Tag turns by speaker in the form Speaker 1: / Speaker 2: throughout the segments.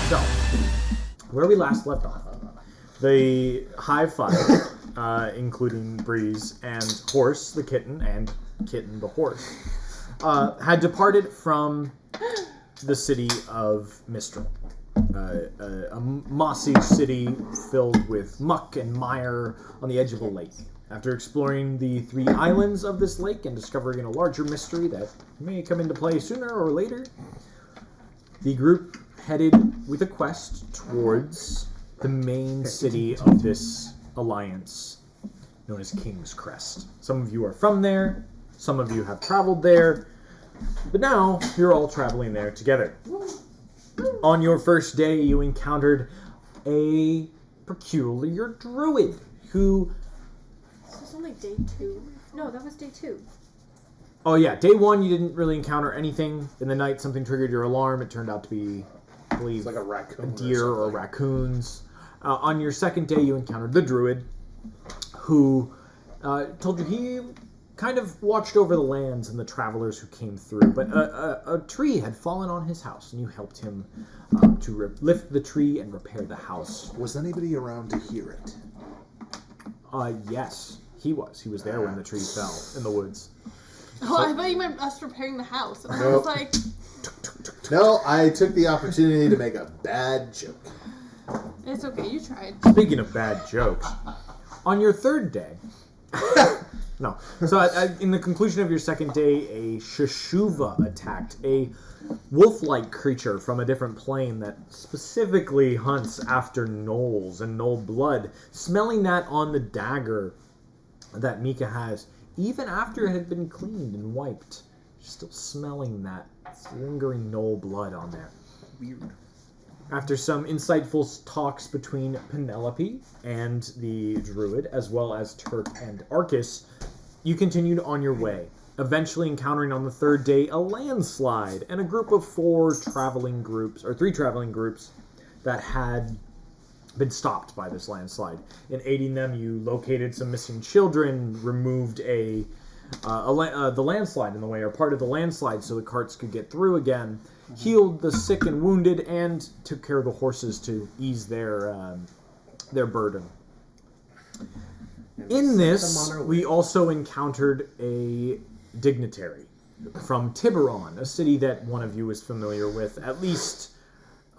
Speaker 1: So, where we last left off, the Hive Five, including Breeze and Horse the kitten and Kitten the horse, had departed from the city of Mistral. A mossy city filled with muck and mire on the edge of a lake. After exploring the 3 islands of this lake and discovering a larger mystery that may come into play sooner or later, the group headed with a quest towards the main city of this alliance, known as Kingscrest. Some of you are from there, some of you have traveled there, but now you're all traveling there together. On your first day, you encountered a peculiar druid who...
Speaker 2: This was only day 2. No, that was day 2.
Speaker 1: Oh yeah, day 1 you didn't really encounter anything. In the night, something triggered your alarm. It turned out to be, I believe,
Speaker 3: like a raccoon,
Speaker 1: deer or raccoons. On your second day, you encountered the druid, who told you he kind of watched over the lands and the travelers who came through. But a tree had fallen on his house, and you helped him to lift the tree and repair the house.
Speaker 3: Was anybody around to hear it?
Speaker 1: Yes, he was. He was there when the tree fell in the woods.
Speaker 2: Oh, I thought you meant us repairing the house. And I was like...
Speaker 3: No, I took the opportunity to make a bad joke.
Speaker 2: It's okay, you tried.
Speaker 1: Speaking of bad jokes, on your third day... No. So in the conclusion of your second day, a Shashuva attacked, a wolf-like creature from a different plane that specifically hunts after gnolls and gnoll blood. Smelling that on the dagger that Mika has, even after it had been cleaned and wiped, still smelling that lingering gnoll blood on there.
Speaker 3: Weird.
Speaker 1: After some insightful talks between Penelope and the druid, as well as Turk and Arcus, you continued on your way, eventually encountering on the third day a landslide and a group of 3 traveling groups that had been stopped by this landslide. In aiding them, you located some missing children, removed the landslide in the way, or part of the landslide, so the carts could get through again, healed the sick and wounded, and took care of the horses to ease their burden. In this, we also encountered a dignitary from Tiburon, a city that one of you is familiar with, at least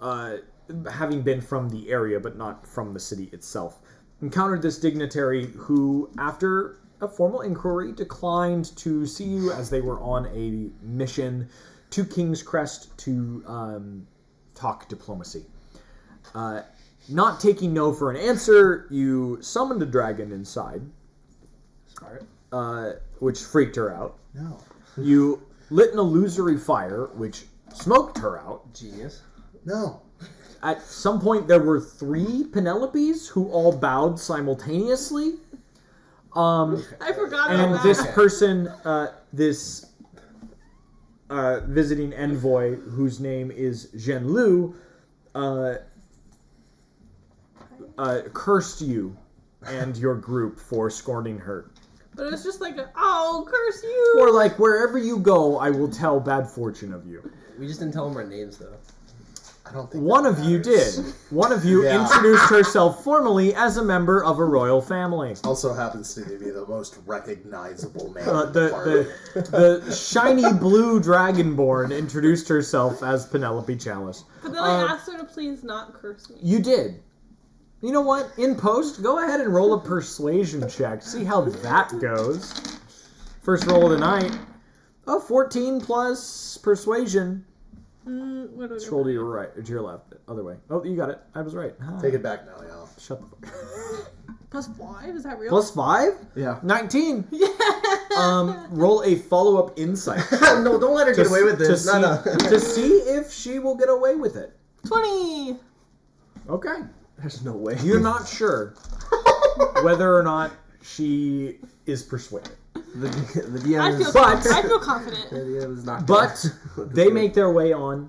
Speaker 1: having been from the area, but not from the city itself. Encountered this dignitary who, after a formal inquiry, declined to see you as they were on a mission to Kingscrest to talk diplomacy. Not taking no for an answer, you summoned a dragon inside, which freaked her out.
Speaker 3: No.
Speaker 1: You lit an illusory fire, which smoked her out.
Speaker 4: Genius.
Speaker 3: No.
Speaker 1: At some point, there were 3 Penelopes who all bowed simultaneously.
Speaker 2: I forgot
Speaker 1: and
Speaker 2: about
Speaker 1: this
Speaker 2: that.
Speaker 1: person, this visiting envoy, whose name is Zhen Lu, cursed you and your group for scorning her.
Speaker 2: But it was just like, oh, curse you!
Speaker 1: Or like, wherever you go, I will tell bad fortune of you.
Speaker 4: We just didn't tell them our names, though.
Speaker 3: I don't think
Speaker 1: One of you did. One of you introduced herself formally as a member of a royal family.
Speaker 3: Also happens to be the most recognizable name. In the party.
Speaker 1: The shiny blue dragonborn introduced herself as Penelope Chalice.
Speaker 2: But then I asked her to please not curse me.
Speaker 1: You did. You know what? In post, go ahead and roll a persuasion check. See how that goes. First roll of the night. 14 plus persuasion.
Speaker 2: What do I
Speaker 1: Let's
Speaker 2: do?
Speaker 1: roll to your right, or to your left, other way. Oh, you got it. I was right.
Speaker 3: Take it back now, y'all.
Speaker 1: Shut the fuck.
Speaker 2: Plus 5? Is that real?
Speaker 1: Plus 5?
Speaker 3: Yeah.
Speaker 1: 19.
Speaker 2: Yeah!
Speaker 1: Roll a follow-up insight.
Speaker 4: No, don't let her get away with this.
Speaker 1: To see if she will get away with it.
Speaker 2: 20!
Speaker 1: Okay.
Speaker 4: There's no way.
Speaker 1: You're not sure whether or not she is persuaded.
Speaker 4: The DM
Speaker 2: I
Speaker 4: is...
Speaker 2: feel confident.
Speaker 4: The DM is not
Speaker 1: But
Speaker 4: gonna-
Speaker 1: they make their way on,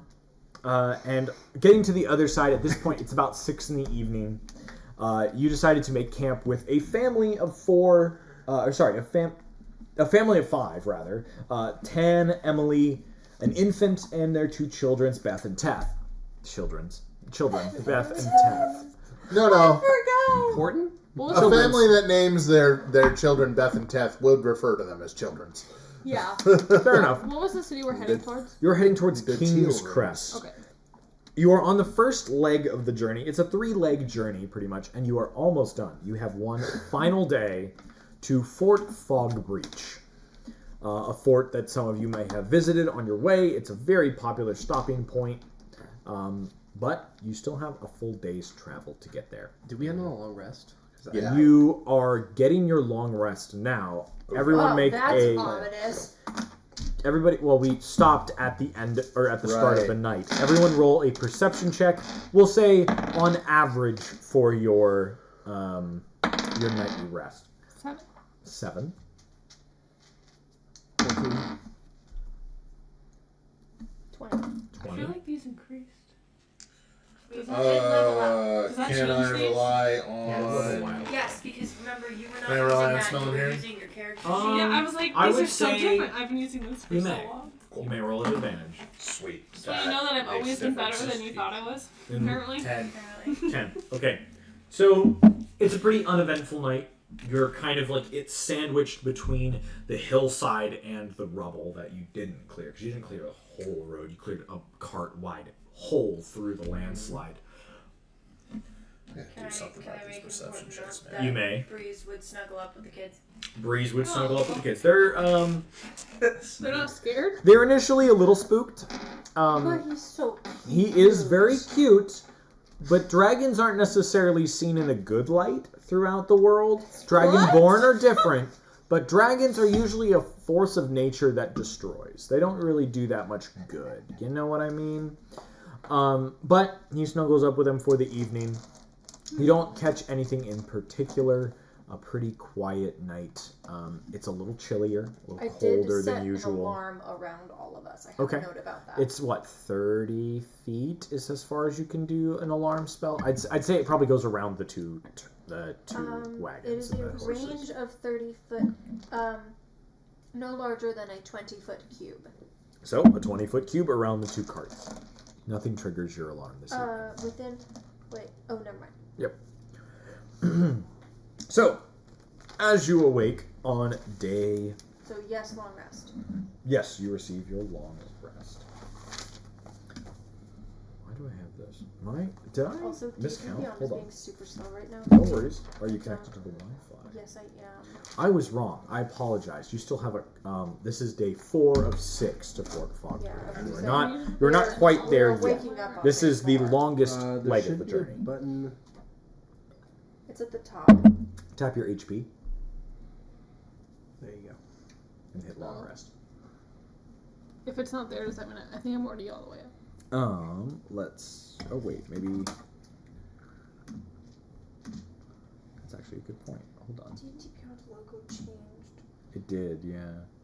Speaker 1: and getting to the other side, at this point it's about 6 in the evening, you decided to make camp with a family of 4, a family of 5, rather. Tan, Emily, an infant, and their 2 children, Beth and Teth. children, Beth and Teth.
Speaker 3: No.
Speaker 4: Important?
Speaker 2: What
Speaker 3: A
Speaker 2: was the
Speaker 3: family that names their children Beth and Teth would refer to them as children's.
Speaker 2: Yeah.
Speaker 1: Fair enough.
Speaker 2: What was the city we're heading towards?
Speaker 1: You're heading towards
Speaker 3: The
Speaker 1: Kingscrest.
Speaker 2: Okay.
Speaker 1: You are on the first leg of the journey. It's a 3-leg journey, pretty much, and you are almost done. You have one final day to Fort Fog Breach, a fort that some of you may have visited on your way. It's a very popular stopping point, but you still have a full day's travel to get there.
Speaker 4: Did we end on a long rest?
Speaker 3: Yeah.
Speaker 1: You are getting your long rest now. Everyone make
Speaker 2: that's
Speaker 1: a...
Speaker 2: ominous.
Speaker 1: Everybody, well, we stopped at the end, or at the start of
Speaker 3: Right.
Speaker 1: the night. Everyone roll a perception check. We'll say, on average, for your nightly rest. 7.
Speaker 4: 14.
Speaker 2: 20.
Speaker 5: I
Speaker 1: 20.
Speaker 5: feel like these increased. Does
Speaker 3: Can
Speaker 5: that change
Speaker 3: I
Speaker 5: these?
Speaker 3: rely
Speaker 1: Yeah,
Speaker 3: on...
Speaker 6: Yes, because remember, you were not
Speaker 3: Can I
Speaker 6: using
Speaker 3: rely on
Speaker 6: that,
Speaker 3: smelling
Speaker 6: you were
Speaker 3: here?
Speaker 6: using your character
Speaker 5: Yeah, I was like,
Speaker 1: I
Speaker 5: these
Speaker 1: would
Speaker 5: are so
Speaker 1: say
Speaker 5: different. I've been using this for
Speaker 1: you
Speaker 5: so
Speaker 1: may.
Speaker 5: long.
Speaker 1: You may roll an advantage.
Speaker 3: Sweet.
Speaker 5: So you know that I've always been better than you thought I was, apparently.
Speaker 3: 10.
Speaker 6: Apparently.
Speaker 1: 10. Okay. So, it's a pretty uneventful night. You're kind of like, it's sandwiched between the hillside and the rubble that you didn't clear. Because you didn't clear a whole road. You cleared a cart-wide hole through the landslide.
Speaker 3: Yeah,
Speaker 6: Can
Speaker 3: do
Speaker 6: I
Speaker 3: something about these
Speaker 6: make
Speaker 3: perception
Speaker 6: important
Speaker 3: checks,
Speaker 6: note
Speaker 3: man.
Speaker 6: that
Speaker 1: You may.
Speaker 6: Breeze would snuggle up with the kids.
Speaker 1: Breeze would snuggle up with the kids. They're
Speaker 2: They're not scared?
Speaker 1: they're initially a little spooked.
Speaker 2: But he's so
Speaker 1: He is very cute, but dragons aren't necessarily seen in a good light throughout the world. Dragonborn are different, but dragons are usually a force of nature that destroys. They don't really do that much good. You know what I mean? But he snuggles up with him for the evening. You don't catch anything in particular. A pretty quiet night. It's a little chillier, a little
Speaker 2: I did
Speaker 1: colder
Speaker 2: set
Speaker 1: than usual.
Speaker 2: an alarm around all of us. I have
Speaker 1: Okay.
Speaker 2: a note about that.
Speaker 1: It's what, 30 feet is as far as you can do an alarm spell? I'd say it probably goes around the two wagons.
Speaker 2: It is
Speaker 1: and
Speaker 2: a
Speaker 1: the horses.
Speaker 2: range of 30 foot, no larger than a 20-foot cube.
Speaker 1: So, a 20-foot cube around the 2 carts. Nothing triggers your alarm this evening.
Speaker 2: Never mind.
Speaker 1: Yep. So, as you awake on day...
Speaker 2: So yes, long rest.
Speaker 1: Yes, you receive your long rest. Why do I have this? Did I
Speaker 2: Also,
Speaker 1: miscount?
Speaker 2: I'm just
Speaker 1: Hold on.
Speaker 2: being super slow right now.
Speaker 1: No worries. Are you connected to the Wi-Fi?
Speaker 2: Yes, I am.
Speaker 1: I was wrong. I apologize. You still have a. This is day 4 of 6 to Fort Fog.
Speaker 2: Yeah, I was
Speaker 1: You're
Speaker 2: gonna
Speaker 1: not.
Speaker 2: say,
Speaker 1: You're not quite there
Speaker 2: we're
Speaker 1: yet.
Speaker 2: waking up on
Speaker 1: This
Speaker 2: day
Speaker 1: is the
Speaker 2: 4.
Speaker 1: longest
Speaker 4: There
Speaker 1: leg
Speaker 4: should
Speaker 1: of the
Speaker 4: be a
Speaker 1: journey.
Speaker 4: button.
Speaker 2: It's at the top.
Speaker 1: Tap your HP
Speaker 4: There you go.
Speaker 1: and hit long rest.
Speaker 5: If it's not there, does that mean I think I'm already all the way up?
Speaker 1: Let's. Oh wait, maybe. That's actually a good point. Hold on.
Speaker 2: DTPR's logo changed.
Speaker 1: It did, yeah.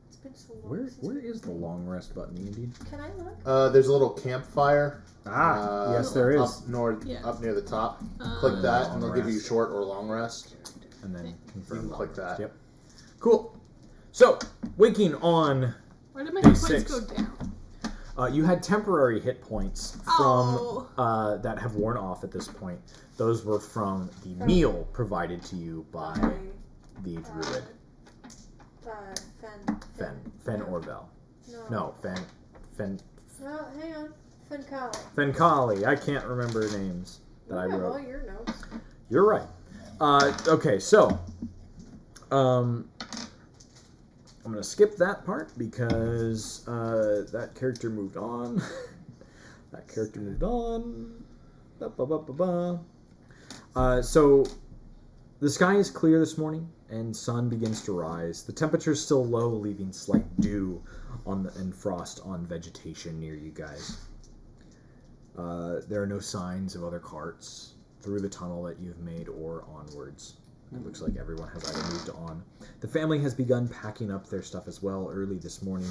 Speaker 2: It's been so long.
Speaker 1: Where
Speaker 2: since
Speaker 1: where
Speaker 2: we-
Speaker 1: is the long rest button, Andy?
Speaker 2: Can I look?
Speaker 3: There's a little campfire.
Speaker 1: Yes, there is.
Speaker 3: Up north,
Speaker 5: Yeah.
Speaker 3: up near the top. Click that, and they'll give you
Speaker 1: rest.
Speaker 3: short or long rest.
Speaker 1: And then
Speaker 3: You
Speaker 1: confirm.
Speaker 3: can
Speaker 1: long
Speaker 3: click
Speaker 1: rest.
Speaker 3: that.
Speaker 1: Yep. Cool. So, waking on.
Speaker 5: Where did my
Speaker 1: Day
Speaker 5: hit points
Speaker 1: 6.
Speaker 5: go down?
Speaker 1: You had temporary hit points from that have worn off at this point. Those were from the meal provided to you by the druid. Fen Orvel. No, Fen.
Speaker 2: No, hang on. Fenkali.
Speaker 1: Fenkali. I can't remember names that I
Speaker 2: You have all
Speaker 1: wrote.
Speaker 2: your notes.
Speaker 1: You're right. Okay, so I'm gonna skip that part because that character moved on. That character moved on. So the sky is clear this morning, and sun begins to rise. The temperature is still low, leaving slight dew and frost on vegetation near you guys. There are no signs of other carts through the tunnel that you've made or onwards. It looks like everyone has either moved on. The family has begun packing up their stuff as well early this morning,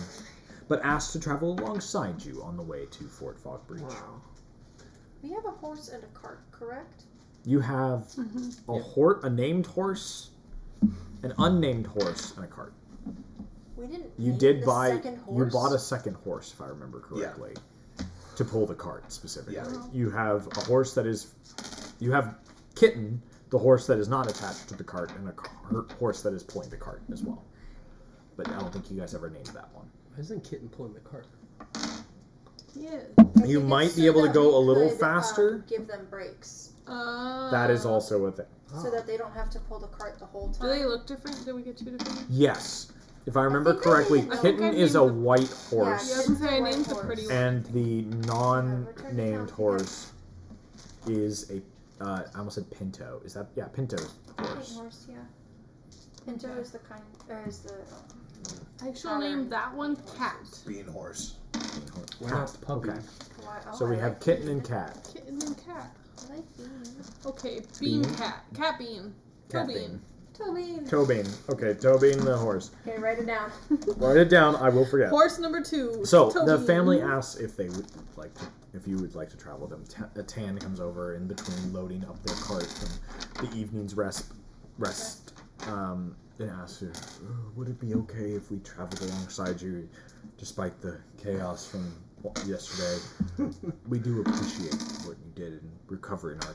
Speaker 1: but asked to travel alongside you on the way to Fort Fog Breach.
Speaker 4: Wow.
Speaker 2: We have a horse and a cart, correct?
Speaker 1: You have a named horse, an unnamed horse, and a cart.
Speaker 2: We didn't.
Speaker 1: You
Speaker 2: name
Speaker 1: did
Speaker 2: the
Speaker 1: buy.
Speaker 2: second
Speaker 1: You
Speaker 2: horse?
Speaker 1: bought a second horse, if I remember correctly. to pull the cart specifically.
Speaker 3: Yeah.
Speaker 1: You have a horse that is... You have Kitten, the horse that is not attached to the cart, and a horse that is pulling the cart as well. But I don't think you guys ever named that one.
Speaker 4: Why isn't Kitten pulling the cart?
Speaker 5: Yeah.
Speaker 1: You might be able to go a little faster.
Speaker 2: Give them breaks
Speaker 1: That is also a thing.
Speaker 2: so that they don't have to pull the cart the whole time.
Speaker 5: Do they look different? Did we get 2 different ones?
Speaker 1: Yes. If I remember
Speaker 2: think
Speaker 1: correctly,
Speaker 2: I
Speaker 1: Kitten
Speaker 5: named
Speaker 1: is a
Speaker 5: them.
Speaker 1: white
Speaker 2: Yeah,
Speaker 1: horse.
Speaker 5: Yeah, I was gonna say I named the pretty one.
Speaker 1: And the non-named horse is a... I almost said Pinto. Is that... Yeah, Pinto's
Speaker 2: White
Speaker 1: horse.
Speaker 2: horse, yeah. Pinto is the kind, or is the
Speaker 5: I shall name that one Cat.
Speaker 3: Bean horse.
Speaker 4: Why not the puppy?
Speaker 1: Okay.
Speaker 2: oh,
Speaker 1: So we
Speaker 2: I
Speaker 1: have
Speaker 2: like
Speaker 1: Kitten
Speaker 2: Bean.
Speaker 1: and Cat.
Speaker 5: Kitten and Cat.
Speaker 2: I like Bean.
Speaker 5: Okay, Bean
Speaker 1: Bean?
Speaker 5: Cat. Cat Bean.
Speaker 1: Cat
Speaker 5: Bean.
Speaker 1: Bean.
Speaker 2: Tobean.
Speaker 1: Tobean. Okay, Tobean the horse.
Speaker 2: Okay, write it down.
Speaker 1: Write it down. I will forget.
Speaker 5: Horse number 2.
Speaker 1: So the
Speaker 5: Tobean.
Speaker 1: family asks if they would like to, if you would like to travel them. A Tan comes over in between loading up their cart from the evening's rest, and asks her, would it be okay if we traveled alongside you, despite the chaos from yesterday? We do appreciate what you did in recovering our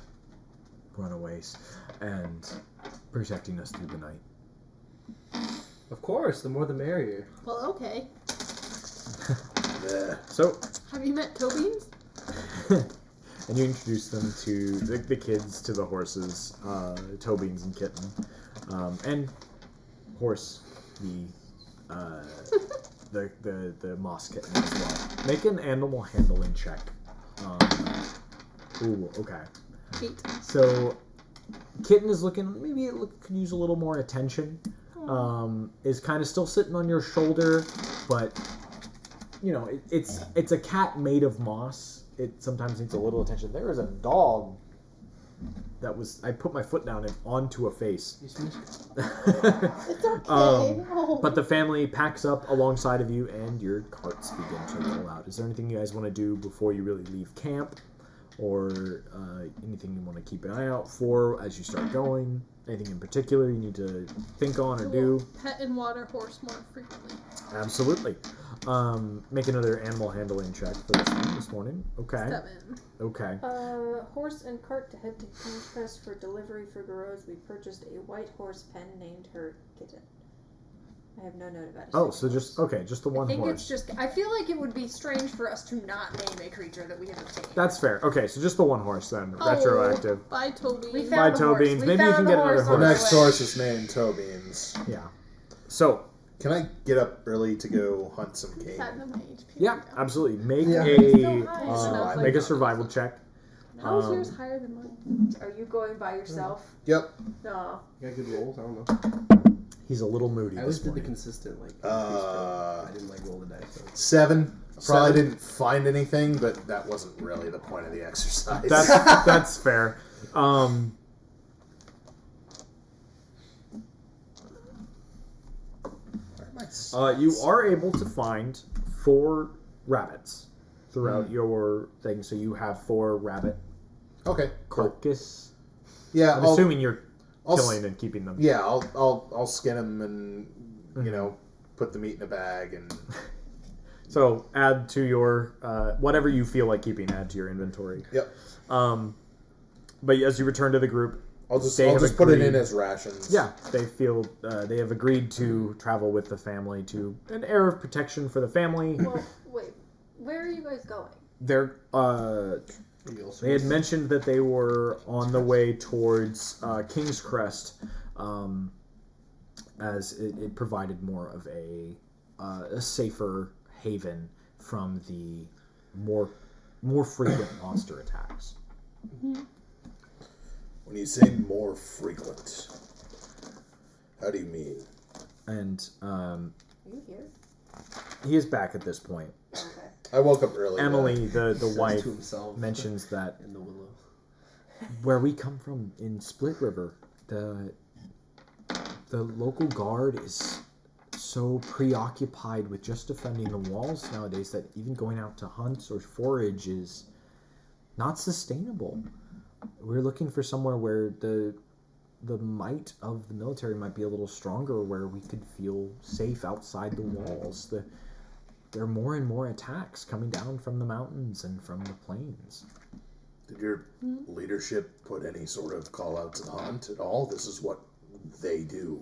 Speaker 1: runaways and protecting us through the night.
Speaker 4: Of course, the more the merrier.
Speaker 5: Well, okay.
Speaker 3: Yeah.
Speaker 1: So,
Speaker 5: Have you met Tobeans?
Speaker 1: and you introduce them to the kids, to the horses, Tobeans and Kitten, and Horse, the moss kitten as well. Make an animal handling check. Ooh, okay.
Speaker 5: 8.
Speaker 1: So, Kitten is looking, maybe it could use a little more attention. Is kind of still sitting on your shoulder, but you know, it's a cat made of moss. It sometimes needs a little attention. There is a dog that was, I put my foot down and onto a face.
Speaker 2: It's okay.
Speaker 1: But the family packs up alongside of you and your carts begin to roll out. Is there anything you guys want to do before you really leave camp? Or anything you want to keep an eye out for as you start going? Anything in particular you need to think on or do?
Speaker 5: Pet and water horse more frequently.
Speaker 1: Absolutely. Make another animal handling check for this morning. Okay.
Speaker 5: 7.
Speaker 1: Okay.
Speaker 2: Horse and cart to head to Kingscrest for delivery for Garros. We purchased a white horse pen named her Kitten. I have no note about it.
Speaker 1: Oh, so just the one
Speaker 2: I think
Speaker 1: horse.
Speaker 2: it's just. I feel like it would be strange for us to not name a creature that we have obtained.
Speaker 1: That's fair. Okay, so just the one horse then.
Speaker 5: Oh.
Speaker 1: Retroactive.
Speaker 5: Bye, Toby.
Speaker 2: We
Speaker 1: Bye,
Speaker 2: found the horse.
Speaker 1: Tobeans.
Speaker 2: We
Speaker 1: Maybe you
Speaker 2: found
Speaker 1: can
Speaker 2: the
Speaker 1: get another
Speaker 2: horse
Speaker 3: The
Speaker 2: on our
Speaker 1: horse.
Speaker 3: next
Speaker 2: way.
Speaker 3: horse is named Tobeans.
Speaker 1: Yeah. So,
Speaker 3: Can I get up early to go hunt some game?
Speaker 5: Had them my HP.
Speaker 1: yeah, absolutely. Make
Speaker 3: Yeah.
Speaker 1: make a survival check.
Speaker 5: How is yours higher than mine?
Speaker 2: Are you going by yourself?
Speaker 3: Yep.
Speaker 2: No.
Speaker 4: You got good rolls? I don't know.
Speaker 1: He's a little moody
Speaker 4: I always
Speaker 1: this
Speaker 4: did the
Speaker 1: morning.
Speaker 4: consistent, like, increase roll. I didn't, like, roll the dice. So.
Speaker 3: 7. Probably
Speaker 1: 7.
Speaker 3: didn't find anything, but that wasn't really the point of the exercise.
Speaker 1: That's fair. You are able to find 4 rabbits throughout your thing, so you have 4 rabbit
Speaker 3: Okay. Cool.
Speaker 1: carcass.
Speaker 3: Yeah.
Speaker 1: I'm assuming you're
Speaker 3: I'll
Speaker 1: killing and keeping them.
Speaker 3: Yeah, I'll skin them and you know put the meat in a bag and.
Speaker 1: So add to your whatever you feel like keeping. Add to your inventory.
Speaker 3: Yep.
Speaker 1: But as you return to the group,
Speaker 3: I'll just
Speaker 1: They have
Speaker 3: put it in
Speaker 1: agreed.
Speaker 3: as rations.
Speaker 1: yeah, they feel they have agreed to travel with the family to an air of protection for the family.
Speaker 2: Well, wait. Where are you guys going?
Speaker 1: They're they had mentioned that they were on the way towards Kingscrest, as it provided more of a safer haven from the more frequent monster attacks.
Speaker 3: When you say more frequent, how do you mean?
Speaker 1: And
Speaker 2: Are you here?
Speaker 1: he is back at this point.
Speaker 2: Okay.
Speaker 3: I woke up early.
Speaker 1: Emily, the
Speaker 4: Says
Speaker 1: wife,
Speaker 4: to himself
Speaker 1: mentions that
Speaker 4: in the willow.
Speaker 1: where we come from in Split River, the local guard is so preoccupied with just defending the walls nowadays that even going out to hunt or forage is not sustainable. We're looking for somewhere where the might of the military might be a little stronger, where we could feel safe outside the walls. there are more and more attacks coming down from the mountains and from the plains.
Speaker 3: Did your leadership put any sort of call out to the hunt at all? This is what they do.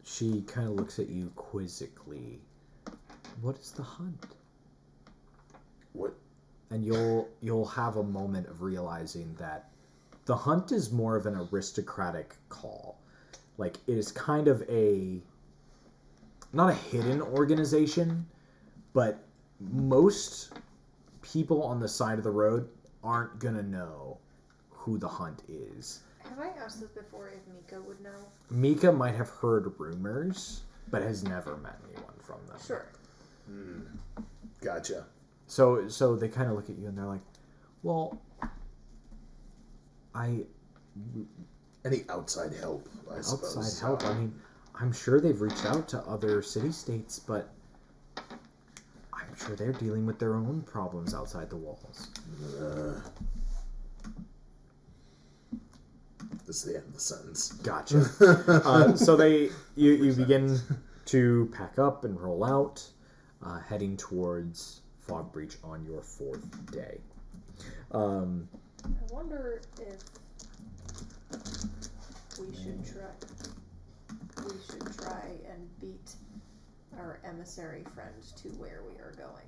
Speaker 1: She kind of looks at you quizzically. What is the hunt?
Speaker 3: What?
Speaker 1: And you'll have a moment of realizing that the hunt is more of an aristocratic call. Like, it is kind of not a hidden organization, but most people on the side of the road aren't gonna know who the hunt is.
Speaker 2: Have I asked this before if Mika would know?
Speaker 1: Mika might have heard rumors, but has never met anyone from them.
Speaker 2: Sure.
Speaker 3: Gotcha.
Speaker 1: So they kind of look at you and they're like, well,
Speaker 3: Any outside help, I suppose.
Speaker 1: outside help. I mean, I'm sure they've reached out to other city-states, but I'm sure they're dealing with their own problems outside the walls.
Speaker 3: This is the end of the sentence.
Speaker 1: Gotcha. So you begin to pack up and roll out, heading towards Fog Breach on your 4th day.
Speaker 2: I wonder if we should try and beat our emissary friend to where we are going.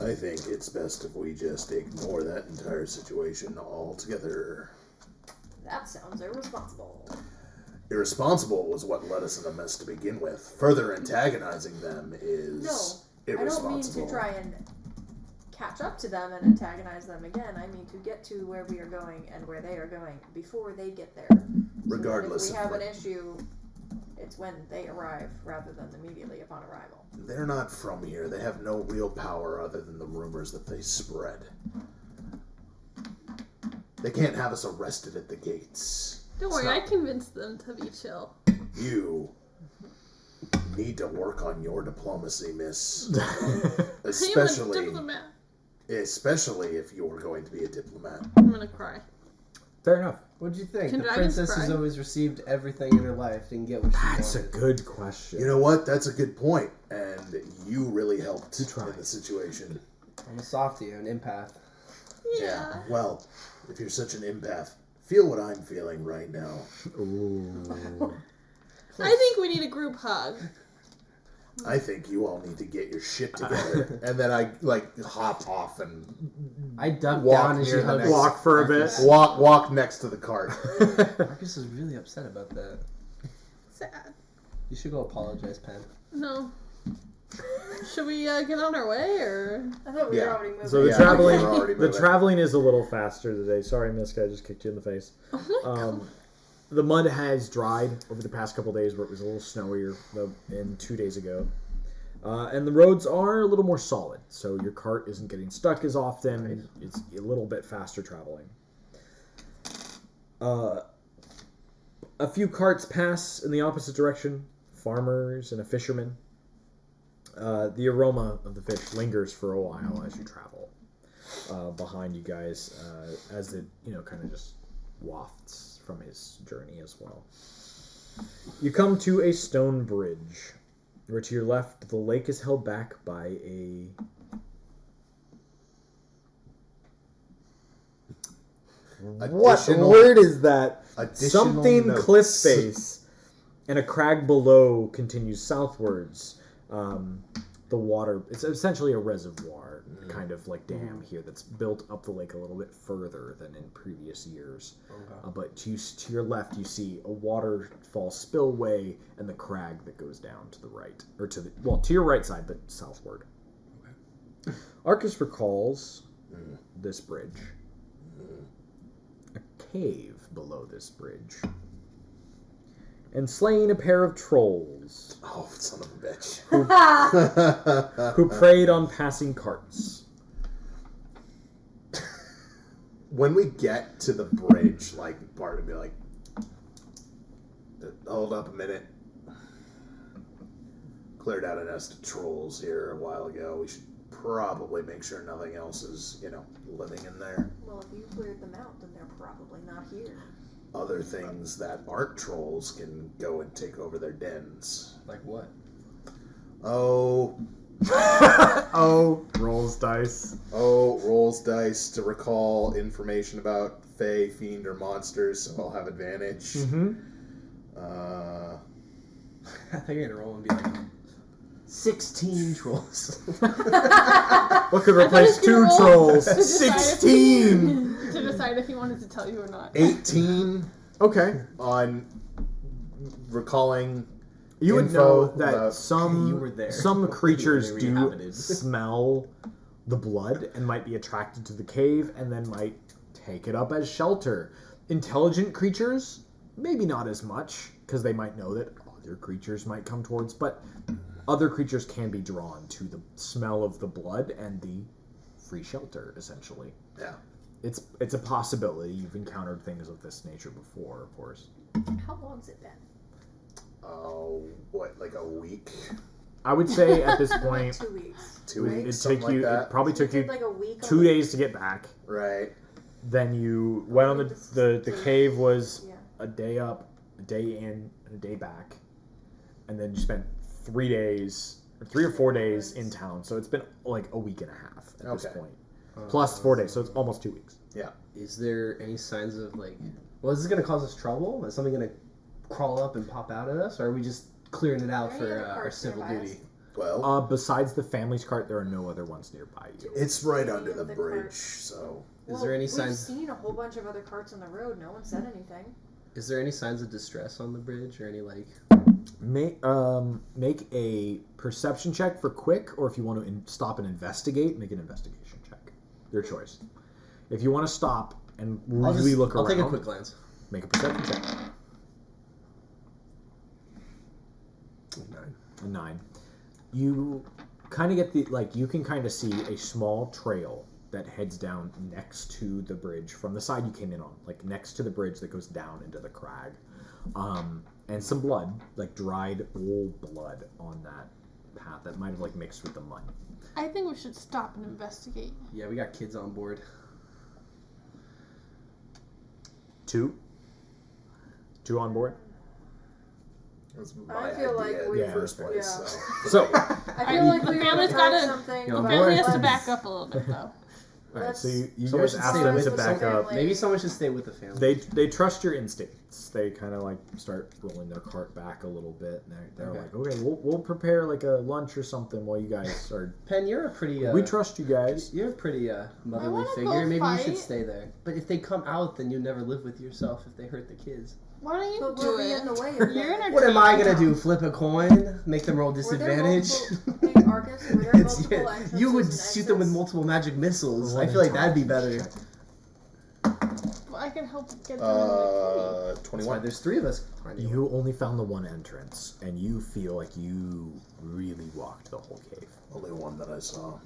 Speaker 3: I think it's best if we just ignore that entire situation altogether.
Speaker 2: That sounds irresponsible.
Speaker 3: Irresponsible was what led us in the mess to begin with. Further antagonizing them is irresponsible.
Speaker 2: I don't mean to try and catch up to them and antagonize them again. I mean to get to where we are going and where they are going before they get there.
Speaker 3: Regardless
Speaker 2: So if we have an issue, it's when they arrive rather than immediately upon arrival.
Speaker 3: They're not from here. They have no real power other than the rumors that they spread. They can't have us arrested at the gates.
Speaker 5: Don't worry, I convinced them to be chill.
Speaker 3: You need to work on your diplomacy, miss.
Speaker 5: I'm a diplomat.
Speaker 3: Especially if you're going to be a diplomat.
Speaker 5: I'm gonna cry.
Speaker 1: Fair enough.
Speaker 4: What'd you think?
Speaker 5: Can
Speaker 4: The
Speaker 5: dragons
Speaker 4: princess has
Speaker 5: cry?
Speaker 4: always received everything in her life, didn't get what she
Speaker 1: That's a
Speaker 4: wanted.
Speaker 1: good question.
Speaker 3: You know what? That's a good point. And you really helped
Speaker 1: You tried.
Speaker 3: in the situation.
Speaker 4: I'm a softie, an empath.
Speaker 5: Yeah.
Speaker 3: Well, if you're such an empath, feel what I'm feeling right now.
Speaker 1: Ooh.
Speaker 5: I think we need a group hug.
Speaker 3: I think you all need to get your shit together. And then I, hop off and
Speaker 4: I ducked
Speaker 3: Walk
Speaker 4: down and she
Speaker 3: near the
Speaker 4: hugged
Speaker 3: next-
Speaker 4: me.
Speaker 1: Walk for a bit.
Speaker 3: walk next to the cart.
Speaker 4: Marcus is really upset about that.
Speaker 5: Sad.
Speaker 4: You should go apologize, Pen.
Speaker 5: No. Should we get on our way, or?
Speaker 2: I thought we were
Speaker 3: Yeah.
Speaker 2: already moving.
Speaker 1: So the
Speaker 3: Yeah,
Speaker 1: traveling,
Speaker 3: we're already
Speaker 1: the
Speaker 3: moving.
Speaker 1: traveling is a little faster today. Sorry, Miska, I just kicked you in the face.
Speaker 5: Oh my god.
Speaker 1: The mud has dried over the past couple days, where it was a little snowier in 2 days ago, and the roads are a little more solid. So your cart isn't getting stuck as often.
Speaker 4: Nice.
Speaker 1: It's a little bit faster traveling. A few carts pass in the opposite direction. Farmers and a fisherman. The aroma of the fish lingers for a while as you travel behind you guys, as it kind of just wafts from his journey as well. You come to a stone bridge, where to your left the lake is held back by a what
Speaker 3: Additional-
Speaker 1: word is that?
Speaker 3: additional
Speaker 1: Something
Speaker 3: notes.
Speaker 1: cliff face, and a crag below continues southwards. The water, it's essentially a reservoir, kind of like dam here, that's built up the lake a little bit further than in previous years.
Speaker 4: Okay.
Speaker 1: But to your left, you see a waterfall spillway and the crag that goes down to the right, or to your right side, but southward. Okay. Arcus recalls this bridge, a cave below this bridge, and slaying a pair of trolls
Speaker 3: Oh, son of a bitch.
Speaker 1: who preyed on passing carts.
Speaker 3: When we get to the bridge, part of me hold up a minute. Cleared out a nest of trolls here a while ago. We should probably make sure nothing else is, living in there.
Speaker 2: Well, if you cleared them out, then they're probably not here.
Speaker 3: Other things that aren't trolls can go and take over their dens.
Speaker 4: Like what?
Speaker 3: Oh,
Speaker 1: Oh, rolls dice.
Speaker 3: Oh, rolls dice to recall information about Fae, Fiend, or monsters, so I'll have advantage.
Speaker 1: Mm-hmm.
Speaker 4: I thought you were gonna roll and be like 16 trolls.
Speaker 1: What could
Speaker 5: I thought
Speaker 1: replace
Speaker 5: he was gonna
Speaker 1: 2
Speaker 5: roll
Speaker 1: trolls?
Speaker 5: to decide if
Speaker 1: 16!
Speaker 5: to decide if he wanted to tell you or not.
Speaker 3: 18
Speaker 1: Okay.
Speaker 3: on recalling.
Speaker 1: You would
Speaker 3: Info
Speaker 1: know that
Speaker 3: about-
Speaker 4: You were there.
Speaker 1: some creatures
Speaker 4: You were
Speaker 1: do
Speaker 4: inhabited.
Speaker 1: smell the blood and might be attracted to the cave and then might take it up as shelter. Intelligent creatures, maybe not as much, because they might know that other creatures might come towards, but other creatures can be drawn to the smell of the blood and the free shelter, essentially.
Speaker 3: Yeah.
Speaker 1: It's a possibility. You've encountered things of this nature before, of course.
Speaker 2: How long's it been?
Speaker 3: Oh, what, like a week?
Speaker 1: I would say at this
Speaker 2: Like
Speaker 1: point,
Speaker 2: 2 weeks.
Speaker 3: 2
Speaker 2: right?
Speaker 3: weeks?
Speaker 1: it
Speaker 3: Something like
Speaker 1: it
Speaker 3: that?
Speaker 1: probably took you
Speaker 2: like a week.
Speaker 1: 2 days to get back.
Speaker 3: Right.
Speaker 1: Then you went on the cave was
Speaker 2: Yeah.
Speaker 1: a day up, a day in, and a day back, and then you spent 3 days or 3 or 4 days in town. So it's been like a week and a half at this
Speaker 3: Okay.
Speaker 1: point, plus 4 days. So it's almost 2 weeks.
Speaker 4: Is there any signs of like, well, is this gonna cause us trouble? Is something gonna crawl up and pop out at us, or are we just clearing it out
Speaker 2: Are there
Speaker 4: for
Speaker 2: any other
Speaker 4: our
Speaker 2: carts
Speaker 4: civil
Speaker 2: nearby
Speaker 4: duty?
Speaker 2: us?
Speaker 3: Well,
Speaker 1: Besides the family's cart, there are no other ones nearby you.
Speaker 3: it's right
Speaker 2: Any
Speaker 3: under the
Speaker 2: of the
Speaker 3: bridge,
Speaker 2: carts?
Speaker 3: so.
Speaker 4: Is there any
Speaker 2: We've
Speaker 4: signs?
Speaker 2: seen a whole bunch of other carts on the road. No one said anything.
Speaker 4: Is there any signs of distress on the bridge, or any like?
Speaker 1: Make a perception check for quick, or if you want to stop and investigate, make an investigation check. Your choice. If you want to stop and really look
Speaker 4: I'll
Speaker 1: around,
Speaker 4: take a quick glance.
Speaker 1: make a perception check.
Speaker 4: 9.
Speaker 1: A 9. You kind of get you can kind of see a small trail that heads down next to the bridge from the side you came in on, like next to the bridge that goes down into the crag. And some blood, like dried old blood on that path that might have like mixed with the mud.
Speaker 5: I think we should stop and investigate.
Speaker 4: Yeah, we got kids on board.
Speaker 1: 2 on board.
Speaker 3: That's my
Speaker 2: I feel
Speaker 3: idea
Speaker 2: like
Speaker 3: in
Speaker 2: we-
Speaker 3: the first place.
Speaker 2: yeah.
Speaker 3: So.
Speaker 1: So,
Speaker 2: I feel like
Speaker 5: the
Speaker 2: we
Speaker 5: family's
Speaker 2: heard
Speaker 5: gotta-
Speaker 2: something.
Speaker 4: You know,
Speaker 5: The
Speaker 2: about
Speaker 5: family has to
Speaker 2: let's-
Speaker 5: back up a little bit, though.
Speaker 1: all right, so you
Speaker 4: Someone
Speaker 1: guys
Speaker 4: should
Speaker 1: ask
Speaker 4: stay
Speaker 1: them
Speaker 4: with
Speaker 1: to
Speaker 4: the
Speaker 1: back up.
Speaker 2: family.
Speaker 4: Maybe someone should stay with the family.
Speaker 1: They trust your instincts. They kind of like start rolling their cart back a little bit. And they're
Speaker 4: Okay.
Speaker 1: like, okay, we'll prepare like a lunch or something while you guys are.
Speaker 4: Pen, you're a pretty.
Speaker 1: We trust you guys.
Speaker 4: You're a pretty motherly
Speaker 5: wanna
Speaker 4: figure.
Speaker 5: go
Speaker 4: Maybe you should
Speaker 5: fight.
Speaker 4: stay there. But if they come out, then you never live with yourself if they hurt the kids.
Speaker 5: Why don't you
Speaker 2: But
Speaker 5: do
Speaker 2: we'll be
Speaker 5: it?
Speaker 2: in the way of
Speaker 5: You're
Speaker 2: them.
Speaker 5: in
Speaker 4: What am I gonna do? Flip a coin? Make them roll
Speaker 2: Were there
Speaker 4: disadvantage?
Speaker 2: multiple- Hey, Arcus, were there
Speaker 4: It's-
Speaker 2: multiple
Speaker 4: yeah,
Speaker 2: entrances
Speaker 4: you would
Speaker 2: and
Speaker 4: shoot them with
Speaker 2: exits?
Speaker 4: multiple magic missiles. I
Speaker 1: One
Speaker 4: feel like that'd be
Speaker 1: intelligence
Speaker 4: better.
Speaker 1: check.
Speaker 5: Well, I can help get them in the
Speaker 4: That's why
Speaker 3: 21.
Speaker 4: there's 3 of us.
Speaker 1: You only found the one entrance, and you feel like you really walked the whole cave.
Speaker 3: Only one that I saw.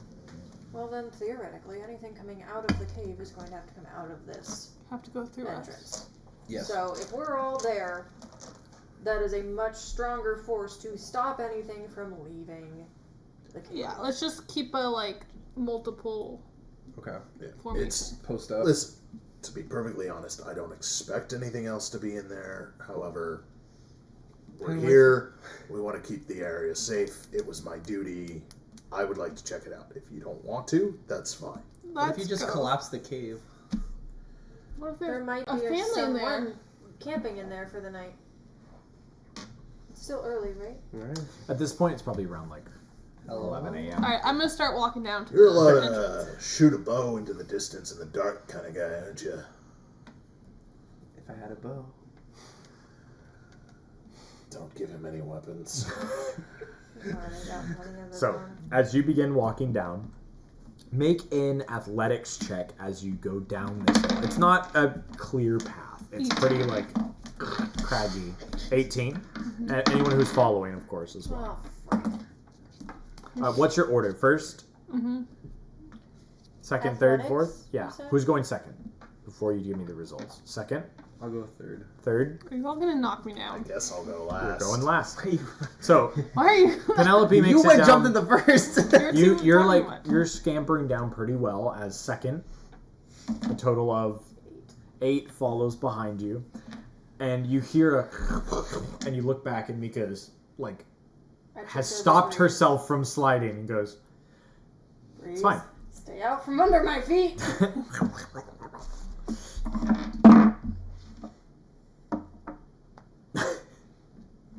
Speaker 2: Well, then theoretically, anything coming out of the cave is going to have to come out of this
Speaker 5: cave. Have to go through us.
Speaker 2: entrance.
Speaker 4: Yes.
Speaker 2: So if we're all there, that is a much stronger force to stop anything from leaving the cave.
Speaker 5: Yeah, let's just keep a multiple
Speaker 4: Okay.
Speaker 3: Yeah.
Speaker 5: formation.
Speaker 3: It's
Speaker 4: Post up.
Speaker 3: listen. To be perfectly honest, I don't expect anything else to be in there. However, we're
Speaker 4: Kinda
Speaker 3: here. We want to keep the area safe. It was my duty. I would like to check it out. If you don't want to, that's fine.
Speaker 4: What if
Speaker 5: Let's
Speaker 4: you just
Speaker 5: go.
Speaker 4: collapse the cave?
Speaker 5: What if
Speaker 2: There
Speaker 5: there's
Speaker 2: might
Speaker 5: a
Speaker 2: be
Speaker 5: family in
Speaker 2: someone
Speaker 5: there?
Speaker 2: camping in there for the night. It's still early, right?
Speaker 4: Alright.
Speaker 1: At this point, it's probably around like
Speaker 4: Hello.
Speaker 1: 11 a.m.
Speaker 5: Alright, I'm gonna start walking down to
Speaker 3: You're
Speaker 5: the
Speaker 3: allowed
Speaker 5: entrance.
Speaker 3: to shoot a bow into the distance in the dark kind of guy, aren't you?
Speaker 4: If I had a bow.
Speaker 3: Don't give him any weapons.
Speaker 2: We've already got plenty of it
Speaker 1: So,
Speaker 2: on.
Speaker 1: as you begin walking down, make an athletics check as you go down this hill. It's not a clear path. It's pretty craggy. 18. And anyone who's following, of course, as well.
Speaker 2: Oh,
Speaker 1: What's your order? First,
Speaker 5: Mm-hmm.
Speaker 1: second, third,
Speaker 2: Athletics,
Speaker 1: fourth?
Speaker 2: you
Speaker 1: Yeah.
Speaker 2: said?
Speaker 1: Who's going second? Before you give me the results. Second,
Speaker 4: I'll go 3rd.
Speaker 1: third,
Speaker 5: Are you all gonna knock me
Speaker 3: I
Speaker 5: down?
Speaker 3: guess I'll go
Speaker 1: you're
Speaker 3: last.
Speaker 1: going last. So,
Speaker 5: Why are you?
Speaker 1: Penelope makes
Speaker 4: You
Speaker 1: it
Speaker 4: went
Speaker 1: down.
Speaker 4: jumped in the first.
Speaker 1: You're
Speaker 5: talking
Speaker 1: like
Speaker 5: much.
Speaker 1: you're scampering down pretty well as second. A total of 8 follows behind you, and you hear and you look back and Mika is like has stopped herself from sliding and goes,
Speaker 2: Breeze,
Speaker 1: it's fine.
Speaker 2: Stay out from under my feet.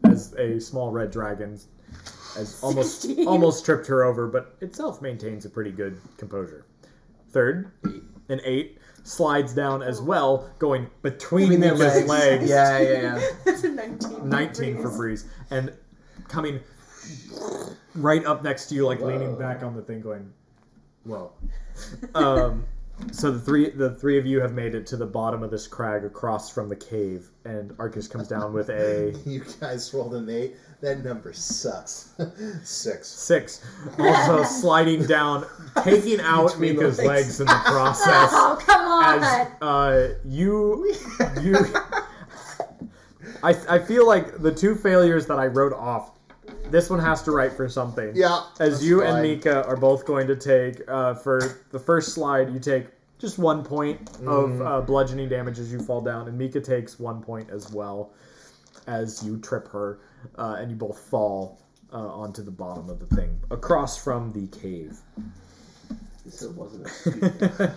Speaker 1: As a small red dragon has almost tripped her over, but itself maintains a pretty good composure. Third, an 8 slides down as well, going between Mika's legs.
Speaker 4: Yeah.
Speaker 2: That's a 19.
Speaker 1: 19 for Breeze, and coming right up next to you, like leaning back on the thing, going, "Whoa." So the three of you have made it to the bottom of this crag across from the cave, and Arcus comes down with a
Speaker 3: You guys rolled an 8. That number sucks. 6.
Speaker 1: 6. Also sliding down, taking out
Speaker 4: Between the
Speaker 1: Mika's
Speaker 4: legs.
Speaker 1: legs in the process.
Speaker 2: Oh, come on!
Speaker 1: As you I feel like the 2 failures that I wrote off, this one has to write for something.
Speaker 3: Yeah.
Speaker 1: As you and Mika are both going to take, for the first slide, you take just 1 point of bludgeoning damage as you fall down, and Mika takes 1 point as well as you trip her, and you both fall onto the bottom of the thing, across from the cave.
Speaker 4: So it wasn't a stupid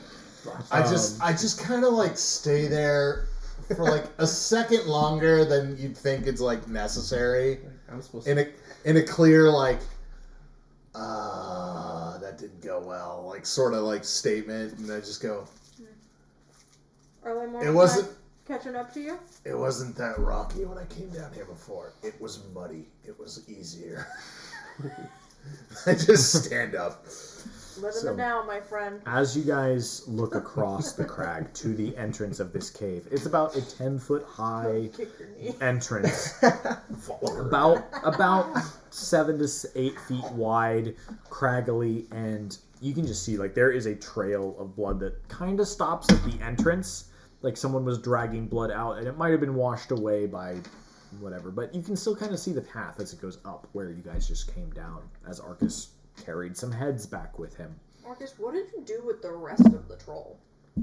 Speaker 3: I just kind of like stay there for like a second longer than you'd think it's like necessary.
Speaker 4: I'm supposed to...
Speaker 3: In a clear like, that didn't go well, like sort of like statement, and I just go.
Speaker 2: Early morning.
Speaker 3: It wasn't.
Speaker 2: Catching up to you.
Speaker 3: It wasn't that rocky when I came down here before. It was muddy. It was easier. I just stand up.
Speaker 2: Live in the now, my friend.
Speaker 1: As you guys look across the crag to the entrance of this cave, it's about a 10-foot high
Speaker 2: Kick your knee.
Speaker 1: entrance, about 7 to 8 feet wide, craggly, and you can just see like there is a trail of blood that kind of stops at the entrance, like someone was dragging blood out, and it might have been washed away by whatever, but you can still kind of see the path as it goes up where you guys just came down, as Arcus carried some heads back with him.
Speaker 2: Marcus, what did you do with the rest of the troll?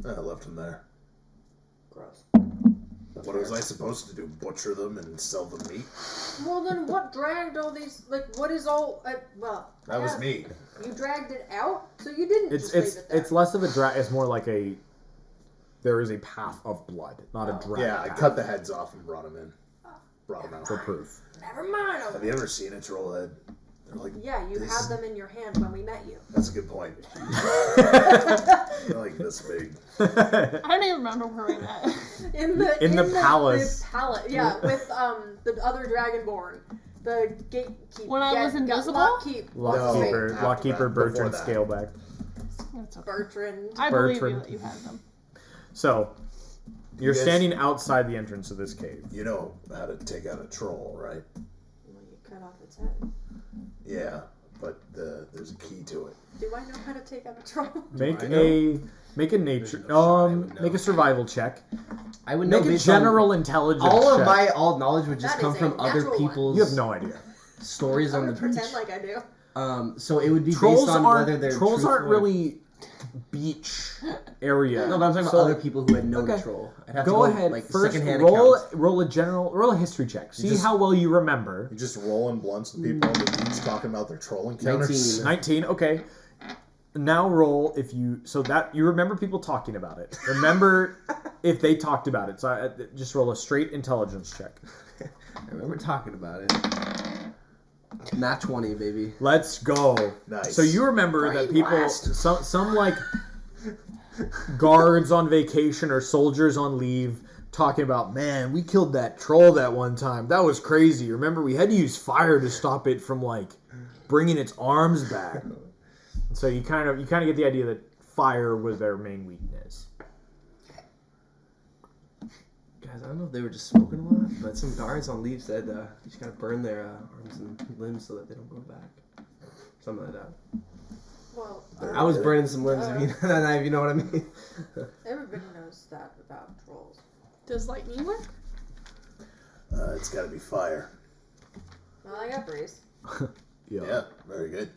Speaker 3: I left them there.
Speaker 2: Gross.
Speaker 3: What was I supposed to do? Butcher them and sell the meat?
Speaker 2: Well, then what dragged all these? Like, what is all?
Speaker 3: That was me.
Speaker 2: You dragged it out, so you didn't just leave it there.
Speaker 1: It's less of a drag. It's more like there is a path of blood, not a drag.
Speaker 3: Yeah, I cut the heads off and brought them in. Brought them out.
Speaker 1: for proof.
Speaker 2: Never mind.
Speaker 3: Have you ever seen a troll head? They're like,
Speaker 2: Yeah, you had them in your hand when we met you.
Speaker 3: that's a good point. They're like this big.
Speaker 5: I don't even remember where we met.
Speaker 2: In the
Speaker 1: palace.
Speaker 2: The palace, yeah, with the other dragonborn, the gatekeeper.
Speaker 5: When I was invisible?
Speaker 1: Lockkeeper Bertrand
Speaker 3: that.
Speaker 1: Scaleback.
Speaker 5: That's okay.
Speaker 2: Bertrand.
Speaker 5: I believe you
Speaker 1: Bertrand.
Speaker 5: that you had them.
Speaker 1: So, you're
Speaker 3: You guys-
Speaker 1: standing outside the entrance of this cave.
Speaker 3: You know how to take out a troll, right?
Speaker 2: Well, you cut off its head.
Speaker 3: Yeah, but there's a key to it.
Speaker 2: Do I know how to take out a troll?
Speaker 1: Make
Speaker 4: I
Speaker 1: a nature
Speaker 4: There's no shot I would know.
Speaker 1: make a survival check.
Speaker 4: I would know
Speaker 1: Make a
Speaker 4: based on
Speaker 1: general intelligence
Speaker 4: all of
Speaker 1: check.
Speaker 4: my knowledge would just
Speaker 2: That
Speaker 4: come
Speaker 2: is a
Speaker 4: from other
Speaker 2: natural one.
Speaker 4: people's
Speaker 1: You have no idea.
Speaker 4: stories
Speaker 2: I'm
Speaker 4: on the
Speaker 2: gonna
Speaker 4: beach.
Speaker 2: pretend like I do.
Speaker 4: So it would be
Speaker 1: Trolls
Speaker 4: based on
Speaker 1: aren't
Speaker 4: whether they're
Speaker 1: trolls
Speaker 4: truthful
Speaker 1: aren't
Speaker 4: or-
Speaker 1: really beach area.
Speaker 4: No, but I'm talking
Speaker 1: So,
Speaker 4: about other people who had known
Speaker 1: okay.
Speaker 4: a troll. I'd have
Speaker 1: Go
Speaker 4: to
Speaker 1: ahead.
Speaker 4: like
Speaker 1: First,
Speaker 4: secondhand
Speaker 1: roll
Speaker 4: accounts.
Speaker 1: roll a history check. See
Speaker 3: just-
Speaker 1: how well you remember.
Speaker 3: You just rolling blunts with people on the beach talking about their troll encounters.
Speaker 1: 19. Okay. Now roll if you you remember people talking about it. Remember if they talked about it. So just roll a straight intelligence check.
Speaker 4: I remember talking about it. Nat 20, baby.
Speaker 1: Let's go.
Speaker 3: Nice.
Speaker 1: So you remember that people,
Speaker 3: blast.
Speaker 1: some like guards on vacation or soldiers on leave talking about, man, we killed that troll that one time. That was crazy. Remember, we had to use fire to stop it from like bringing its arms back. So you kind of get the idea that fire was their main weakness.
Speaker 4: Guys, I don't know if they were just smoking a lot, but some guards on leave said you just gotta burn their arms and limbs so that they don't go back. Something like that.
Speaker 2: Well,
Speaker 4: I was burning some limbs, if you know what I mean.
Speaker 2: everybody knows that about trolls.
Speaker 5: Does lightning work?
Speaker 3: It's got to be fire.
Speaker 2: Well, I got Breeze.
Speaker 3: Yeah, very good.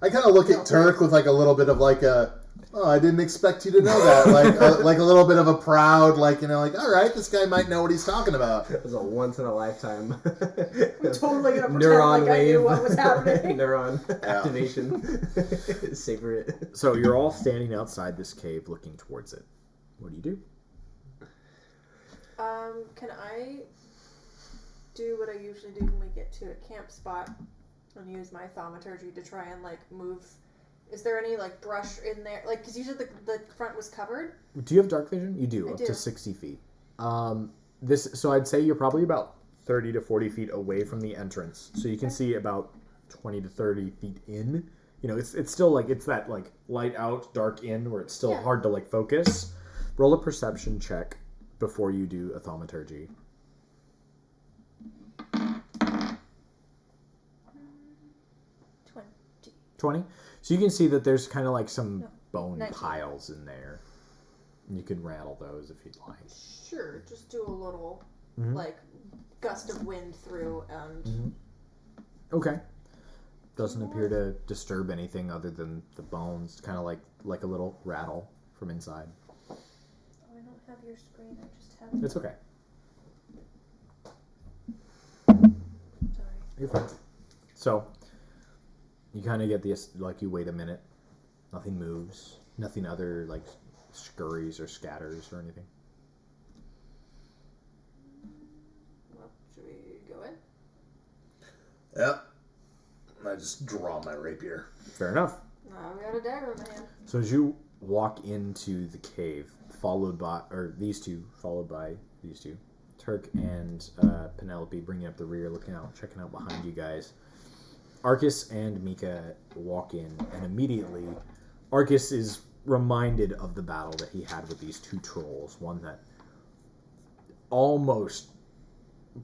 Speaker 3: I kind of look at Turk with like a little bit of like a Oh, I didn't expect you to know that. Like a little bit of a proud, like, all right, this guy might know what he's talking about.
Speaker 4: It was a once in a lifetime.
Speaker 2: I'm totally gonna pretend
Speaker 4: neuron
Speaker 2: like
Speaker 4: wave.
Speaker 2: I knew what was happening.
Speaker 4: Neuron activation. Savor it.
Speaker 1: So you're all standing outside this cave looking towards it. What do you do?
Speaker 2: Can I do what I usually do when we get to a camp spot and use my thaumaturgy to try and, like, move? Is there any, like, brush in there? Like, because you said the front was covered?
Speaker 1: Do you have dark vision? You do,
Speaker 2: I
Speaker 1: up
Speaker 2: do.
Speaker 1: to 60 feet. So I'd say you're probably about 30 to 40 feet away from the entrance. So you can see about 20 to 30 feet in. It's still, like, it's that, like, light out, dark in, where it's still hard to, like, focus. Roll a perception check before you do a thaumaturgy. 20. So you can see that there's kind of like some bone
Speaker 2: 19.
Speaker 1: piles in there. You could rattle those if you'd like.
Speaker 2: Sure, just do a little, like, gust of wind through and...
Speaker 1: Okay. Doesn't appear to disturb anything other than the bones. Kind of like a little rattle from inside.
Speaker 2: Oh, I don't have your screen, I just have...
Speaker 1: It's okay.
Speaker 2: Sorry.
Speaker 1: You're fine. So, you kind of get this, like, you wait a minute. Nothing moves. Nothing other, like, scurries or scatters or anything.
Speaker 2: Well, should we go in?
Speaker 3: Yep. I just draw my rapier.
Speaker 1: Fair enough.
Speaker 2: We got a dagger in my hand.
Speaker 1: So as you walk into the cave, followed by these two, Turk and Penelope, bringing up the rear, looking out, checking out behind you guys. Arcus and Mika walk in, and immediately Arcus is reminded of the battle that he had with these two trolls, one that almost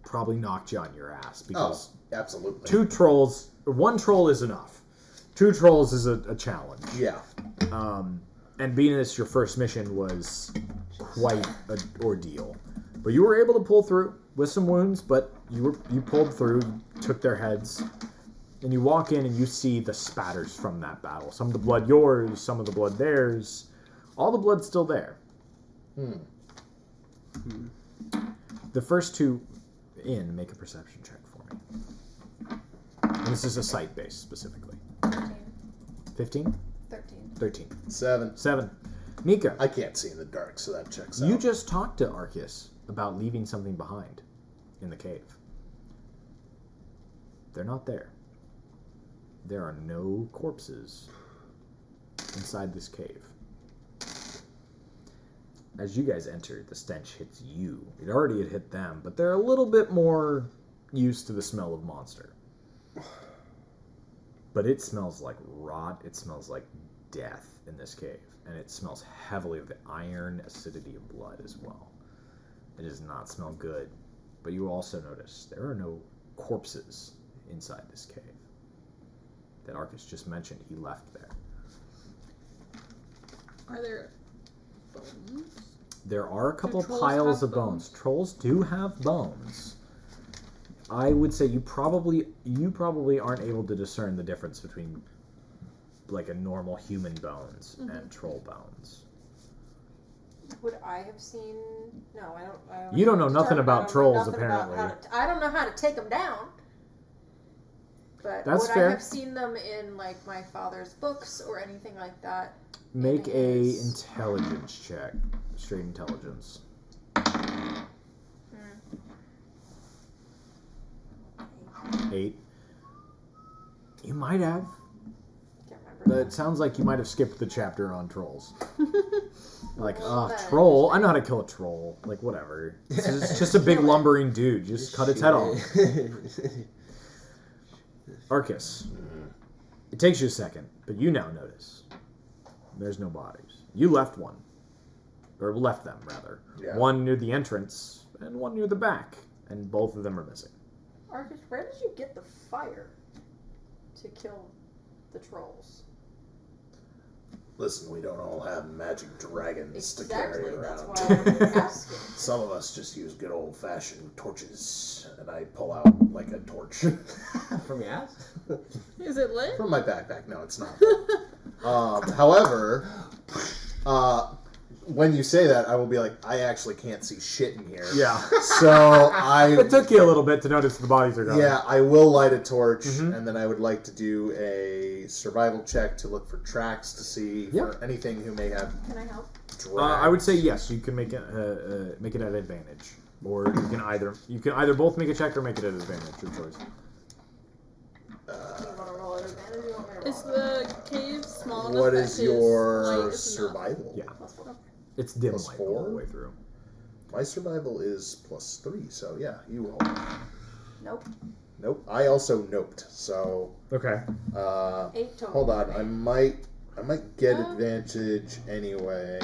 Speaker 1: probably knocked you on your ass, because
Speaker 3: absolutely.
Speaker 1: one troll is enough. Two trolls is a challenge.
Speaker 3: Yeah.
Speaker 1: And being this your first mission was quite an ordeal. But you were able to pull through with some wounds, but you pulled through, you took their heads, and you walk in and you see the spatters from that battle. Some of the blood yours, some of the blood theirs. All the blood's still there. The first two in, make a perception check for me. And this is a sight base specifically. 15? 13. 7. Mika.
Speaker 3: I can't see in the dark, so that checks
Speaker 1: You
Speaker 3: out.
Speaker 1: just talked to Arcus about leaving something behind in the cave. They're not there. There are no corpses inside this cave. As you guys enter, the stench hits you. It already had hit them, but they're a little bit more used to the smell of monster. But it smells like rot. It smells like death in this cave. And it smells heavily of the iron acidity of blood as well. It does not smell good. But you also notice there are no corpses inside this cave. That Arcus just mentioned he left there.
Speaker 5: Are there bones?
Speaker 1: There are a couple
Speaker 5: trolls
Speaker 1: piles
Speaker 5: have
Speaker 1: of bones. Trolls do have bones. I would say you probably aren't able to discern the difference between like a normal human bones and troll bones.
Speaker 2: Would I have seen... No, I don't...
Speaker 1: You don't know nothing
Speaker 2: determine-
Speaker 1: about
Speaker 2: I don't know
Speaker 1: trolls,
Speaker 2: nothing about
Speaker 1: apparently.
Speaker 2: how to- I don't know how to take them down. But
Speaker 1: That's
Speaker 2: would
Speaker 1: fair.
Speaker 2: I have seen them in, like, my father's books or anything like that?
Speaker 1: Make
Speaker 2: in
Speaker 1: a
Speaker 2: his-
Speaker 1: intelligence check. Straight intelligence. 8. You might have.
Speaker 2: Can't
Speaker 1: But
Speaker 2: remember.
Speaker 1: it sounds like you might have skipped the chapter on trolls. Like,
Speaker 2: Well, that
Speaker 1: troll. I know how to kill a troll. Like, whatever. It's just a big lumbering dude. Just cut its head off. Arcus. It takes you a second, but you now notice there's no bodies. You left one. Or left them, rather.
Speaker 3: Yeah.
Speaker 1: One near the entrance, and one near the back. And both of them are missing.
Speaker 2: Arcus, where did you get the fire to kill the trolls?
Speaker 3: Listen, we don't all have magic dragons to
Speaker 2: Exactly,
Speaker 3: carry
Speaker 2: that's
Speaker 3: around.
Speaker 2: why I'm asking.
Speaker 3: Some of us just use good old-fashioned torches, and I pull out, like, a torch
Speaker 4: From your ass?
Speaker 5: Is it lit?
Speaker 3: from my backpack. No, it's not. However, When you say that, I will be like, I actually can't see shit in here.
Speaker 1: Yeah.
Speaker 3: So
Speaker 1: It took you a little bit to notice the bodies are gone.
Speaker 3: Yeah, I will light a torch, and then I would like to do a survival check to look for tracks to see for anything who may have.
Speaker 2: Can I help?
Speaker 1: I would say yes. You can make it at advantage, or you can either both make a check or make it at advantage. Your choice.
Speaker 2: Do you want to roll at advantage? Or you want me to roll
Speaker 5: Is the cave small enough?
Speaker 3: What
Speaker 5: that
Speaker 3: is
Speaker 5: his
Speaker 3: your
Speaker 5: light is enough?
Speaker 3: survival?
Speaker 1: Yeah.
Speaker 2: +4?
Speaker 1: It's dim
Speaker 3: Plus
Speaker 1: light
Speaker 3: 4?
Speaker 1: all the way through.
Speaker 3: My survival is +3, so yeah, you roll.
Speaker 2: Nope.
Speaker 3: Nope. I also noped, so
Speaker 1: 8
Speaker 2: total.
Speaker 3: hold on.
Speaker 2: for
Speaker 3: I
Speaker 2: me.
Speaker 3: might get advantage anyway.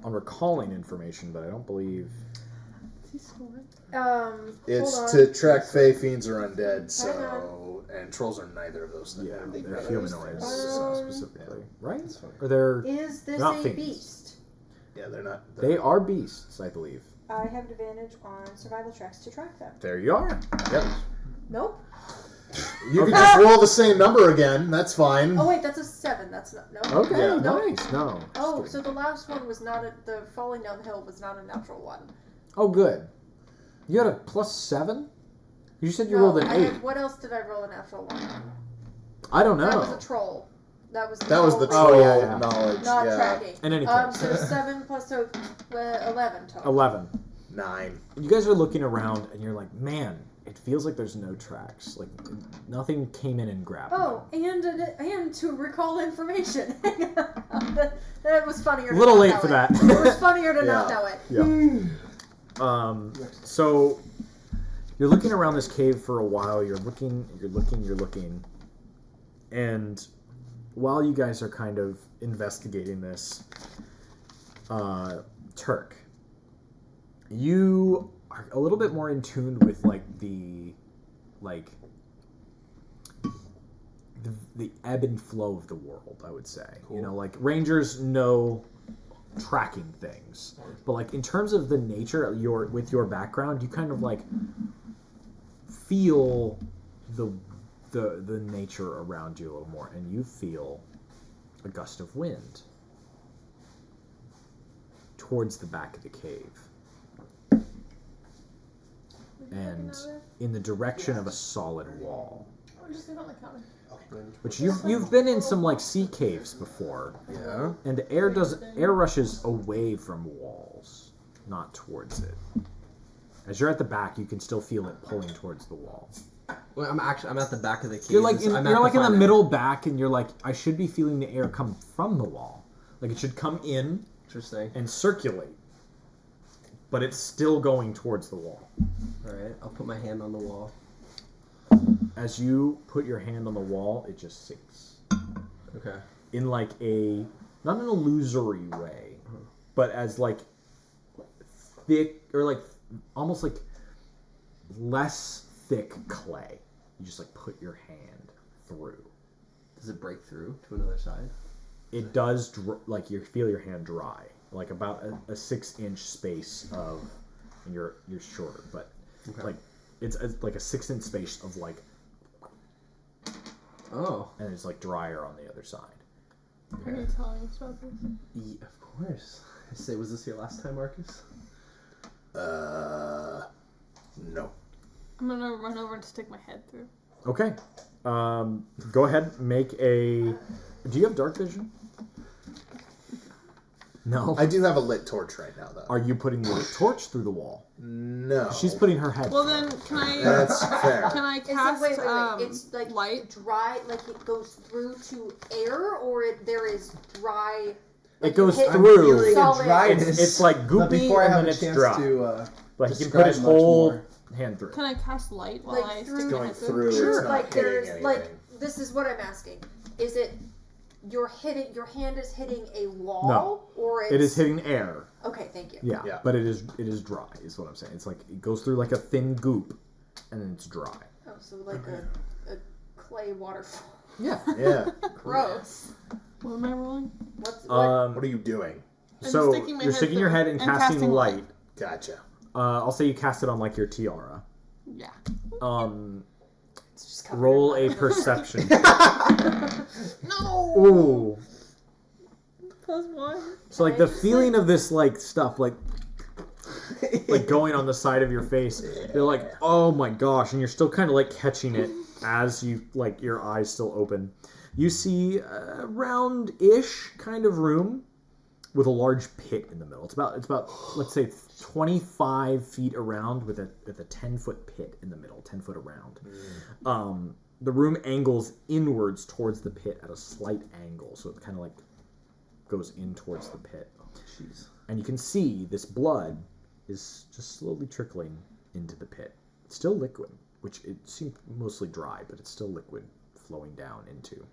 Speaker 1: I'm recalling information, but I don't believe.
Speaker 5: Is he scoring?
Speaker 3: It's
Speaker 2: hold on.
Speaker 3: to track Fey, Fiends, or Undead,
Speaker 2: Hang
Speaker 3: so and trolls are neither of those things.
Speaker 1: Yeah,
Speaker 3: They're
Speaker 1: they're humanoids specifically, right?
Speaker 4: That's fine.
Speaker 1: Or they're
Speaker 2: Is this
Speaker 1: not
Speaker 2: a
Speaker 1: fiends.
Speaker 2: beast?
Speaker 3: Yeah, they're not.
Speaker 1: They are beasts, I believe.
Speaker 2: I have advantage on survival checks to track them.
Speaker 1: There you are.
Speaker 3: Yep.
Speaker 2: Nope.
Speaker 3: You can just roll the same number again. That's fine.
Speaker 2: Oh wait, that's a 7. That's not no.
Speaker 1: Okay,
Speaker 3: Yeah.
Speaker 1: nice. No.
Speaker 2: Oh,
Speaker 1: just
Speaker 2: so
Speaker 1: kidding.
Speaker 2: the last one was not the falling down the hill was not a natural one.
Speaker 1: Oh, good. You had a +7. You said you
Speaker 2: No,
Speaker 1: rolled an
Speaker 2: I
Speaker 1: 8.
Speaker 2: had, what else did I roll a natural one?
Speaker 1: I don't know.
Speaker 2: That was a troll. That was the
Speaker 3: That was the
Speaker 2: troll.
Speaker 3: troll
Speaker 1: Oh, yeah.
Speaker 3: knowledge.
Speaker 2: Not
Speaker 3: yeah.
Speaker 2: tracking.
Speaker 1: In any case.
Speaker 2: So 7 plus 11 total.
Speaker 1: 11.
Speaker 3: 9.
Speaker 1: You guys are looking around and you're like, man, it feels like there's no tracks. Like nothing came in and grabbed.
Speaker 2: Oh, and to recall information. That was funnier.
Speaker 1: A little
Speaker 2: to not
Speaker 1: late
Speaker 2: know
Speaker 1: for
Speaker 2: it.
Speaker 1: that.
Speaker 2: It was funnier to not
Speaker 3: Yeah.
Speaker 2: know it.
Speaker 1: Yeah. So you're looking around this cave for a while. You're looking, and while you guys are kind of investigating this, Turk, you are a little bit more in tune with the ebb and flow of the world, I would say.
Speaker 4: Cool.
Speaker 1: You know, like rangers know tracking things, but like in terms of the nature with your background, you kind of like feel the nature around you a little more, and you feel a gust of wind towards the back of the cave and in the direction of a solid wall.
Speaker 5: Or just leave it on the counter.
Speaker 1: Which you've been in some like sea caves before,
Speaker 4: Yeah.
Speaker 1: and air rushes away from walls, not towards it. As you're at the back, you can still feel it pulling towards the wall.
Speaker 4: Well, I'm at the back of the cave.
Speaker 1: You're like in
Speaker 4: I'm
Speaker 1: the
Speaker 4: at front end.
Speaker 1: middle back, and you're like, I should be feeling the air come from the wall, like it should come in
Speaker 4: Interesting.
Speaker 1: and circulate, but it's still going towards the wall.
Speaker 4: All right, I'll put my hand on the wall.
Speaker 1: As you put your hand on the wall, it just sinks.
Speaker 4: Okay.
Speaker 1: In like not an illusory way, but as like thick or like almost like less thick clay. You just like put your hand through.
Speaker 4: Does it break through to another side?
Speaker 1: It does like you feel your hand dry, like about a 6-inch space of, and you're shorter, but like it's like a 6-inch space of like.
Speaker 4: Oh.
Speaker 1: And it's like drier on the other side.
Speaker 5: Are you telling us about this?
Speaker 4: Yeah, of course. I say, was this your last time, Marcus?
Speaker 3: No.
Speaker 5: I'm gonna run over and stick my head through.
Speaker 1: Okay. Go ahead. Make a. Do you have dark vision? No.
Speaker 3: I do have a lit torch right now, though.
Speaker 1: Are you putting the torch through the wall?
Speaker 3: No.
Speaker 1: She's putting her head.
Speaker 5: Well then, can I?
Speaker 3: That's fair.
Speaker 5: Can I
Speaker 2: Is it,
Speaker 5: cast
Speaker 2: wait. It's like
Speaker 5: light?
Speaker 2: dry, like it goes through to air, or there is dry.
Speaker 1: It goes
Speaker 2: hit-
Speaker 1: through.
Speaker 2: feeling Solid.
Speaker 4: dryness.
Speaker 1: It's like
Speaker 4: But
Speaker 1: goopy
Speaker 4: before I
Speaker 1: and
Speaker 4: have
Speaker 1: then
Speaker 4: a
Speaker 1: it's
Speaker 4: chance
Speaker 1: dry.
Speaker 4: to
Speaker 1: But he can
Speaker 4: describe
Speaker 1: put his
Speaker 4: much
Speaker 1: whole
Speaker 4: more.
Speaker 1: hand through.
Speaker 5: Can I cast light while
Speaker 2: Like
Speaker 5: I
Speaker 2: through-
Speaker 5: stick my
Speaker 3: Going
Speaker 5: head
Speaker 3: through.
Speaker 2: Sure,
Speaker 3: It's not
Speaker 2: like
Speaker 3: hitting
Speaker 2: there's
Speaker 3: anything.
Speaker 2: like this is what I'm asking. Is it your hand is hitting a wall, or it's...
Speaker 1: It is hitting air.
Speaker 2: Okay, thank you.
Speaker 1: Yeah,
Speaker 3: Yeah.
Speaker 1: but it is dry. Is what I'm saying. It's like it goes through like a thin goop, and then it's dry.
Speaker 2: Oh, so like a clay waterfall.
Speaker 1: Yeah.
Speaker 3: Yeah.
Speaker 2: Gross.
Speaker 5: What am I rolling?
Speaker 2: What?
Speaker 3: What are you doing?
Speaker 5: I'm
Speaker 1: So
Speaker 5: sticking my
Speaker 1: you're
Speaker 5: head
Speaker 1: sticking your
Speaker 5: through
Speaker 1: head and
Speaker 5: and
Speaker 1: casting
Speaker 5: casting
Speaker 1: light.
Speaker 5: light.
Speaker 3: Gotcha.
Speaker 1: I'll say you cast it on like your tiara.
Speaker 5: Yeah.
Speaker 2: It's just covered
Speaker 1: Roll
Speaker 2: in
Speaker 1: a
Speaker 2: mud.
Speaker 1: perception.
Speaker 5: No.
Speaker 1: Ooh.
Speaker 5: +1.
Speaker 1: So like the feeling of this like stuff like going on the side of your face, you're like, oh my gosh, and you're still kind of like catching it as you like your eyes still open. You see a round-ish kind of room with a large pit in the middle. It's about let's say 25 feet around with a 10-foot pit in the middle, 10 foot around. The room angles inwards towards the pit at a slight angle, so it kind of like goes in towards the pit.
Speaker 4: Jeez.
Speaker 1: And you can see this blood is just slowly trickling into the pit. It's still liquid, which it seemed mostly dry, but it's still liquid flowing down into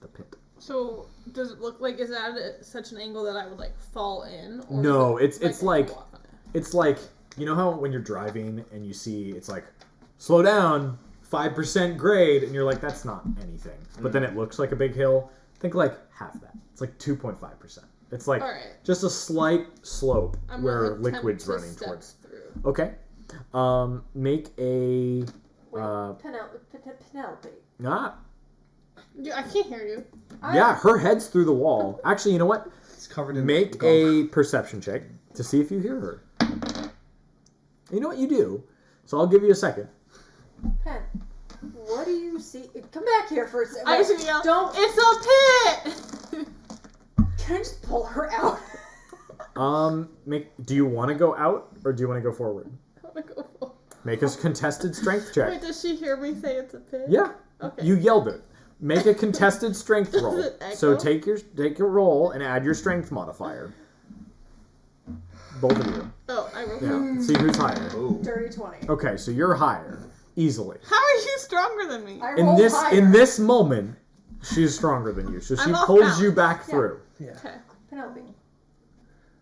Speaker 1: the pit.
Speaker 5: So, does it look like, is that at such an angle that I would, like, fall in? Or
Speaker 1: No,
Speaker 5: is
Speaker 1: it's like, you know how when you're driving and you see, it's like, slow down, 5% grade, and you're like, that's not anything. But then it looks like a big hill. Think like half that. It's like 2.5%. It's like just a slight slope where liquid's running towards.
Speaker 5: Through.
Speaker 1: Okay. Make a...
Speaker 2: Penelope.
Speaker 5: I can't hear you.
Speaker 1: Yeah, her head's through the wall. Actually, you know what?
Speaker 4: It's covered in
Speaker 1: Make a perception check to see if you hear her. You know what you do? So I'll give you a second.
Speaker 2: Pen, what do you see? Come back here for a second.
Speaker 5: I was gonna yell,
Speaker 2: Don't.
Speaker 5: It's a pit!
Speaker 2: Can I just pull her out?
Speaker 1: Do you want to go out or do you want to go forward?
Speaker 5: I want to go forward.
Speaker 1: Make a contested strength check.
Speaker 5: Wait, does she hear me say it's a pit?
Speaker 1: Yeah.
Speaker 5: Okay.
Speaker 1: You yelled it. Make a contested strength
Speaker 5: Does
Speaker 1: roll.
Speaker 5: it echo?
Speaker 1: So take your roll and add your strength modifier. Both of you.
Speaker 5: Oh, I rolled.
Speaker 1: Yeah. See who's higher.
Speaker 2: Dirty 20.
Speaker 1: Okay, so you're higher. Easily.
Speaker 5: How are you stronger than me?
Speaker 2: I
Speaker 1: In
Speaker 2: rolled
Speaker 1: this
Speaker 2: higher.
Speaker 1: moment, she's stronger than you. So she
Speaker 5: I'm off
Speaker 1: pulls
Speaker 5: balance.
Speaker 1: you back through.
Speaker 5: Okay.
Speaker 2: Penelope,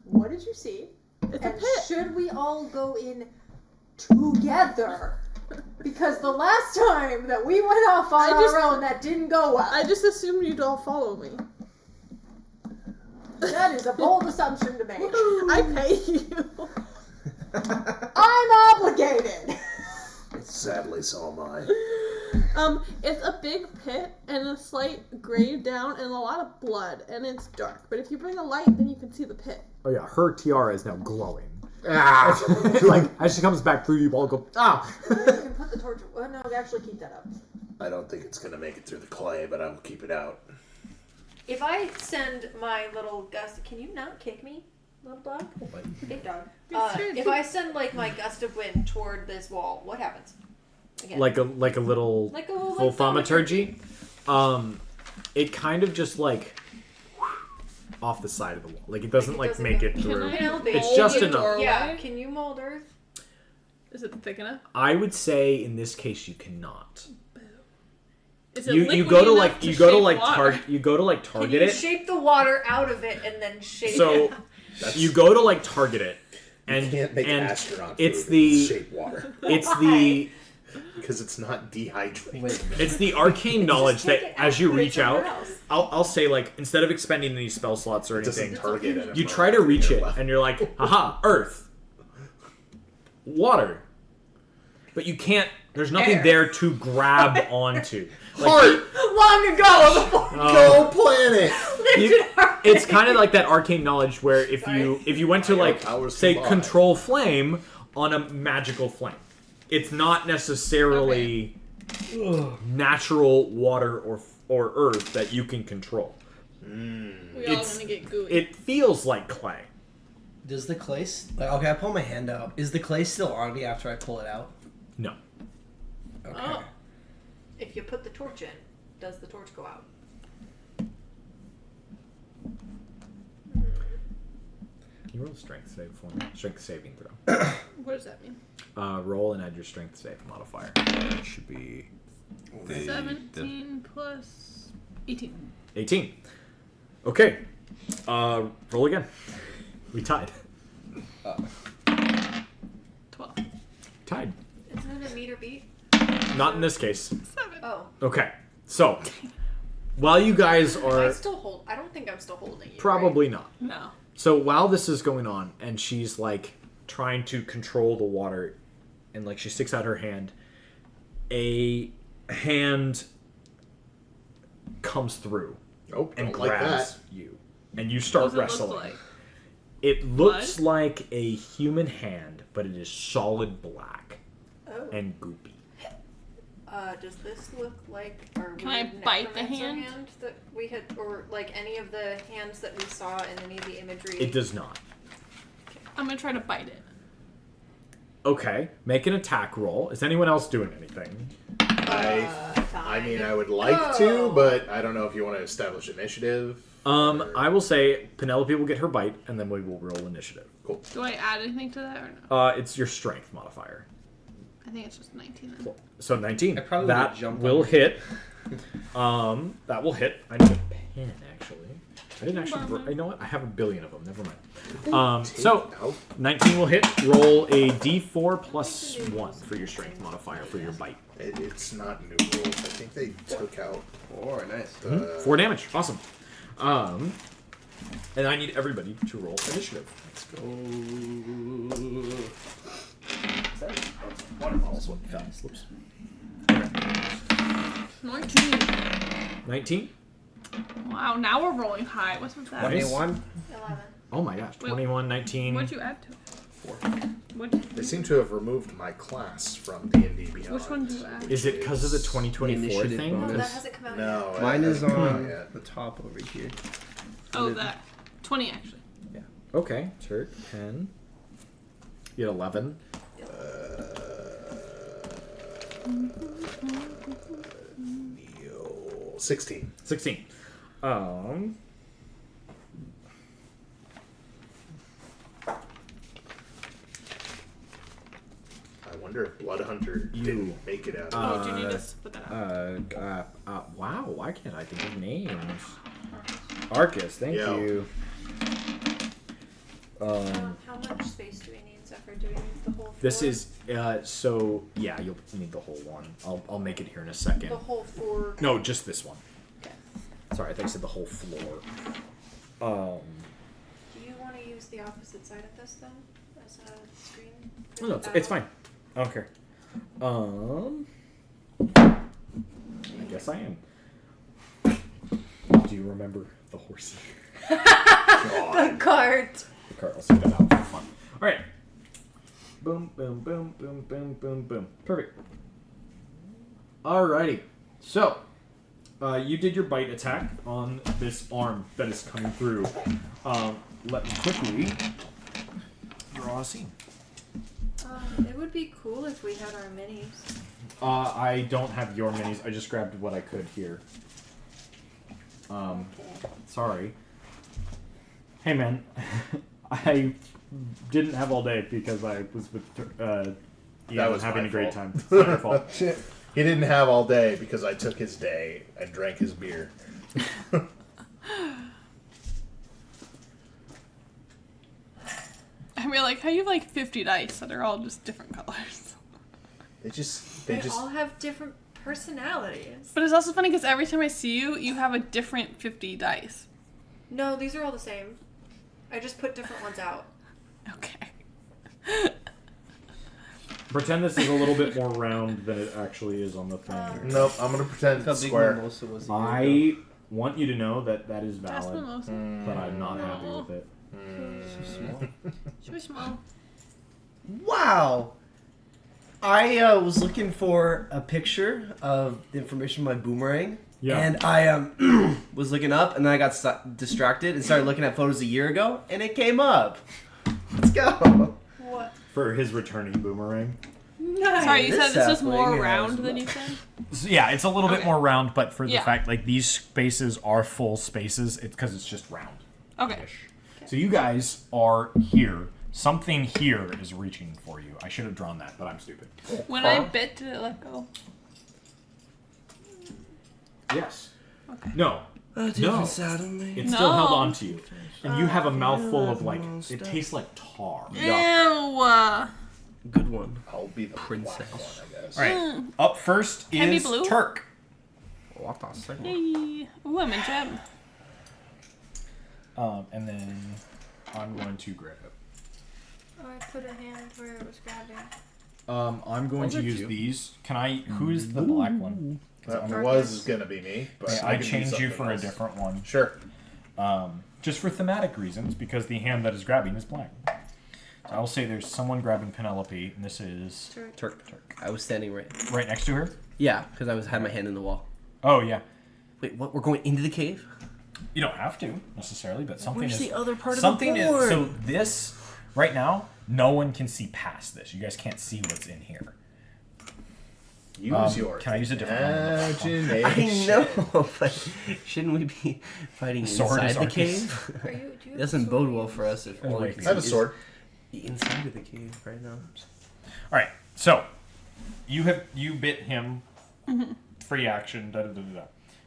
Speaker 2: what did you see?
Speaker 5: It's a
Speaker 2: And
Speaker 5: pit.
Speaker 2: should we all go in together? Because the last time that we went off on our own, that didn't go well.
Speaker 5: I just assumed you'd all follow me.
Speaker 2: That is a bold assumption to make.
Speaker 5: I pay you.
Speaker 2: I'm obligated.
Speaker 3: Sadly, so am I.
Speaker 5: It's a big pit and a slight grade down and a lot of blood, and it's dark. But if you bring a light, then you can see the pit.
Speaker 1: Oh yeah, her tiara is now glowing. Like as she comes back through, you all go ah.
Speaker 2: You can put the torch. Well, no, actually keep that up.
Speaker 3: I don't think it's gonna make it through the clay, but I will keep it out.
Speaker 6: If I send my little gust, can you not kick me, little dog? Big dog. If I send like my gust of wind toward this wall, what happens? Again.
Speaker 1: Like a little full thaumaturgy. It kind of just like off the side of the wall. Like it doesn't like make it through. It's just enough.
Speaker 6: Yeah. Can you mold earth?
Speaker 5: Is it thick enough?
Speaker 1: I would say in this case you cannot.
Speaker 5: Is it
Speaker 1: You go to like
Speaker 5: you go to like
Speaker 1: target
Speaker 6: Can you
Speaker 1: it.
Speaker 6: shape the water out of it and then shape
Speaker 1: So
Speaker 6: it?
Speaker 1: you go to like target it, and
Speaker 3: You can't make
Speaker 1: and
Speaker 3: astronaut
Speaker 1: it's
Speaker 3: food
Speaker 1: the
Speaker 3: shape water
Speaker 1: it's the
Speaker 3: because it's not dehydrated.
Speaker 4: Wait a minute.
Speaker 1: it's the arcane knowledge
Speaker 6: take
Speaker 1: that
Speaker 6: it
Speaker 1: as you
Speaker 6: out, put it
Speaker 1: reach out,
Speaker 6: somewhere else.
Speaker 1: I'll say like instead of expending any spell slots or
Speaker 3: It doesn't
Speaker 1: anything,
Speaker 3: target it.
Speaker 1: you try to reach it and you're like, aha, earth, water, but you can't. There's nothing
Speaker 6: Air.
Speaker 1: there to grab onto. Like,
Speaker 6: Long ago,
Speaker 3: Go planet!
Speaker 1: it's kind of like that arcane knowledge where if you went to like
Speaker 3: powers
Speaker 1: say
Speaker 3: combine.
Speaker 1: control flame on a magical flame, it's not necessarily natural water or earth that you can control.
Speaker 5: We all want to get gooey.
Speaker 1: It feels like clay.
Speaker 4: Does the clay... okay, I pull my hand out. Is the clay still on me after I pull it out?
Speaker 1: No.
Speaker 4: Okay.
Speaker 6: Oh. If you put the torch in, does the torch go out?
Speaker 1: Can you roll a strength save for me? Strength saving throw.
Speaker 5: What does that mean?
Speaker 1: Roll and add your strength save modifier. It should be
Speaker 5: 17 plus 18.
Speaker 1: 18. Okay. Roll again. We tied.
Speaker 5: 12.
Speaker 1: Tied.
Speaker 6: Isn't it a meter beat?
Speaker 1: Not in this case.
Speaker 5: 7.
Speaker 6: Oh.
Speaker 1: Okay. So, while you guys
Speaker 6: I
Speaker 1: are...
Speaker 6: still hold. I don't think I'm still holding you.
Speaker 1: Probably not.
Speaker 5: No.
Speaker 1: So while this is going on, and she's like trying to control the water, and like she sticks out her hand, a hand comes through
Speaker 3: Nope,
Speaker 1: and
Speaker 3: don't like
Speaker 1: grabs
Speaker 3: that.
Speaker 1: you. and you start
Speaker 5: What does it
Speaker 1: wrestling.
Speaker 5: look like?
Speaker 1: It looks like a human hand, but it is solid black
Speaker 2: Oh.
Speaker 1: and goopy.
Speaker 6: Does this look like our
Speaker 5: Can I
Speaker 6: weird
Speaker 5: bite the
Speaker 6: necromancer
Speaker 5: hand?
Speaker 6: that we had, or like any of the hands that we saw in any of the imagery?
Speaker 1: It does not.
Speaker 5: I'm gonna try to bite it.
Speaker 1: Okay, make an attack roll. Is anyone else doing anything?
Speaker 3: I mean, I would like to, but I don't know if you want to establish initiative.
Speaker 1: I will say Penelope will get her bite, and then we will roll initiative.
Speaker 3: Cool.
Speaker 5: Do I add anything to that or no?
Speaker 1: It's your strength modifier.
Speaker 5: I think it's just 19 then.
Speaker 1: So 19.
Speaker 4: I probably
Speaker 1: that
Speaker 4: would've jumped
Speaker 1: will
Speaker 4: on it.
Speaker 1: hit. That will hit. I need a pen, actually. I didn't actually. You know what? I have a billion of them. Never mind. So 19 will hit. Roll a d4 plus 1 for your strength modifier for your bite.
Speaker 3: It's not new rules. I think they took out
Speaker 4: 4, nice.
Speaker 1: 4 damage. Awesome. And I need everybody to roll initiative.
Speaker 4: Let's go.
Speaker 1: Wonderful. Whoops.
Speaker 5: 19.
Speaker 1: 19.
Speaker 5: Wow, now we're rolling high. What's with that?
Speaker 4: 21.
Speaker 6: 11.
Speaker 1: Oh my gosh.
Speaker 5: Wait,
Speaker 1: 21, 19.
Speaker 5: What'd you add to it?
Speaker 3: 4.
Speaker 5: What'd
Speaker 3: They seem to have removed my class from D&D Beyond.
Speaker 5: Which one do you add?
Speaker 1: Is it because of the 2024
Speaker 4: Initiative
Speaker 1: thing?
Speaker 6: No,
Speaker 4: bonus.
Speaker 6: that hasn't come out yet.
Speaker 3: No.
Speaker 4: Mine is
Speaker 3: I haven't come out
Speaker 4: on
Speaker 3: yet.
Speaker 4: the top over here.
Speaker 5: Oh, that. 20 actually.
Speaker 1: Okay. Turk, 10. You had 11.
Speaker 3: 16.
Speaker 1: 16.
Speaker 3: I wonder if Bloodhunter
Speaker 1: You.
Speaker 3: didn't make it out.
Speaker 5: Oh, do you need us to put that up?
Speaker 1: Wow, why can't I think of names? Arcus, thank
Speaker 3: Yeah.
Speaker 1: you.
Speaker 6: How much space do we need, Zephyr? Do we need the whole floor?
Speaker 1: This is, so, yeah, you'll need the whole one. I'll make it here in a second.
Speaker 6: the whole floor.
Speaker 1: No, just this one.
Speaker 6: Okay.
Speaker 1: Sorry, I thought you said the whole floor.
Speaker 6: Do you want to use the opposite side of this then, as a screen?
Speaker 1: No, it's fine. I don't care. I guess I am. Do you remember the horsey?
Speaker 6: The cart.
Speaker 1: The cart. I'll say that out for fun. All right. Boom, boom, boom, boom, boom, boom, boom. Perfect. Alrighty. So, you did your bite attack on this arm that is coming through. Let me quickly draw a scene.
Speaker 6: It would be cool if we had our minis.
Speaker 1: I don't have your minis. I just grabbed what I could here.
Speaker 6: Okay.
Speaker 1: Sorry. Hey, man. I didn't have all day because I was with Ian
Speaker 3: was
Speaker 1: having
Speaker 3: my
Speaker 1: a great
Speaker 3: fault.
Speaker 1: time. It's not your fault.
Speaker 3: He didn't have all day because I took his day and drank his beer.
Speaker 5: I mean, like, how you have like 50 dice that are all just different colors.
Speaker 3: They
Speaker 6: They all have different personalities.
Speaker 5: But it's also funny because every time I see you, you have a different 50 dice.
Speaker 6: No, these are all the same. I just put different ones out.
Speaker 5: Okay.
Speaker 1: Pretend this is a little bit more round than it actually is on the thing.
Speaker 3: Nope, I'm gonna pretend
Speaker 4: How
Speaker 3: it's
Speaker 4: big
Speaker 3: square.
Speaker 4: Mimosa was a year ago.
Speaker 1: I want you to know that that is
Speaker 5: That's
Speaker 1: valid,
Speaker 5: mimosa.
Speaker 1: but I'm not happy with it.
Speaker 4: So small.
Speaker 5: Too small.
Speaker 7: Wow. I was looking for a picture of the information on my boomerang.
Speaker 1: Yeah.
Speaker 7: And I was looking up, and then I got distracted and started looking at photos a year ago, and it came up. Let's go.
Speaker 6: What?
Speaker 1: For his returning boomerang.
Speaker 5: Sorry, you
Speaker 7: This
Speaker 5: said this is more
Speaker 7: sapling
Speaker 5: round
Speaker 7: has
Speaker 5: than you said?
Speaker 1: So yeah, it's a little bit
Speaker 5: Okay.
Speaker 1: more round, but for the
Speaker 5: Yeah.
Speaker 1: fact like these spaces are full spaces, it's because it's just round.
Speaker 5: Okay.
Speaker 1: So you guys are here. Something here is reaching for you. I should have drawn that, but I'm stupid.
Speaker 5: When I bit, did it let go?
Speaker 1: Yes.
Speaker 5: Okay.
Speaker 1: No.
Speaker 7: A different side of me.
Speaker 1: It's still held
Speaker 5: No.
Speaker 1: on to you. And you have a mouthful of like, it tastes like tar.
Speaker 5: Ew.
Speaker 7: Good one.
Speaker 3: I'll be the
Speaker 4: Princess.
Speaker 3: black one, I guess.
Speaker 1: Alright. Up first
Speaker 5: Can be
Speaker 1: is
Speaker 5: blue?
Speaker 1: Turk.
Speaker 4: What the second?
Speaker 5: Yay. Ooh, I'm a gem.
Speaker 1: And then I'm going to grab it.
Speaker 6: Oh, I put a hand where it was grabbing.
Speaker 1: I'm going
Speaker 7: Those
Speaker 1: to
Speaker 7: are
Speaker 1: use
Speaker 7: cute.
Speaker 1: these. Can I? Who is the black one?
Speaker 3: That was gonna be me, but
Speaker 1: I
Speaker 3: can do
Speaker 1: changed you
Speaker 3: something
Speaker 1: for a
Speaker 3: else.
Speaker 1: different one.
Speaker 3: Sure.
Speaker 1: just for thematic reasons, because the hand that is grabbing is black. So I will say there's someone grabbing Penelope, and this is
Speaker 4: Turk. I was standing
Speaker 1: right next to her.
Speaker 4: Yeah, because I had my hand in the wall.
Speaker 1: Oh yeah.
Speaker 4: Wait, what? We're going into the cave?
Speaker 1: You don't have to necessarily, but something
Speaker 4: Where's
Speaker 1: is
Speaker 4: the other part
Speaker 1: something
Speaker 4: of the board?
Speaker 1: is so this right now. No one can see past this. You guys can't see what's in here.
Speaker 3: Use yours.
Speaker 1: Can I use a different one?
Speaker 3: imagination.
Speaker 4: I know, but shouldn't we be fighting
Speaker 1: Sword
Speaker 4: inside
Speaker 1: is
Speaker 4: the
Speaker 1: Arcus.
Speaker 4: cave?
Speaker 6: Do you
Speaker 4: It doesn't bode well for us if all we
Speaker 1: wait.
Speaker 4: can
Speaker 3: I have a
Speaker 4: see
Speaker 3: sword.
Speaker 4: is inside of the cave right now.
Speaker 1: All right. So you bit him. Free action. Da da da da.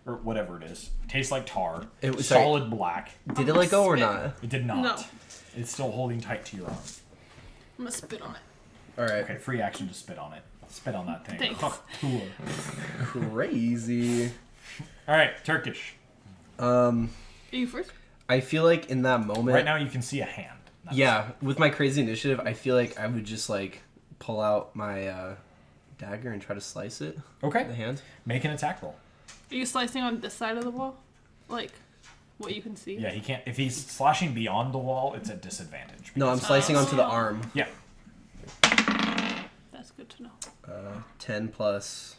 Speaker 1: Or whatever it is. Tastes like tar.
Speaker 4: It was
Speaker 1: solid black.
Speaker 4: Did it let go or
Speaker 5: Spit.
Speaker 4: not?
Speaker 1: It did not.
Speaker 5: No.
Speaker 1: It's still holding tight to your arm.
Speaker 5: I'm gonna spit on it.
Speaker 4: All right.
Speaker 1: Okay, free action to spit on it. Spit on that thing.
Speaker 5: Thanks.
Speaker 1: Cool.
Speaker 4: Crazy.
Speaker 1: All right, Turkish.
Speaker 5: Are you first?
Speaker 4: I feel like in that moment.
Speaker 1: Right now you can see a hand.
Speaker 4: Yeah, with my crazy initiative, I feel like I would just like pull out my dagger and try to slice it.
Speaker 1: Okay.
Speaker 4: The hand.
Speaker 1: Make an attack roll.
Speaker 5: Are you slicing on this side of the wall? Like, what you can see?
Speaker 1: Yeah, he can't. If he's slashing beyond the wall, it's a disadvantage.
Speaker 4: No, I'm slicing onto the arm.
Speaker 1: Yeah.
Speaker 5: That's good to know.
Speaker 4: 10 plus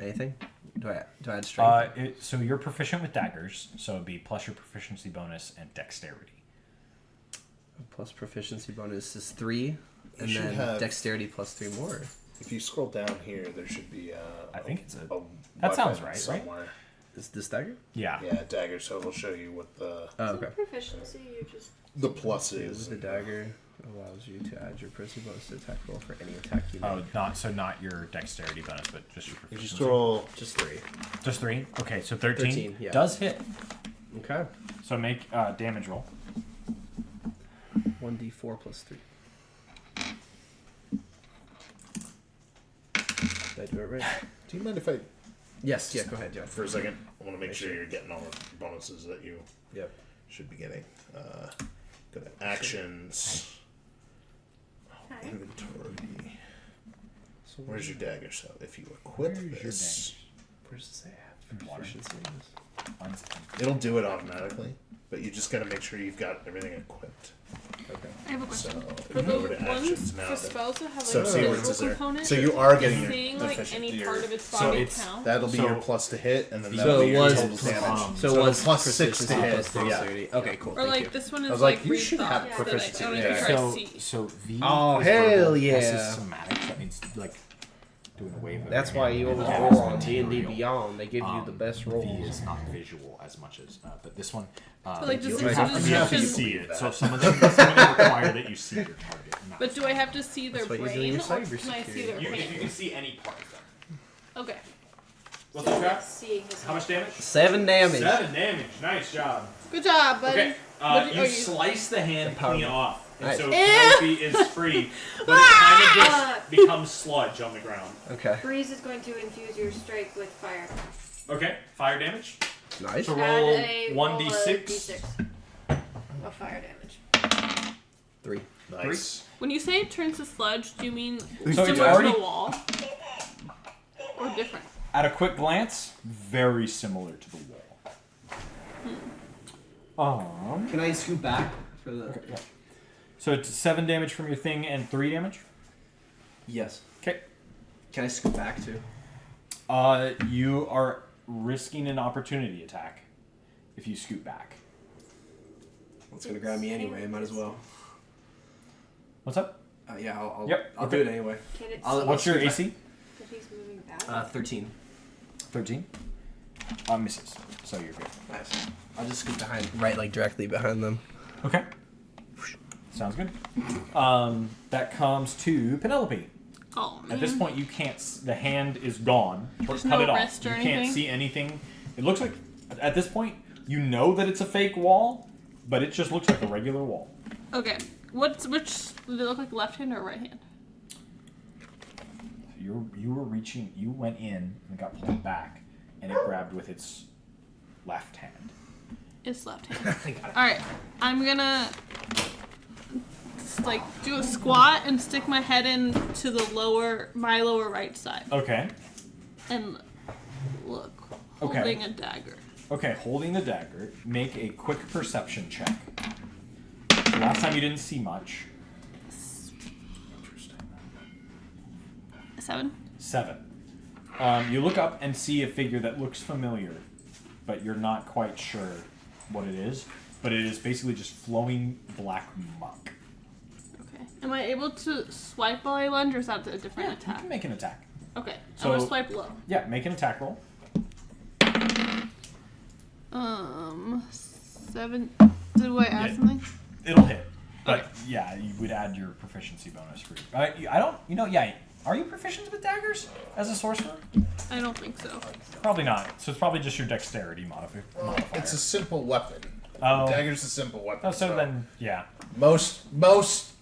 Speaker 4: anything? Do I add strength?
Speaker 1: So you're proficient with daggers, so it'd be plus your proficiency bonus and dexterity.
Speaker 4: Plus proficiency bonus is 3, and
Speaker 3: should
Speaker 4: then
Speaker 3: have-
Speaker 4: dexterity plus 3 more.
Speaker 3: If you scroll down here, there should be
Speaker 1: I think it's a.
Speaker 3: a
Speaker 1: That sounds
Speaker 3: weapon
Speaker 1: right,
Speaker 3: somewhere.
Speaker 4: Is this dagger?
Speaker 1: Yeah.
Speaker 3: Yeah, dagger. So it'll show you what the
Speaker 4: Oh, okay.
Speaker 6: Proficiency, you just.
Speaker 3: plus is.
Speaker 4: The dagger allows you to add your proficiency bonus to attack roll for any attack you make.
Speaker 1: Oh, not your dexterity bonus, but just your
Speaker 3: If you
Speaker 1: proficiency.
Speaker 3: scroll,
Speaker 4: Just 3.
Speaker 1: Just 3. Okay, so 13,
Speaker 4: 13, yeah.
Speaker 1: does hit.
Speaker 4: Okay.
Speaker 1: So make damage roll.
Speaker 4: 1d4 plus 3. Did I do it right?
Speaker 3: do you mind if I
Speaker 4: Yes. Yeah. Go ahead, Joe.
Speaker 3: for a second? I want to make sure you're getting all the bonuses that you
Speaker 4: Yep.
Speaker 3: should be getting. Go to actions, inventory.
Speaker 4: So
Speaker 3: Where's your dagger? So if you equip
Speaker 1: Where's your
Speaker 3: this,
Speaker 4: Where does it say I have
Speaker 1: Water.
Speaker 4: proficiency in this?
Speaker 1: Mine's-
Speaker 3: it'll do it automatically. But you just gotta make sure you've got everything equipped.
Speaker 4: Okay.
Speaker 5: I have a
Speaker 3: So
Speaker 5: question.
Speaker 3: if
Speaker 5: For
Speaker 3: you
Speaker 5: the
Speaker 3: go over to
Speaker 5: ones
Speaker 3: actions
Speaker 5: for
Speaker 3: now, then-
Speaker 5: spells that have like
Speaker 3: so
Speaker 5: a
Speaker 3: see what it
Speaker 5: physical
Speaker 3: says there.
Speaker 5: component,
Speaker 3: So you are getting your
Speaker 5: seeing like
Speaker 3: deficient-
Speaker 5: any
Speaker 3: your-
Speaker 5: part of its
Speaker 1: so
Speaker 5: body
Speaker 1: it's-
Speaker 5: count.
Speaker 3: That'll be
Speaker 1: So-
Speaker 3: your plus to hit, and then
Speaker 1: So
Speaker 3: that'll be
Speaker 4: it
Speaker 3: your
Speaker 4: was
Speaker 3: total damage.
Speaker 4: So it was
Speaker 3: plus 6 to
Speaker 4: proficiency
Speaker 3: hit.
Speaker 4: plus
Speaker 3: Yeah.
Speaker 4: dexterity. Okay, cool.
Speaker 5: Or
Speaker 4: Thank
Speaker 5: like
Speaker 4: you.
Speaker 5: this one is
Speaker 3: I was like,
Speaker 5: like
Speaker 3: you should have
Speaker 5: rethought,
Speaker 3: proficiency
Speaker 5: so that I
Speaker 3: in
Speaker 5: don't
Speaker 3: that.
Speaker 5: try to
Speaker 1: So
Speaker 5: see.
Speaker 1: so V.
Speaker 4: Oh,
Speaker 1: is
Speaker 4: hell
Speaker 1: verbal, S
Speaker 4: yeah.
Speaker 1: is somatic. That means like doing a wave. of
Speaker 4: That's
Speaker 1: your
Speaker 4: why
Speaker 1: hand.
Speaker 4: you always
Speaker 1: Yeah,
Speaker 4: roll
Speaker 1: it's
Speaker 4: on D&D
Speaker 1: material.
Speaker 4: Beyond. They give you the best
Speaker 1: V
Speaker 4: rolls.
Speaker 1: is not visual as much as, but this one.
Speaker 5: But, like, does
Speaker 1: you
Speaker 5: it-
Speaker 1: have
Speaker 5: does
Speaker 1: to
Speaker 5: it
Speaker 1: be able to
Speaker 5: just-
Speaker 1: see it. So some of them require that you see your target. not-
Speaker 5: But do I have to see their
Speaker 4: That's what you're doing
Speaker 5: brain,
Speaker 4: in
Speaker 5: or can I see
Speaker 4: cybersecurity.
Speaker 5: their
Speaker 1: you
Speaker 5: hand?
Speaker 1: can see any part of them.
Speaker 5: Okay.
Speaker 1: What's the trap?
Speaker 6: Seeing his
Speaker 1: How much damage?
Speaker 4: 7 damage.
Speaker 1: 7 damage. Nice job.
Speaker 5: Good job, buddy.
Speaker 1: Okay,
Speaker 5: What
Speaker 1: you
Speaker 5: are you-
Speaker 1: slice the hand
Speaker 4: power-
Speaker 1: clean off, and
Speaker 4: Nice.
Speaker 1: so
Speaker 5: Ew.
Speaker 1: Penelope is free, but it kind of just becomes sludge on the ground.
Speaker 4: Okay.
Speaker 6: Breeze is going to infuse your strike with fire.
Speaker 1: Okay, fire damage.
Speaker 4: Nice.
Speaker 1: So
Speaker 6: Add
Speaker 1: roll
Speaker 6: a
Speaker 1: 1d6.
Speaker 6: D6 of fire damage.
Speaker 4: 3.
Speaker 3: Nice.
Speaker 5: When you say it turns to sludge, do you mean
Speaker 1: So
Speaker 5: similar
Speaker 1: it's already-
Speaker 5: to the wall? Or different?
Speaker 1: At a quick glance, very similar to the wall.
Speaker 4: Can I scoot back for the?
Speaker 1: Okay, yeah. So it's 7 damage from your thing and 3 damage.
Speaker 4: Yes.
Speaker 1: Okay.
Speaker 4: Can I scoot back too?
Speaker 1: You are risking an opportunity attack if you scoot back.
Speaker 4: It's gonna grab me anyway. Might as well.
Speaker 1: What's up?
Speaker 4: Yeah, I'll
Speaker 1: Yep,
Speaker 4: I'll
Speaker 1: okay.
Speaker 4: do it anyway.
Speaker 6: Can it
Speaker 4: I'll-
Speaker 6: see
Speaker 1: What's your
Speaker 4: scoot
Speaker 1: AC?
Speaker 6: if he's moving back?
Speaker 4: 13.
Speaker 1: 13. Misses. So you're good.
Speaker 4: Nice. I'll just scoot behind, right, like directly behind them.
Speaker 1: Okay. Sounds good. That comes to Penelope.
Speaker 5: Oh, man.
Speaker 1: At this point, you can't. The hand is gone.
Speaker 5: There's
Speaker 1: Cut
Speaker 5: no
Speaker 1: it off.
Speaker 5: wrist or
Speaker 1: You can't
Speaker 5: anything?
Speaker 1: see anything. It looks like at this point you know that it's a fake wall, but it just looks like a regular wall.
Speaker 5: Okay. Which does it look like left hand or right hand?
Speaker 1: You were reaching. You went in and got pulled back, and it grabbed with its left hand.
Speaker 5: It's left hand. Alright. I'm gonna just, like do a squat and stick my head into my lower right side
Speaker 1: Okay.
Speaker 5: and look,
Speaker 1: Okay.
Speaker 5: holding a dagger.
Speaker 1: Okay, holding the dagger, make a quick perception check. Last time you didn't see much.
Speaker 5: 7.
Speaker 1: 7. You look up and see a figure that looks familiar, but you're not quite sure what it is. But it is basically just flowing black muck.
Speaker 5: Okay. Am I able to swipe while I lunge, or is that a different
Speaker 1: You
Speaker 5: attack?
Speaker 1: can make an attack.
Speaker 5: Okay.
Speaker 1: So-
Speaker 5: I'm gonna swipe low.
Speaker 1: Yeah, make an attack roll.
Speaker 5: 7. Do I add
Speaker 1: Yeah.
Speaker 5: something?
Speaker 1: It'll hit. But
Speaker 5: Okay.
Speaker 1: yeah, you would add your proficiency bonus for I don't, yeah. Are you proficient with daggers as a sorcerer?
Speaker 5: I don't think so.
Speaker 1: Probably not. So it's probably just your dexterity modifier.
Speaker 3: It's a simple weapon.
Speaker 1: Oh.
Speaker 3: Dagger's a simple weapon.
Speaker 1: Oh, so then, yeah.
Speaker 3: Most,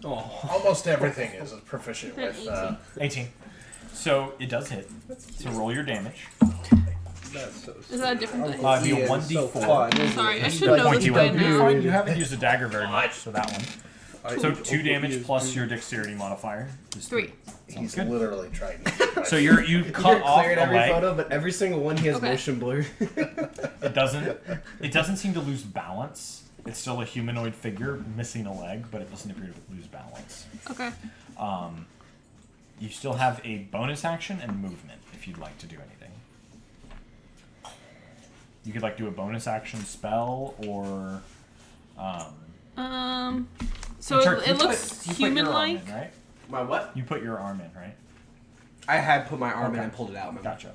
Speaker 3: almost everything is proficient
Speaker 5: Then
Speaker 3: with.
Speaker 1: 18. So it does hit. So roll your damage.
Speaker 4: That's so
Speaker 5: Is that a different dice?
Speaker 1: It'd be a
Speaker 4: He is
Speaker 1: 1d4.
Speaker 4: so fun, isn't
Speaker 5: Sorry,
Speaker 4: he?
Speaker 5: I should know
Speaker 1: Point
Speaker 5: this
Speaker 1: you
Speaker 5: by
Speaker 1: up.
Speaker 5: now.
Speaker 1: You haven't used a dagger very much, so that one. So 2 damage
Speaker 4: is-
Speaker 1: plus your dexterity modifier is
Speaker 5: 3.
Speaker 3: He's
Speaker 1: good.
Speaker 3: literally trying to.
Speaker 1: So you cut
Speaker 4: You're
Speaker 1: off
Speaker 4: cleared
Speaker 1: a
Speaker 4: every
Speaker 1: leg.
Speaker 4: photo, but every single one he has
Speaker 5: Okay.
Speaker 4: motion blurred.
Speaker 1: It doesn't seem to lose balance. It's still a humanoid figure missing a leg, but it doesn't appear to lose balance.
Speaker 5: Okay.
Speaker 1: You still have a bonus action and movement if you'd like to do anything. You could do a bonus action spell or.
Speaker 5: So
Speaker 1: Turk,
Speaker 5: it looks
Speaker 1: you put your arm
Speaker 5: human-like.
Speaker 1: in, right?
Speaker 4: My what?
Speaker 1: You put your arm in, right?
Speaker 4: I had put my arm in
Speaker 1: Okay.
Speaker 4: and pulled it out. Remember?
Speaker 1: Gotcha.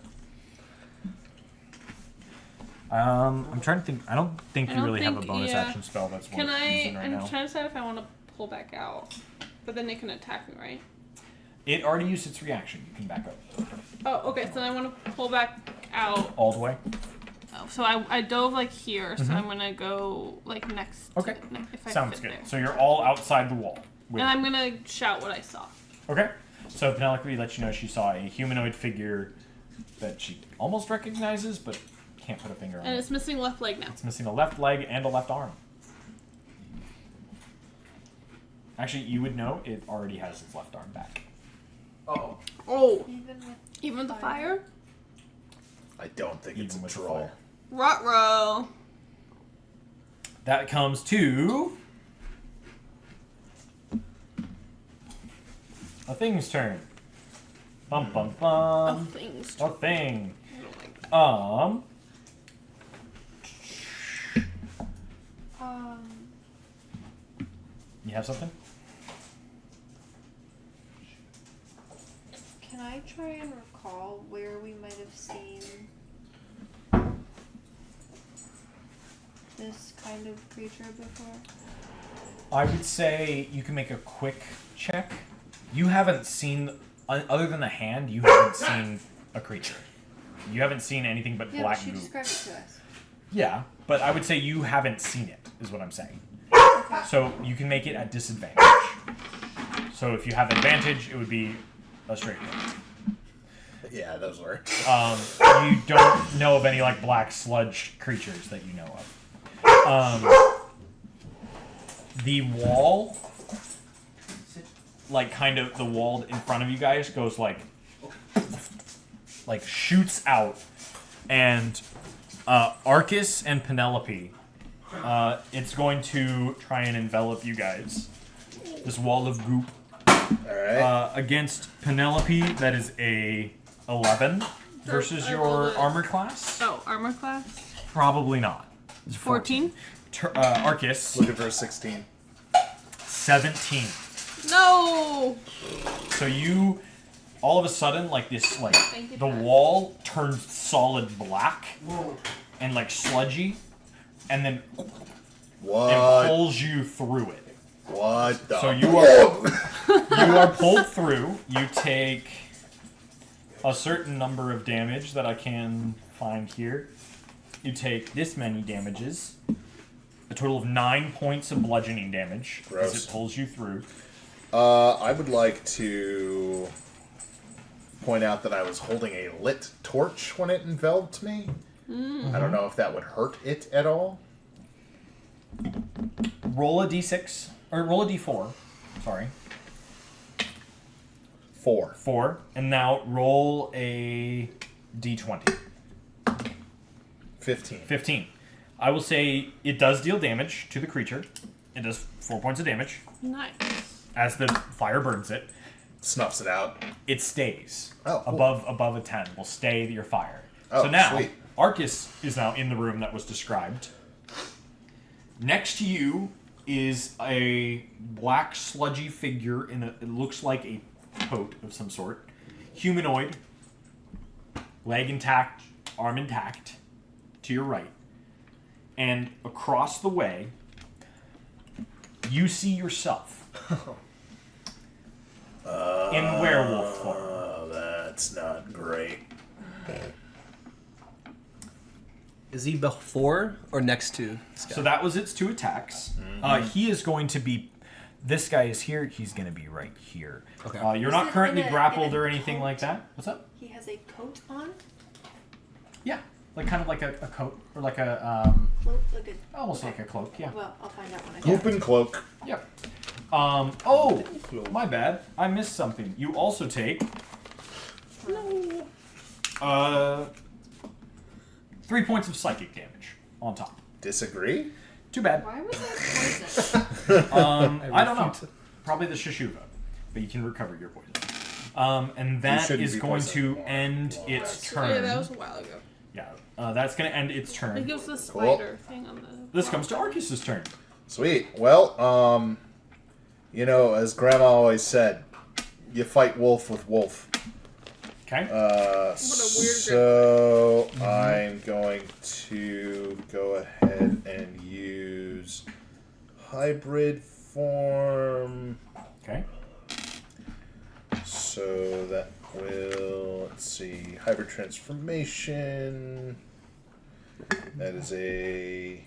Speaker 1: I'm trying to think. I don't think
Speaker 5: I
Speaker 1: you
Speaker 5: don't
Speaker 1: really have a
Speaker 5: think-
Speaker 1: bonus
Speaker 5: yeah.
Speaker 1: action spell that's worth
Speaker 5: Can I?
Speaker 1: using right
Speaker 5: I'm
Speaker 1: now.
Speaker 5: trying to decide if I want to pull back out, but then it can attack me, right?
Speaker 1: It already used its reaction. You can back up
Speaker 5: Oh, okay. So then I want to pull back out.
Speaker 1: all the way.
Speaker 5: Oh, so I dove here, so I'm gonna go next.
Speaker 1: Mm-hmm. Okay.
Speaker 5: If I
Speaker 1: Sounds
Speaker 5: fit
Speaker 1: good.
Speaker 5: there.
Speaker 1: So you're all outside the wall.
Speaker 5: And I'm gonna shout what I saw.
Speaker 1: Okay. So Penelope lets you know she saw a humanoid figure that she almost recognizes, but can't put a finger on
Speaker 5: And
Speaker 1: it.
Speaker 5: it's missing left leg now.
Speaker 1: It's missing a left leg and a left arm. Actually, you would know it already has its left arm back.
Speaker 4: Oh.
Speaker 5: Oh,
Speaker 6: Even with
Speaker 5: even with the fire?
Speaker 3: I don't think it's
Speaker 1: Even
Speaker 3: a
Speaker 1: with the
Speaker 3: troll.
Speaker 1: fire.
Speaker 5: Ruh-roh.
Speaker 1: That comes to a thing's turn. Bum bum
Speaker 5: Oh,
Speaker 1: bum.
Speaker 5: things.
Speaker 1: A thing.
Speaker 5: I don't like that.
Speaker 1: You have something?
Speaker 6: Can I try and recall where we might have seen this kind of creature before?
Speaker 1: I would say you can make a quick check. You haven't seen, other than the hand, you haven't seen a creature. You haven't seen anything but
Speaker 6: Yeah,
Speaker 1: black
Speaker 6: but she
Speaker 1: goo.
Speaker 6: described it to us.
Speaker 1: Yeah, but I would say you haven't seen it, is what I'm saying.
Speaker 6: Okay.
Speaker 1: So you can make it at disadvantage. So if you have advantage, it would be a straight roll.
Speaker 3: Yeah, those were.
Speaker 1: You don't know of any black sludge creatures that you know of. The wall, kind of the wall in front of you guys goes shoots out, and Arcus and Penelope, it's going to try and envelop you guys. This wall of goop.
Speaker 3: Alright.
Speaker 1: Against Penelope, that is a 11 versus
Speaker 5: I rolled
Speaker 1: your
Speaker 5: it.
Speaker 1: armor class.
Speaker 5: Oh, armor class?
Speaker 1: Probably not. It's
Speaker 5: 14?
Speaker 1: Arcus,
Speaker 3: Looking for a 16.
Speaker 1: 17.
Speaker 5: No!
Speaker 1: So you, all of a sudden, this,
Speaker 5: Thank you
Speaker 1: the
Speaker 5: for that.
Speaker 1: wall turns solid black and sludgy, and then and
Speaker 3: What?
Speaker 1: pulls you through it.
Speaker 3: What the?
Speaker 1: So you are pulled through. You take a certain number of damage that I can find here. You take this many damages. A total of 9 points of bludgeoning damage
Speaker 3: Gross.
Speaker 1: as it pulls you through.
Speaker 3: I would like to point out that I was holding a lit torch when it enveloped me. I don't know if that would hurt it at all.
Speaker 1: Roll a d6 or roll a d4. Sorry,
Speaker 3: 4.
Speaker 1: 4, and now roll a d20.
Speaker 3: 15.
Speaker 8: 15. I will say it does deal damage to the creature. It does 4 points of damage
Speaker 5: Nice.
Speaker 8: as the fire burns it.
Speaker 3: Snuffs it out.
Speaker 8: It stays.
Speaker 3: Oh, cool.
Speaker 8: Above a 10 will stay your fire.
Speaker 3: Oh,
Speaker 8: so now,
Speaker 3: sweet.
Speaker 8: Arcus is now in the room that was described. Next to you is a black sludgy figure it looks like a coat of some sort. Humanoid. Leg intact, arm intact. To your right. And across the way, you see yourself. In werewolf form.
Speaker 3: Oh, that's not great.
Speaker 4: Is he before or next to this guy?
Speaker 8: So that was its 2 attacks. He is going to be... This guy is here. He's going to be right here.
Speaker 4: Okay.
Speaker 8: You're
Speaker 6: Is
Speaker 8: not
Speaker 6: it
Speaker 8: currently
Speaker 6: in a
Speaker 8: grappled or anything
Speaker 6: coat?
Speaker 8: like that. What's up?
Speaker 6: He has a coat on?
Speaker 8: Yeah. Like kind of like a coat. Or like a...
Speaker 6: Cloak? Like a...
Speaker 8: almost like a cloak, yeah.
Speaker 6: Well, I'll find out when I
Speaker 3: Hoop and cloak.
Speaker 8: Yep. Oh! My bad. I missed something. You also take... 3 points of psychic damage on top.
Speaker 3: Disagree?
Speaker 8: Too bad.
Speaker 6: Why was that poison?
Speaker 8: I don't know. Probably the Shishuva. But you can recover your poison. And that
Speaker 3: shouldn't
Speaker 8: is
Speaker 3: be
Speaker 8: going
Speaker 3: poisoned.
Speaker 8: to end its turn.
Speaker 5: Yeah, that was a while ago.
Speaker 8: Yeah, that's going to end its
Speaker 5: It
Speaker 8: turn.
Speaker 5: gives the spider thing on the.
Speaker 8: This comes to Arcus's turn.
Speaker 3: Sweet. Well, as Grandma always said, you fight wolf with wolf.
Speaker 8: Okay.
Speaker 3: So I'm going to go ahead and use hybrid form.
Speaker 8: Okay.
Speaker 3: So that will, let's see, hybrid transformation. That is a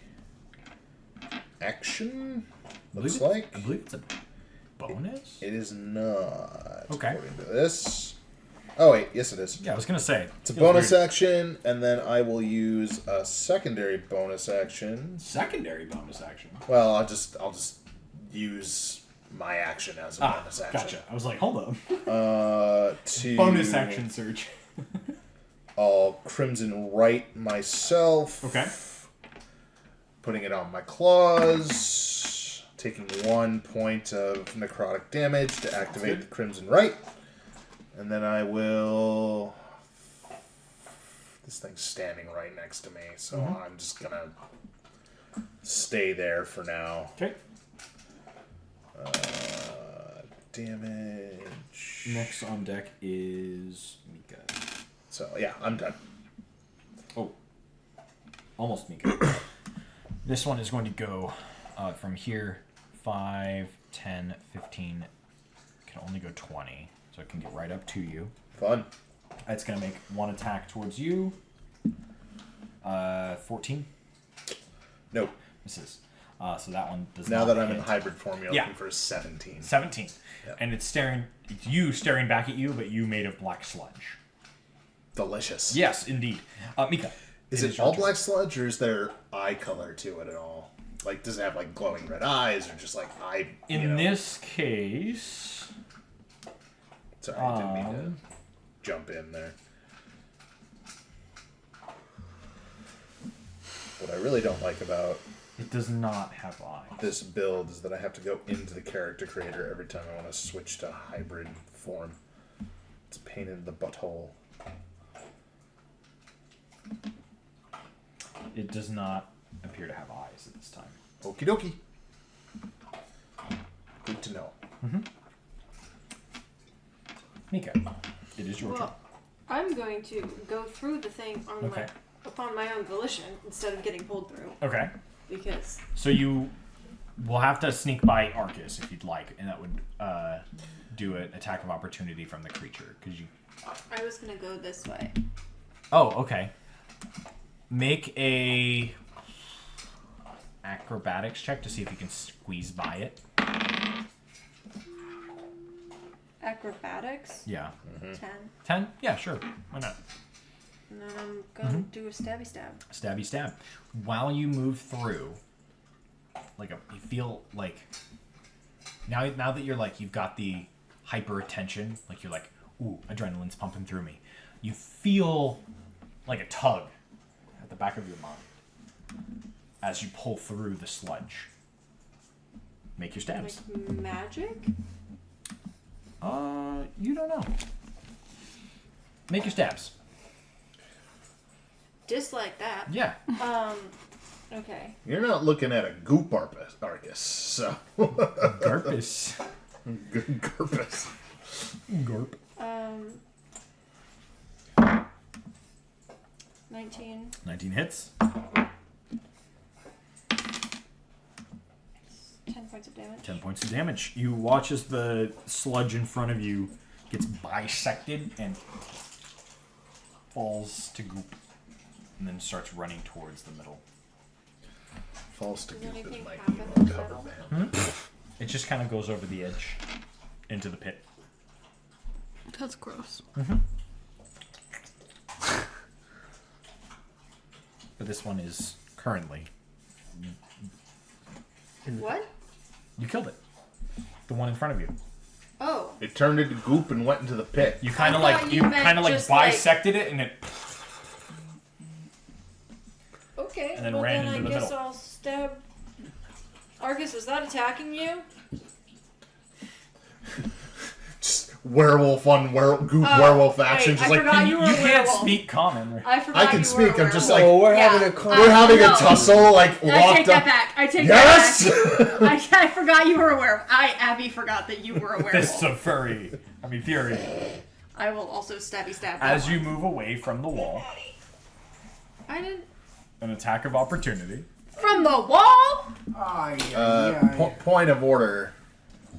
Speaker 3: action. Looks like
Speaker 8: I believe it's a bonus.
Speaker 3: it is not.
Speaker 8: Okay.
Speaker 3: According to this. Oh wait, yes it is.
Speaker 8: Yeah, I was going to say.
Speaker 3: It's a
Speaker 8: feels
Speaker 3: bonus
Speaker 8: weird.
Speaker 3: action, and then I will use a secondary bonus action.
Speaker 8: Secondary bonus action.
Speaker 3: Well, I'll just use my action as a bonus action.
Speaker 8: Gotcha. I was like, hold on.
Speaker 3: To
Speaker 8: Bonus action surge.
Speaker 3: I'll crimson right myself.
Speaker 8: Okay.
Speaker 3: Putting it on my claws. Taking 1 point of necrotic damage to activate the crimson right. And then I will... This thing's standing right next to me, so I'm just gonna stay there for now.
Speaker 8: Okay.
Speaker 3: Damage.
Speaker 8: Next on deck is Mika.
Speaker 3: So, yeah, I'm done.
Speaker 8: Oh. Almost Mika. This one is going to go from here 5, 10, 15. Can only go 20. So it can get right up to you.
Speaker 3: Fun.
Speaker 8: It's going to make 1 attack towards you. 14.
Speaker 3: Nope.
Speaker 8: Misses. So that one does
Speaker 3: Now
Speaker 8: not
Speaker 3: that I'm
Speaker 8: hit.
Speaker 3: in hybrid form, you're
Speaker 8: Yeah.
Speaker 3: looking for a 17.
Speaker 8: 17.
Speaker 3: Yep.
Speaker 8: And it's you staring back at you, but you made of black sludge.
Speaker 3: Delicious.
Speaker 8: Yes, indeed. Mika.
Speaker 3: Is it
Speaker 8: your
Speaker 3: all
Speaker 8: turn.
Speaker 3: black sludge, or is there eye color to it at all? Like, does it have, like, glowing red eyes, or just, like, eye...
Speaker 8: In this case...
Speaker 3: Sorry, I didn't mean to jump in there. What I really don't like about
Speaker 8: It does not have eyes.
Speaker 3: this build is that I have to go into the character creator every time I want to switch to hybrid form. It's a pain in the butthole.
Speaker 8: It does not appear to have eyes at this time.
Speaker 3: Okie dokie. Good to know.
Speaker 8: Mika, it is your turn.
Speaker 6: Well, I'm going to go through the thing on
Speaker 8: Okay.
Speaker 6: upon my own volition instead of getting pulled through
Speaker 8: Okay.
Speaker 6: because
Speaker 8: So you will have to sneak by Arcus if you'd like, and that would do an attack of opportunity from the creature. Because you.
Speaker 6: I was going to go this way.
Speaker 8: Oh, okay. Make a acrobatics check to see if you can squeeze by it.
Speaker 6: Acrobatics?
Speaker 8: Yeah.
Speaker 6: 10.
Speaker 8: 10? Yeah, sure. Why not?
Speaker 6: And then I'm going to do a stabby stab.
Speaker 8: Stabby stab. While you move through, you feel like now that you're you've got the hyper attention, you're ooh, adrenaline's pumping through me. You feel like a tug at the back of your mind as you pull through the sludge. Make your stabs.
Speaker 6: Like magic?
Speaker 8: You don't know. Make your stabs.
Speaker 6: Dislike that.
Speaker 8: Yeah.
Speaker 6: Okay.
Speaker 3: You're not looking at a goop Argus, so.
Speaker 8: Garpus.
Speaker 3: Garpus.
Speaker 8: Garp.
Speaker 6: 19.
Speaker 8: 19 hits.
Speaker 6: 10 points of damage.
Speaker 8: 10 points of damage. You watch as the sludge in front of you gets bisected and falls to goop, and then starts running towards the middle.
Speaker 3: Falls to
Speaker 6: Does
Speaker 3: goop
Speaker 6: anything
Speaker 3: is my
Speaker 6: happen
Speaker 3: cover
Speaker 6: in the
Speaker 3: band.
Speaker 6: middle?
Speaker 8: It just kind of goes over the edge into the pit.
Speaker 5: That's gross.
Speaker 8: But this one is currently.
Speaker 6: What?
Speaker 8: You killed it. The one in front of you.
Speaker 6: Oh.
Speaker 3: It turned into goop and went into the pit.
Speaker 8: You kind of
Speaker 6: I thought
Speaker 8: like
Speaker 6: you meant just,
Speaker 8: bisected it and it.
Speaker 6: Okay.
Speaker 8: And then
Speaker 6: well,
Speaker 8: ran
Speaker 6: then
Speaker 8: into
Speaker 6: I
Speaker 8: the
Speaker 6: guess
Speaker 8: middle.
Speaker 6: I'll stab. Argus, was that attacking you?
Speaker 3: Just werewolf on goop werewolf action.
Speaker 6: wait,
Speaker 3: Just
Speaker 6: I
Speaker 3: like,
Speaker 6: forgot you were a
Speaker 8: You can't
Speaker 6: werewolf.
Speaker 8: speak common. Right?
Speaker 6: I forgot
Speaker 3: I can
Speaker 6: you
Speaker 3: speak,
Speaker 6: were a
Speaker 3: I'm just
Speaker 6: werewolf.
Speaker 7: Oh, we're
Speaker 6: Yeah.
Speaker 7: having a
Speaker 3: we're having
Speaker 6: no.
Speaker 3: a tussle, like
Speaker 6: I
Speaker 3: locked
Speaker 6: take
Speaker 3: up.
Speaker 6: that back. I take
Speaker 3: Yes!
Speaker 6: that back. I forgot you were a werewolf. Abby forgot that you were a werewolf.
Speaker 8: Fists of fury. Fury.
Speaker 6: I will also stabby stab.
Speaker 8: As
Speaker 6: that
Speaker 8: you
Speaker 6: one.
Speaker 8: move away from the wall,
Speaker 6: I didn't.
Speaker 8: an attack of opportunity.
Speaker 6: From the wall?
Speaker 3: Point of order.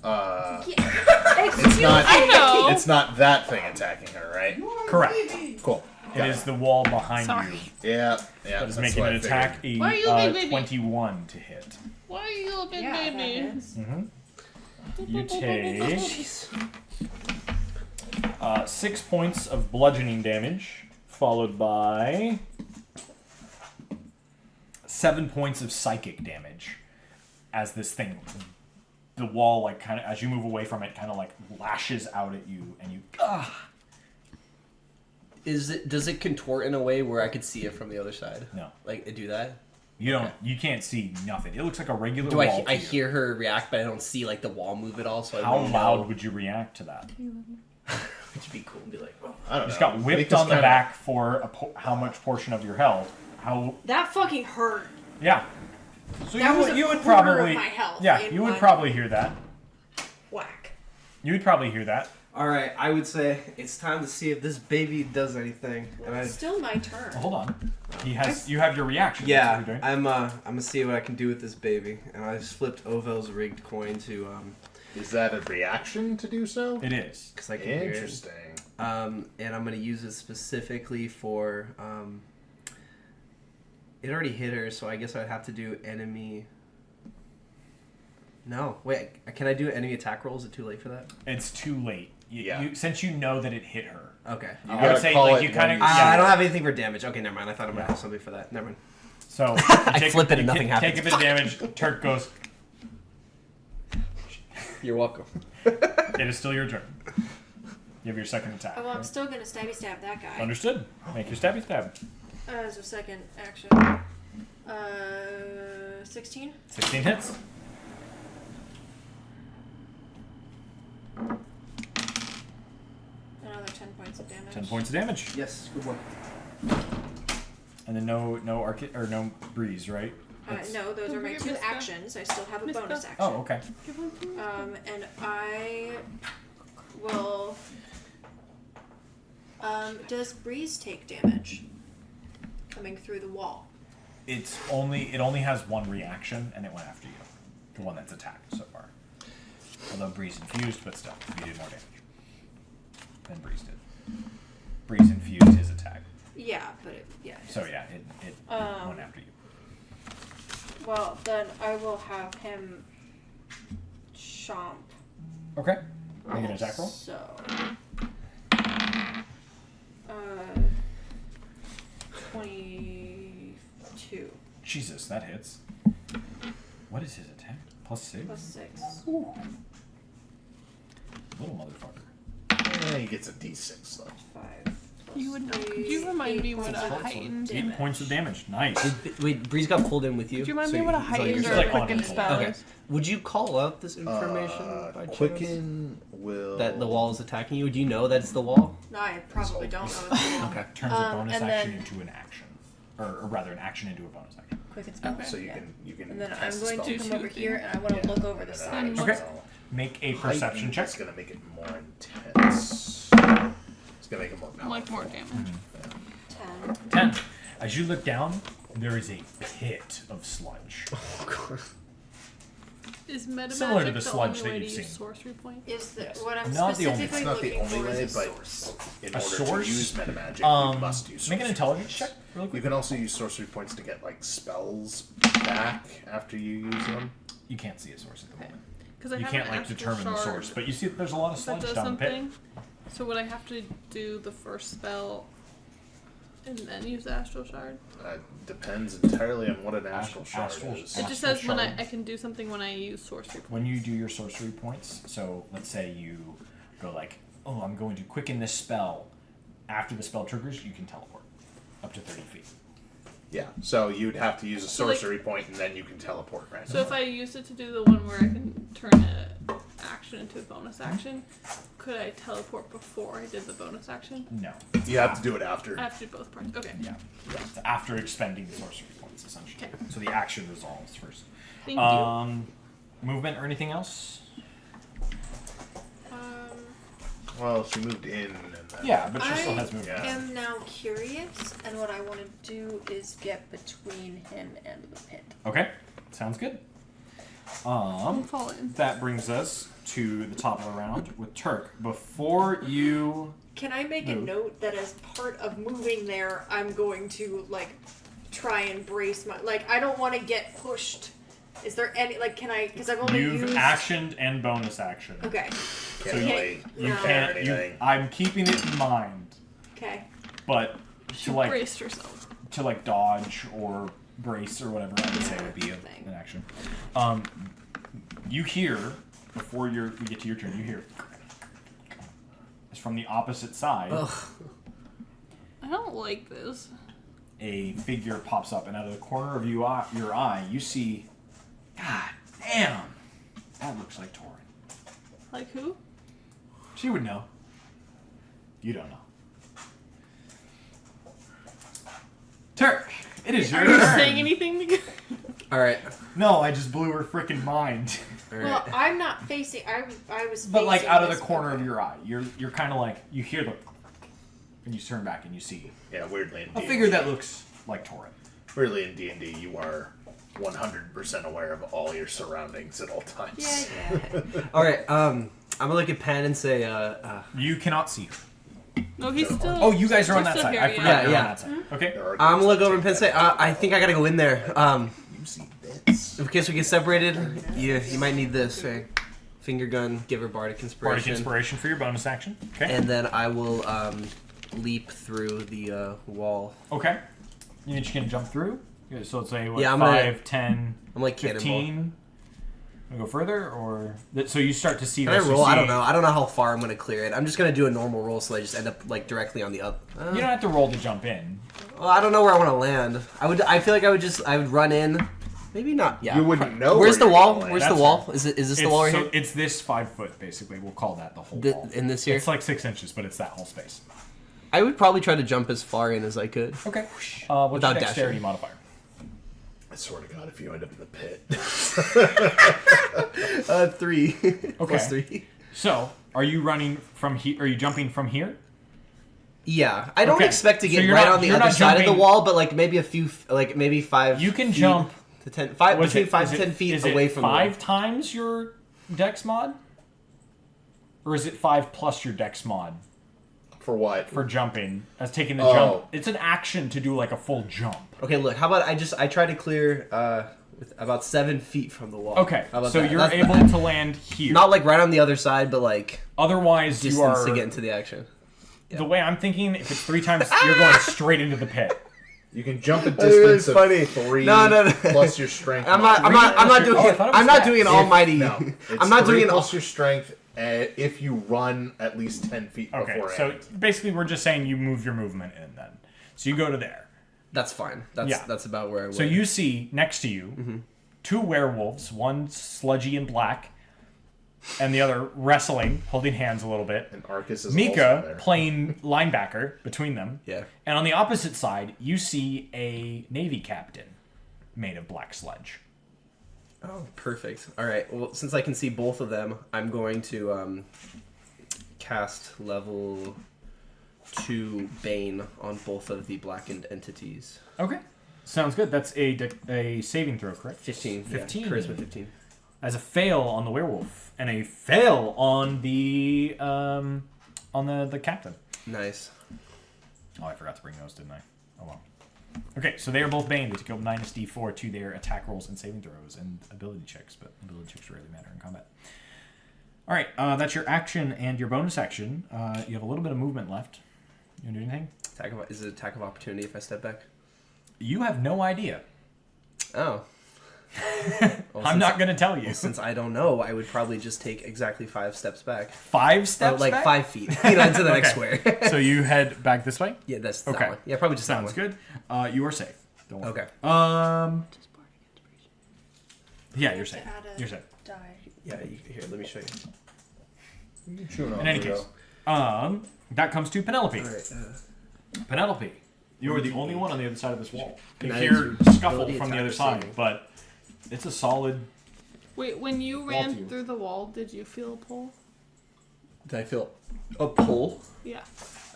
Speaker 6: Excuse
Speaker 3: not-
Speaker 6: me.
Speaker 5: I know.
Speaker 3: It's not that thing attacking her, right?
Speaker 8: Correct.
Speaker 3: Cool.
Speaker 8: It is the wall behind
Speaker 5: Sorry.
Speaker 8: you
Speaker 3: Yeah,
Speaker 8: that is
Speaker 3: that's
Speaker 8: making
Speaker 3: what
Speaker 8: an
Speaker 3: I figured.
Speaker 8: attack.
Speaker 5: Why are you a big baby?
Speaker 8: 21 to hit.
Speaker 5: Why are you a big
Speaker 6: Yeah, that
Speaker 5: baby?
Speaker 6: hits.
Speaker 8: You take 6 points of bludgeoning damage, followed by 7 points of psychic damage. As this thing, the wall, like kind of, as you move away from it, kind of like lashes out at you, and you.
Speaker 4: Does it contort in a way where I could see it from the other side?
Speaker 8: No,
Speaker 4: Like do that?
Speaker 8: you don't. You can't see nothing. It looks like a regular
Speaker 4: Do
Speaker 8: wall.
Speaker 4: I
Speaker 8: to you.
Speaker 4: hear her react, but I don't see like the wall move at all. So I
Speaker 8: How
Speaker 4: wouldn't
Speaker 8: loud
Speaker 4: know.
Speaker 8: would you react to that?
Speaker 4: Which would be cool and be like, oh.
Speaker 3: I don't
Speaker 8: You just
Speaker 3: know.
Speaker 8: got
Speaker 3: Make
Speaker 8: whipped
Speaker 3: this
Speaker 8: on the
Speaker 3: kinda-
Speaker 8: back for how much portion of your health? How?
Speaker 6: That fucking hurt.
Speaker 8: Yeah. So
Speaker 6: That was
Speaker 8: you
Speaker 6: a
Speaker 8: would
Speaker 6: quarter of
Speaker 8: probably
Speaker 6: my health
Speaker 8: yeah
Speaker 6: in
Speaker 8: you would
Speaker 6: one-
Speaker 8: probably hear that.
Speaker 6: Whack.
Speaker 8: You would probably hear that.
Speaker 4: All right, I would say it's time to see if this baby does anything.
Speaker 6: Well, it's still my turn.
Speaker 8: Well, hold on. You have your reaction.
Speaker 4: Yeah,
Speaker 8: That's what you're doing.
Speaker 4: I'm gonna see what I can do with this baby, and I just flipped Ovel's rigged coin to
Speaker 3: Is that a reaction to do so?
Speaker 8: It is.
Speaker 4: because I can hear it.
Speaker 3: Interesting.
Speaker 4: And I'm gonna use it specifically for it already hit her, so I guess I'd have to do enemy. No, wait. Can I do enemy attack roll? Is it too late for that?
Speaker 8: It's too late.
Speaker 3: Yeah.
Speaker 8: Since you know that it hit her.
Speaker 4: Okay.
Speaker 8: You
Speaker 3: gotta
Speaker 8: gotta say
Speaker 3: call
Speaker 8: like
Speaker 3: it
Speaker 8: you kind
Speaker 3: when
Speaker 8: of.
Speaker 3: you
Speaker 8: Yeah.
Speaker 4: I don't have anything for damage. Okay, never mind. I thought I might
Speaker 8: Yeah.
Speaker 4: have something for that. Never mind.
Speaker 8: So you
Speaker 4: I flip it and
Speaker 8: you
Speaker 4: nothing happens.
Speaker 8: Take a bit of damage. Turk goes.
Speaker 4: You're welcome.
Speaker 8: It is still your turn. You have your second attack.
Speaker 6: Oh, well, I'm still gonna stabby stab that guy.
Speaker 8: Understood. Make your stabby stab.
Speaker 6: As a second action. 16.
Speaker 8: 16 hits.
Speaker 6: Another 10 points of damage.
Speaker 8: 10 points of damage.
Speaker 4: Yes, good one.
Speaker 8: And then no breeze, right?
Speaker 6: No, those
Speaker 5: Don't
Speaker 6: are my
Speaker 5: forget
Speaker 6: two
Speaker 5: Miska.
Speaker 6: actions. I still have a
Speaker 5: Miska.
Speaker 6: bonus action.
Speaker 8: Oh, okay.
Speaker 6: And I will. Does Breeze take damage coming through the wall?
Speaker 8: It only has one reaction, and it went after you. The one that's attacked so far. Although Breeze infused, but still, you did more damage than Breeze did. Breeze infused his attack.
Speaker 6: Yeah, but yeah.
Speaker 8: So yeah, it went after you.
Speaker 6: Well, then I will have him chomp.
Speaker 8: Okay. Make an attack roll.
Speaker 6: So. 22.
Speaker 8: Jesus, that hits. What is his attack? +6?
Speaker 6: +6.
Speaker 8: Little motherfucker.
Speaker 3: Yeah, he gets a D6 though.
Speaker 6: 5 plus
Speaker 5: You would know. Could you remind me what a heightened...
Speaker 8: 8 points of damage. Nice.
Speaker 4: Wait, Breeze got pulled in with you.
Speaker 5: Could you remind
Speaker 4: so
Speaker 5: me what a
Speaker 4: he's on
Speaker 5: heightened
Speaker 4: your
Speaker 5: or
Speaker 8: like
Speaker 5: a quickened
Speaker 8: on
Speaker 5: spell
Speaker 4: Okay.
Speaker 5: is?
Speaker 4: Would you call out this information by chance?
Speaker 3: Quicken will...
Speaker 4: That the wall is attacking you? Do you know that's the wall?
Speaker 6: No, I probably don't know. What's
Speaker 4: Okay.
Speaker 8: Turns a bonus
Speaker 6: and
Speaker 8: action
Speaker 6: then-
Speaker 8: into an action. Or rather, an action into a bonus action.
Speaker 6: quick and spell.
Speaker 5: Okay.
Speaker 3: So you
Speaker 6: Yeah.
Speaker 3: can
Speaker 6: And then I'm
Speaker 3: cast
Speaker 6: going
Speaker 3: spell.
Speaker 6: to come over here and I want to look over the side.
Speaker 8: Okay. Make a perception check.
Speaker 3: It's gonna make it more intense. It's gonna make it more powerful.
Speaker 5: Like more damage.
Speaker 6: 10.
Speaker 8: 10. As you look down, there is a pit of sludge.
Speaker 5: Is meta
Speaker 8: Similar to
Speaker 5: magic
Speaker 8: the
Speaker 5: the
Speaker 8: sludge
Speaker 5: only
Speaker 8: that
Speaker 5: way
Speaker 8: you've
Speaker 5: to use
Speaker 8: seen.
Speaker 5: sorcery point?
Speaker 6: Is the,
Speaker 8: Yes.
Speaker 6: what I'm
Speaker 8: Not the only-
Speaker 6: specifically
Speaker 3: It's not the
Speaker 6: looking
Speaker 3: only
Speaker 6: for
Speaker 3: way,
Speaker 6: is a
Speaker 3: but
Speaker 6: source.
Speaker 3: in
Speaker 8: A
Speaker 3: order
Speaker 8: source?
Speaker 3: to use metamagic, you must use
Speaker 8: Make an
Speaker 3: sorcery
Speaker 8: intelligence
Speaker 3: points.
Speaker 8: check, real
Speaker 3: You
Speaker 8: quick.
Speaker 3: can also use sorcery points to get like spells back after you use them.
Speaker 8: You can't see a source at the moment.
Speaker 5: Because I
Speaker 8: You
Speaker 5: have
Speaker 8: can't
Speaker 5: an
Speaker 8: like
Speaker 5: astral
Speaker 8: determine the
Speaker 5: shard
Speaker 8: source, but you see there's a lot of
Speaker 5: that
Speaker 8: sludge
Speaker 5: does
Speaker 8: down the pit.
Speaker 5: something. So would I have to do the first spell and then use the astral shard?
Speaker 3: Depends entirely on what an astral shard
Speaker 8: Astral-
Speaker 3: is.
Speaker 5: It just
Speaker 8: Astral
Speaker 5: says when
Speaker 8: shard.
Speaker 5: I can do something when I use sorcery point.
Speaker 8: When you do your sorcery points, so let's say you go like, oh, I'm going to quicken this spell. After the spell triggers, you can teleport up to 30 feet.
Speaker 3: Yeah, so you'd have to use a
Speaker 5: So, like-
Speaker 3: sorcery point and then you can teleport randomly.
Speaker 5: So if I used it to do the one where I can turn an action into a bonus action, could I teleport before I did the bonus action?
Speaker 8: No.
Speaker 3: You have to do it after.
Speaker 5: I have to do both parts. Okay.
Speaker 8: Yeah. It's after expending the sorcery points, essentially.
Speaker 5: Okay.
Speaker 8: So the action resolves first.
Speaker 5: Thank you.
Speaker 8: Movement or anything else?
Speaker 3: Well, she moved in and then...
Speaker 8: Yeah, but she
Speaker 6: I
Speaker 8: still has movement.
Speaker 3: Yeah.
Speaker 6: am now curious, and what I want to do is get between him and the pit.
Speaker 8: Okay, sounds good.
Speaker 5: I'm falling.
Speaker 8: That brings us to the top of the round with Turk. Before you...
Speaker 6: Can I make a
Speaker 8: Move.
Speaker 6: note that as part of moving there, I'm going to like try and brace my I don't want to get pushed. Is there any can I? Because I've only
Speaker 8: You've
Speaker 6: used.
Speaker 8: actioned and bonus action.
Speaker 6: Okay.
Speaker 3: Can't
Speaker 8: So
Speaker 3: really
Speaker 8: You
Speaker 6: No.
Speaker 8: can't.
Speaker 3: or
Speaker 8: You,
Speaker 3: anything.
Speaker 8: I'm keeping it in mind,
Speaker 6: Okay.
Speaker 8: but
Speaker 5: She
Speaker 8: to
Speaker 5: braced herself.
Speaker 8: dodge or brace or whatever I would say would be an action. You hear before we get to your turn. You hear it's from the opposite side.
Speaker 4: Ugh.
Speaker 5: I don't like this.
Speaker 8: A figure pops up, and out of the corner of your eye, you see. God damn, that looks like Torin.
Speaker 5: Like who?
Speaker 8: She would know. You don't know. Turk, it is your
Speaker 5: Are you
Speaker 8: turn.
Speaker 5: saying anything?
Speaker 4: All right.
Speaker 8: No, I just blew her freaking mind.
Speaker 4: All
Speaker 6: Well,
Speaker 4: right.
Speaker 6: I'm not facing. I was.
Speaker 8: But like
Speaker 6: facing
Speaker 8: out of the
Speaker 6: this
Speaker 8: corner
Speaker 6: way.
Speaker 8: of your eye, you're kind of like you hear the, and you turn back and you see
Speaker 3: Yeah, weirdly in
Speaker 8: a
Speaker 3: D&D.
Speaker 8: figure that looks like Torin.
Speaker 3: Weirdly in D&D, you are 100% aware of all your surroundings at all times.
Speaker 6: Yeah.
Speaker 4: All right. I'm gonna look at Pan and say,
Speaker 8: You cannot see her.
Speaker 5: No, he's still.
Speaker 8: Oh, you guys are on
Speaker 5: we're
Speaker 8: that
Speaker 5: still
Speaker 8: side.
Speaker 5: here,
Speaker 8: I forgot
Speaker 4: yeah.
Speaker 8: you're
Speaker 4: Yeah,
Speaker 8: on
Speaker 4: yeah.
Speaker 8: that side. Okay.
Speaker 3: There are
Speaker 4: I'm gonna
Speaker 3: games
Speaker 4: look
Speaker 3: that
Speaker 4: over and
Speaker 3: take
Speaker 4: Pan say,
Speaker 3: that.
Speaker 4: I think I gotta go in there.
Speaker 3: You see bits.
Speaker 4: In case we get separated, you might need this. Right? Finger gun, give her bardic inspiration.
Speaker 8: Bardic inspiration for your bonus action. Okay.
Speaker 4: And then I will leap through the wall.
Speaker 8: Okay. You just gonna jump through? Yeah, so let's say what,
Speaker 4: Yeah, I'm gonna-
Speaker 8: 5, 10,
Speaker 4: I'm like cannonball.
Speaker 8: 15. Wanna go further, or so you start to see
Speaker 4: Can I
Speaker 8: this. you
Speaker 4: roll? I
Speaker 8: see-
Speaker 4: don't know. I don't know how far I'm gonna clear it. I'm just gonna do a normal roll, so I just end up like directly on the up.
Speaker 8: You don't have to roll to jump in.
Speaker 4: Well, I don't know where I want to land. I feel like I would run in. Maybe not. Yeah.
Speaker 3: You wouldn't know.
Speaker 4: Where's
Speaker 3: where
Speaker 4: the
Speaker 3: you're
Speaker 4: wall?
Speaker 3: going.
Speaker 4: Where's
Speaker 8: That's
Speaker 4: the wall? Is this the wall right here?
Speaker 8: It's this 5 foot basically. We'll call that the whole wall.
Speaker 4: In this here?
Speaker 8: It's like 6 inches, but it's that whole space.
Speaker 4: I would probably try to jump as far in as I could.
Speaker 8: Okay. What's
Speaker 4: Without
Speaker 8: your dexterity
Speaker 4: dashing.
Speaker 8: modifier?
Speaker 3: I swear to God, if you end up in the pit.
Speaker 4: 3.
Speaker 8: Okay.
Speaker 4: Plus 3.
Speaker 8: So, are you running from here? Are you jumping from here?
Speaker 4: Yeah, I don't
Speaker 8: Okay.
Speaker 4: expect to
Speaker 8: So
Speaker 4: get
Speaker 8: you're
Speaker 4: right
Speaker 8: not-
Speaker 4: on the
Speaker 8: you're
Speaker 4: other
Speaker 8: not
Speaker 4: side of the
Speaker 8: jumping-
Speaker 4: wall, but like maybe a few, like maybe 5.
Speaker 8: You can
Speaker 4: feet
Speaker 8: jump
Speaker 4: to 10, 5
Speaker 8: What is
Speaker 4: between
Speaker 8: it?
Speaker 4: 5
Speaker 8: Is
Speaker 4: to
Speaker 8: it-
Speaker 4: 10 feet
Speaker 8: is
Speaker 4: away
Speaker 8: it
Speaker 4: from
Speaker 8: 5 times your dex mod, or is it 5 plus your dex mod
Speaker 3: For what?
Speaker 8: for jumping? As taking the
Speaker 3: Oh.
Speaker 8: jump, it's an action to do like a full jump.
Speaker 4: the. Okay, look. How about I try to clear with about 7 feet from the wall.
Speaker 8: Okay,
Speaker 4: How about
Speaker 8: so
Speaker 4: that?
Speaker 8: you're
Speaker 4: That's-
Speaker 8: able to land here.
Speaker 4: Not like right on the other side, but like
Speaker 8: Otherwise, you
Speaker 4: distance
Speaker 8: are.
Speaker 4: to get into the action.
Speaker 8: The way I'm thinking, if it's 3 times, you're going straight into the pit.
Speaker 3: You can jump a
Speaker 4: That's really
Speaker 3: distance
Speaker 4: funny.
Speaker 3: of 3
Speaker 4: No.
Speaker 3: plus your strength.
Speaker 4: I'm not doing
Speaker 8: Oh, I
Speaker 4: it.
Speaker 8: thought it was
Speaker 4: I'm not doing an
Speaker 8: stats.
Speaker 4: almighty.
Speaker 3: No, it's
Speaker 4: I'm not
Speaker 3: 3
Speaker 4: doing an.
Speaker 3: plus your strength if you run at least 10 feet
Speaker 8: Okay,
Speaker 3: beforehand.
Speaker 8: so basically we're just saying you move your movement in then. So you go to there.
Speaker 4: That's fine. That's about where I was.
Speaker 8: So you see next to you 2 werewolves, one sludgy and black, and the other wrestling, holding hands a little bit.
Speaker 3: And Arcus is also
Speaker 8: Mika
Speaker 3: there.
Speaker 8: playing linebacker between them.
Speaker 4: Yeah.
Speaker 8: And on the opposite side, you see a Navy captain made of black sludge.
Speaker 4: Oh, perfect. All right. Well, since I can see both of them, I'm going to cast level 2 Bane on both of the blackened entities.
Speaker 8: Okay. Sounds good. That's a saving throw, correct?
Speaker 4: 15.
Speaker 8: 15.
Speaker 4: Yeah, charisma 15.
Speaker 8: As a fail on the werewolf and a fail on the captain.
Speaker 4: Nice.
Speaker 8: Oh, I forgot to bring those, didn't I? Oh well. Okay, so they are both Bane. They take up minus D4 to their attack rolls and saving throws and ability checks, but ability checks rarely matter in combat. All right, that's your action and your bonus action. You have a little bit of movement left. You want to do anything?
Speaker 4: Is it attack of opportunity if I step back?
Speaker 8: You have no idea.
Speaker 4: Oh.
Speaker 8: I'm not going to tell you.
Speaker 4: Since I don't know, I would probably just take exactly 5 steps back.
Speaker 8: 5 steps
Speaker 4: like
Speaker 8: back?
Speaker 4: 5 feet. Into the next square.
Speaker 8: So you head back this way?
Speaker 4: Yeah, that's
Speaker 8: okay.
Speaker 4: That one. Yeah, probably just
Speaker 8: Sounds
Speaker 4: that one.
Speaker 8: good. You are safe. Don't worry.
Speaker 4: Okay.
Speaker 8: Yeah, you're safe. You're safe.
Speaker 6: Die.
Speaker 4: Yeah, here, let me show you.
Speaker 8: In any case, that comes to Penelope.
Speaker 4: All right.
Speaker 8: Penelope, you are the only one on the other side of this wall. You
Speaker 4: Can I
Speaker 8: hear
Speaker 4: use
Speaker 8: scuffle
Speaker 4: ability
Speaker 8: from the
Speaker 4: attack
Speaker 8: other
Speaker 4: or
Speaker 8: side,
Speaker 4: something?
Speaker 8: but it's a solid.
Speaker 5: Wait, when you
Speaker 8: Wall
Speaker 5: ran
Speaker 8: to you.
Speaker 5: through the wall, did you feel a pull?
Speaker 4: Did I feel a pull?
Speaker 5: Yeah.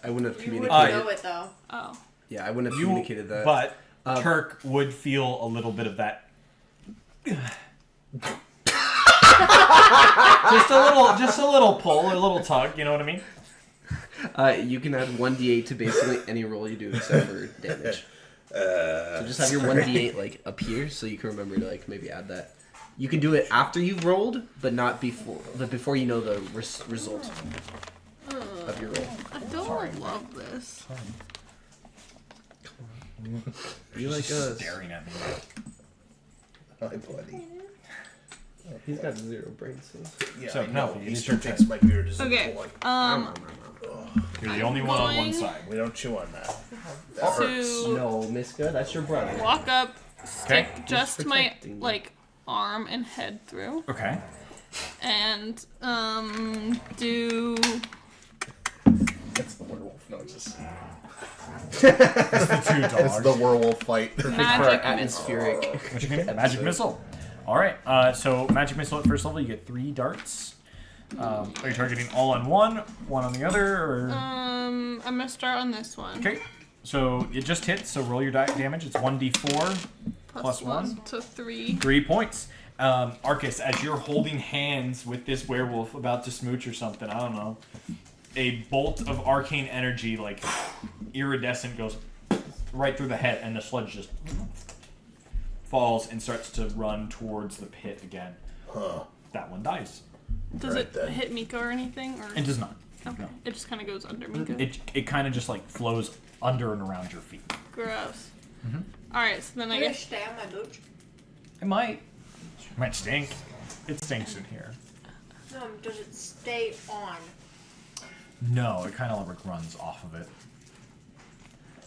Speaker 4: I wouldn't have
Speaker 6: You wouldn't
Speaker 4: communicated.
Speaker 6: know it though.
Speaker 5: Oh.
Speaker 4: Yeah, I wouldn't have communicated that.
Speaker 8: But Turk would feel a little bit of that. just a little pull, a little tug. You know what I mean?
Speaker 4: You can add 1d8 to basically any roll you do except for damage. So just have your 1d8 like appear so you can remember to like maybe add that. You can do it after you've rolled, but not before. But before you know the result of your roll.
Speaker 5: I don't love this.
Speaker 4: Be like us.
Speaker 8: Staring at me.
Speaker 3: Hi, buddy.
Speaker 4: He's got 0 brain cells.
Speaker 3: Yeah,
Speaker 8: So,
Speaker 3: I
Speaker 8: no,
Speaker 3: know.
Speaker 8: you
Speaker 3: He
Speaker 8: need
Speaker 3: sure
Speaker 8: to
Speaker 3: thinks my beard is
Speaker 5: Okay.
Speaker 3: a boy.
Speaker 8: You're the only one on one
Speaker 5: going-
Speaker 8: side.
Speaker 3: We don't chew on that. That hurts.
Speaker 5: To
Speaker 4: No, Miska, that's your brother.
Speaker 5: walk up, stick
Speaker 8: Okay.
Speaker 5: just my
Speaker 4: protecting you.
Speaker 5: like arm and head through,
Speaker 8: Okay.
Speaker 5: and do
Speaker 3: That's the werewolf. No, it's just...
Speaker 8: It's the 2 dogs.
Speaker 3: It's the werewolf fight.
Speaker 4: For our
Speaker 5: magic missile.
Speaker 4: atmospheric.
Speaker 8: What you get? Magic missile. All right. So magic missile at first level, you get 3 darts. Are you targeting all on one on the other, or?
Speaker 5: I'm gonna start on this one.
Speaker 8: Okay. So it just hits. So roll your damage. It's 1d4 plus 1.
Speaker 5: So 3.
Speaker 8: 3 points. Arcus, as you're holding hands with this werewolf about to smooch or something, I don't know, a bolt of arcane energy, like iridescent, goes right through the head, and the sludge just falls and starts to run towards the pit again.
Speaker 3: Huh.
Speaker 8: That one dies.
Speaker 5: Does
Speaker 3: Right
Speaker 5: it
Speaker 3: then.
Speaker 5: hit Mika or anything? Or
Speaker 8: It does not.
Speaker 5: okay,
Speaker 8: no.
Speaker 5: it just kind of goes under Mika.
Speaker 8: It kind of just like flows under and around your feet.
Speaker 5: Gross.
Speaker 8: Mhm.
Speaker 5: All right, so then I
Speaker 6: I'm gonna
Speaker 5: guess
Speaker 6: stay on my boots.
Speaker 8: It might. It might stink. It stinks in here.
Speaker 6: No, does it stay on?
Speaker 8: No, it kind of like runs off of it.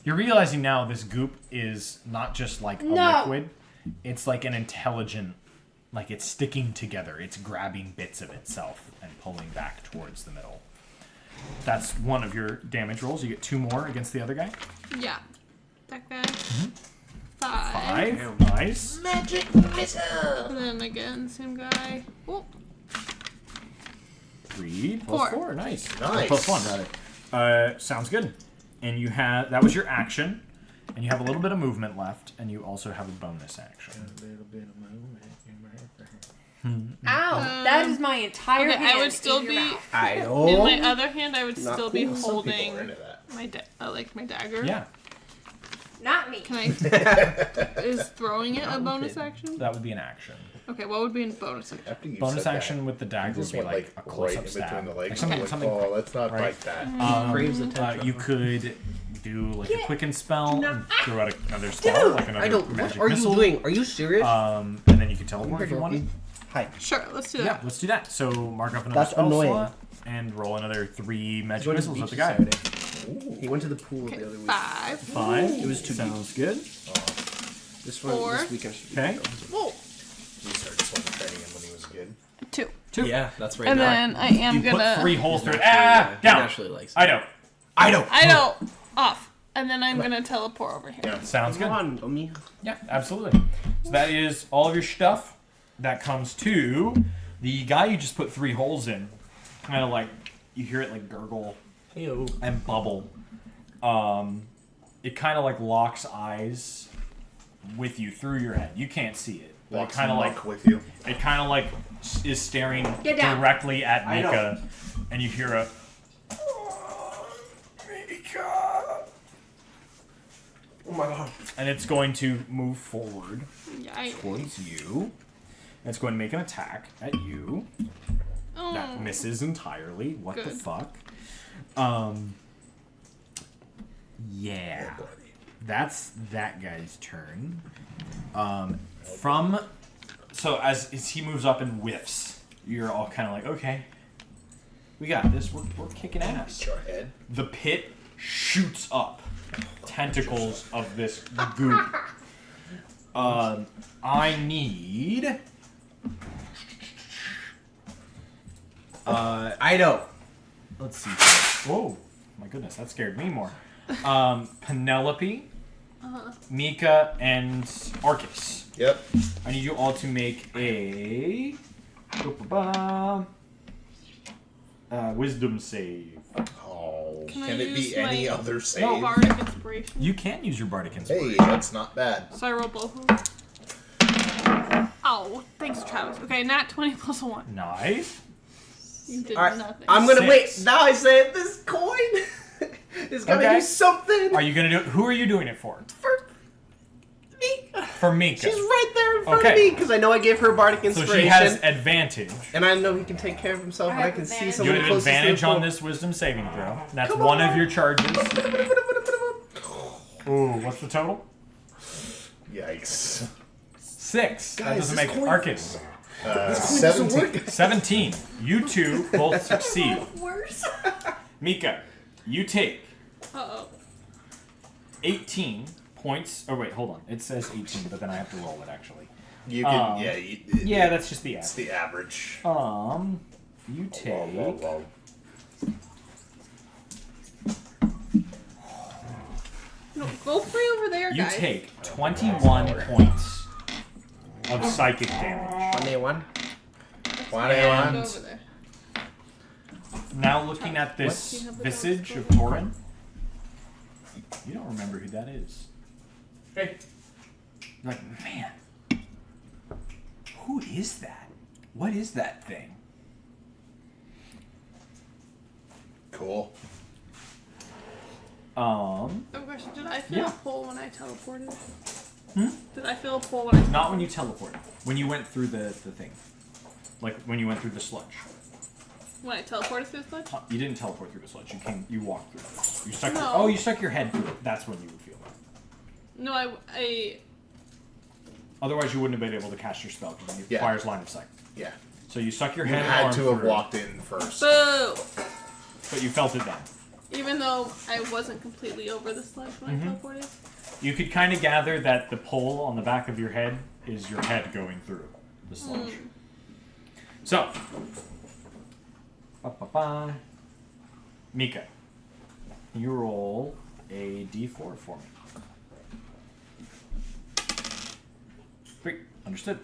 Speaker 8: You're realizing now this goop is not just like a
Speaker 6: No.
Speaker 8: liquid. It's like an intelligent, like it's sticking together. It's grabbing bits of itself and pulling back towards the middle. That's one of your damage rolls. You get 2 more against the other guy.
Speaker 5: yeah, that guy.
Speaker 8: Mm-hmm.
Speaker 5: 5.
Speaker 8: 5. Nice.
Speaker 6: Magic missile.
Speaker 5: And then again, same guy. Oh,
Speaker 8: 3 plus
Speaker 5: 4.
Speaker 8: 4. Nice.
Speaker 3: Nice.
Speaker 8: Plus 1. Sounds good. And you have that was your action, and you have a little bit of movement left, and you also have a bonus action.
Speaker 6: Ow! That is my entire
Speaker 5: okay,
Speaker 6: hand
Speaker 5: I would still
Speaker 6: in
Speaker 5: be.
Speaker 6: your mouth.
Speaker 4: I
Speaker 5: In
Speaker 4: know.
Speaker 5: my other hand, I would
Speaker 4: Not
Speaker 5: still be
Speaker 4: cool. Some
Speaker 3: People
Speaker 5: holding
Speaker 3: are into that.
Speaker 5: my like my dagger.
Speaker 8: Yeah,
Speaker 6: Not me.
Speaker 5: Can I? Is throwing it a bonus action?
Speaker 8: that would be an action.
Speaker 5: Okay, what would be a bonus action?
Speaker 3: After you
Speaker 8: Bonus
Speaker 3: said
Speaker 8: action
Speaker 3: that,
Speaker 8: with the dagger
Speaker 3: you
Speaker 8: would
Speaker 3: just
Speaker 8: be
Speaker 3: went
Speaker 8: like a
Speaker 3: right
Speaker 8: close-up
Speaker 3: in
Speaker 8: stab.
Speaker 3: between the legs.
Speaker 8: Like something,
Speaker 3: Like,
Speaker 8: something
Speaker 3: oh, let's not
Speaker 8: right.
Speaker 3: like that.
Speaker 4: Craves attention.
Speaker 8: you could do like a quicken spell and throw out another spell, like another
Speaker 4: I don't. What
Speaker 8: magic
Speaker 4: are
Speaker 8: missile.
Speaker 4: you doing? Are you serious?
Speaker 8: And then you can teleport if you wanted.
Speaker 7: Hi.
Speaker 5: Sure, let's do
Speaker 8: Yeah,
Speaker 5: that.
Speaker 8: let's do that. So mark up another
Speaker 7: That's
Speaker 8: spell
Speaker 7: annoying.
Speaker 8: slot and roll another 3 magic
Speaker 7: Going to the
Speaker 8: missiles
Speaker 7: beach
Speaker 8: at the guy.
Speaker 7: Saturday. He went to the pool
Speaker 5: Okay,
Speaker 7: the other week.
Speaker 5: 5.
Speaker 8: 5.
Speaker 7: It was too
Speaker 8: Sounds good.
Speaker 7: This
Speaker 5: 4.
Speaker 7: This weekend should be
Speaker 8: Okay.
Speaker 7: good.
Speaker 5: Whoa.
Speaker 3: He started swing training him when he was a kid.
Speaker 5: 2.
Speaker 8: 2.
Speaker 7: Yeah, that's right
Speaker 5: And
Speaker 7: now.
Speaker 5: then I am
Speaker 8: You
Speaker 5: gonna.
Speaker 8: put 3 holes through it.
Speaker 7: Naturally,
Speaker 8: Down.
Speaker 7: He naturally likes it.
Speaker 8: I know.
Speaker 5: I know. Off. And then I'm gonna teleport over here.
Speaker 3: Yeah.
Speaker 8: Sounds good.
Speaker 7: Come on, dummy.
Speaker 8: Yeah, absolutely. So that is all of your stuff. That comes to the guy you just put 3 holes in. Kind of like, you hear it like gurgle
Speaker 7: Hey-o.
Speaker 8: and bubble. It kind of like locks eyes with you through your head. You can't see it. But it
Speaker 3: Walks
Speaker 8: kind of
Speaker 3: and
Speaker 8: like
Speaker 3: muck with you.
Speaker 8: it kind of like is staring
Speaker 6: Get down.
Speaker 8: directly at
Speaker 7: I know.
Speaker 8: Mika, and you hear a Mika,
Speaker 7: Oh my god.
Speaker 8: and it's going to move forward
Speaker 5: Yikes.
Speaker 8: towards you. And it's going to make an attack at you.
Speaker 5: Oh.
Speaker 8: That misses entirely. What the
Speaker 5: Good.
Speaker 8: fuck? Yeah. That's that guy's turn. So as he moves up and whiffs, you're all kind of like, okay, we got this. We're kicking ass.
Speaker 3: Your head.
Speaker 8: The pit shoots up. Tentacles of this goop. I need.
Speaker 7: I know.
Speaker 8: Let's see. Whoa, my goodness, that scared me more. Penelope, Mika, and Arcus.
Speaker 3: Yep.
Speaker 8: I need you all to make a wisdom save.
Speaker 3: Oh,
Speaker 5: Can I
Speaker 3: can it
Speaker 5: use
Speaker 3: be any
Speaker 5: my-
Speaker 3: other save?
Speaker 5: No bardic inspiration.
Speaker 8: You can use your bardic inspiration.
Speaker 3: Hey, that's not bad.
Speaker 5: So I roll both of them. Oh, thanks, Travis. Okay, nat 20 plus 1.
Speaker 8: Nice.
Speaker 5: You did
Speaker 7: Alright,
Speaker 5: nothing.
Speaker 7: I'm gonna
Speaker 8: 6.
Speaker 7: wait. Now I say this coin is gonna
Speaker 8: Okay.
Speaker 7: do something
Speaker 8: Are you gonna do? Who are you doing it for?
Speaker 7: for me.
Speaker 8: For Mika.
Speaker 7: She's right there in front of
Speaker 8: Okay.
Speaker 7: me because I know I gave her bardic
Speaker 8: So
Speaker 7: inspiration,
Speaker 8: she has advantage.
Speaker 7: and I know he can take care of himself.
Speaker 6: I
Speaker 7: And I
Speaker 6: have
Speaker 7: can see
Speaker 6: advantage.
Speaker 8: You
Speaker 7: someone
Speaker 8: have
Speaker 7: closest
Speaker 8: advantage
Speaker 7: to the
Speaker 8: on
Speaker 7: pool.
Speaker 8: this wisdom saving throw. That's
Speaker 7: Come
Speaker 8: one of
Speaker 7: on.
Speaker 8: your charges. Ooh, what's the total?
Speaker 3: Yikes.
Speaker 8: 6. That
Speaker 7: Guys,
Speaker 8: doesn't
Speaker 7: this
Speaker 8: make
Speaker 7: coin-
Speaker 8: Arcus.
Speaker 7: This coin doesn't
Speaker 3: 17.
Speaker 7: work.
Speaker 8: 17. You two both succeed.
Speaker 6: Worse.
Speaker 8: Mika, you take
Speaker 5: Uh-oh.
Speaker 8: 18 points. Oh, wait, hold on. It says 18, but then I have to roll it, actually.
Speaker 3: You can,
Speaker 8: Um,
Speaker 3: yeah.
Speaker 8: Yeah, that's just the
Speaker 3: It's
Speaker 8: average.
Speaker 3: the average.
Speaker 8: You take...
Speaker 3: Whoa.
Speaker 5: No, go pray over there,
Speaker 8: You
Speaker 5: guys.
Speaker 8: take 21 points of psychic damage.
Speaker 7: 21.
Speaker 5: Go
Speaker 8: And
Speaker 5: over there.
Speaker 8: now looking at this
Speaker 5: Do you have the
Speaker 8: visage
Speaker 5: dogs
Speaker 8: of
Speaker 5: go
Speaker 8: Torin, you don't remember who that is. Hey. You're like, man, who is that? What is that thing?
Speaker 3: Cool.
Speaker 5: Oh, question. Did I feel
Speaker 8: Yeah.
Speaker 5: a pull when I teleported?
Speaker 8: Hmm?
Speaker 5: Did I feel a pull when I
Speaker 8: Not when you teleported. When you went through the thing. Like when you went through the sludge.
Speaker 5: When I teleported through the sludge?
Speaker 8: You didn't teleport through the sludge. You walked through it. You stuck
Speaker 5: No.
Speaker 8: you stuck your head through it. That's when you would feel it.
Speaker 5: No, I
Speaker 8: Otherwise, you wouldn't have been able to cast your spell because it
Speaker 3: Yeah.
Speaker 8: requires line of sight.
Speaker 3: Yeah.
Speaker 8: So you stuck your
Speaker 3: You
Speaker 8: head and
Speaker 3: had
Speaker 8: arm
Speaker 3: to have
Speaker 8: through,
Speaker 3: walked in first.
Speaker 5: boo.
Speaker 8: but you felt it then.
Speaker 5: Even though I wasn't completely over the sludge when I teleported.
Speaker 8: You could kind of gather that the pole on the back of your head is your head going through the sludge. So, ba-ba-ba. Mika, you roll a d4 for me. 3. Understood.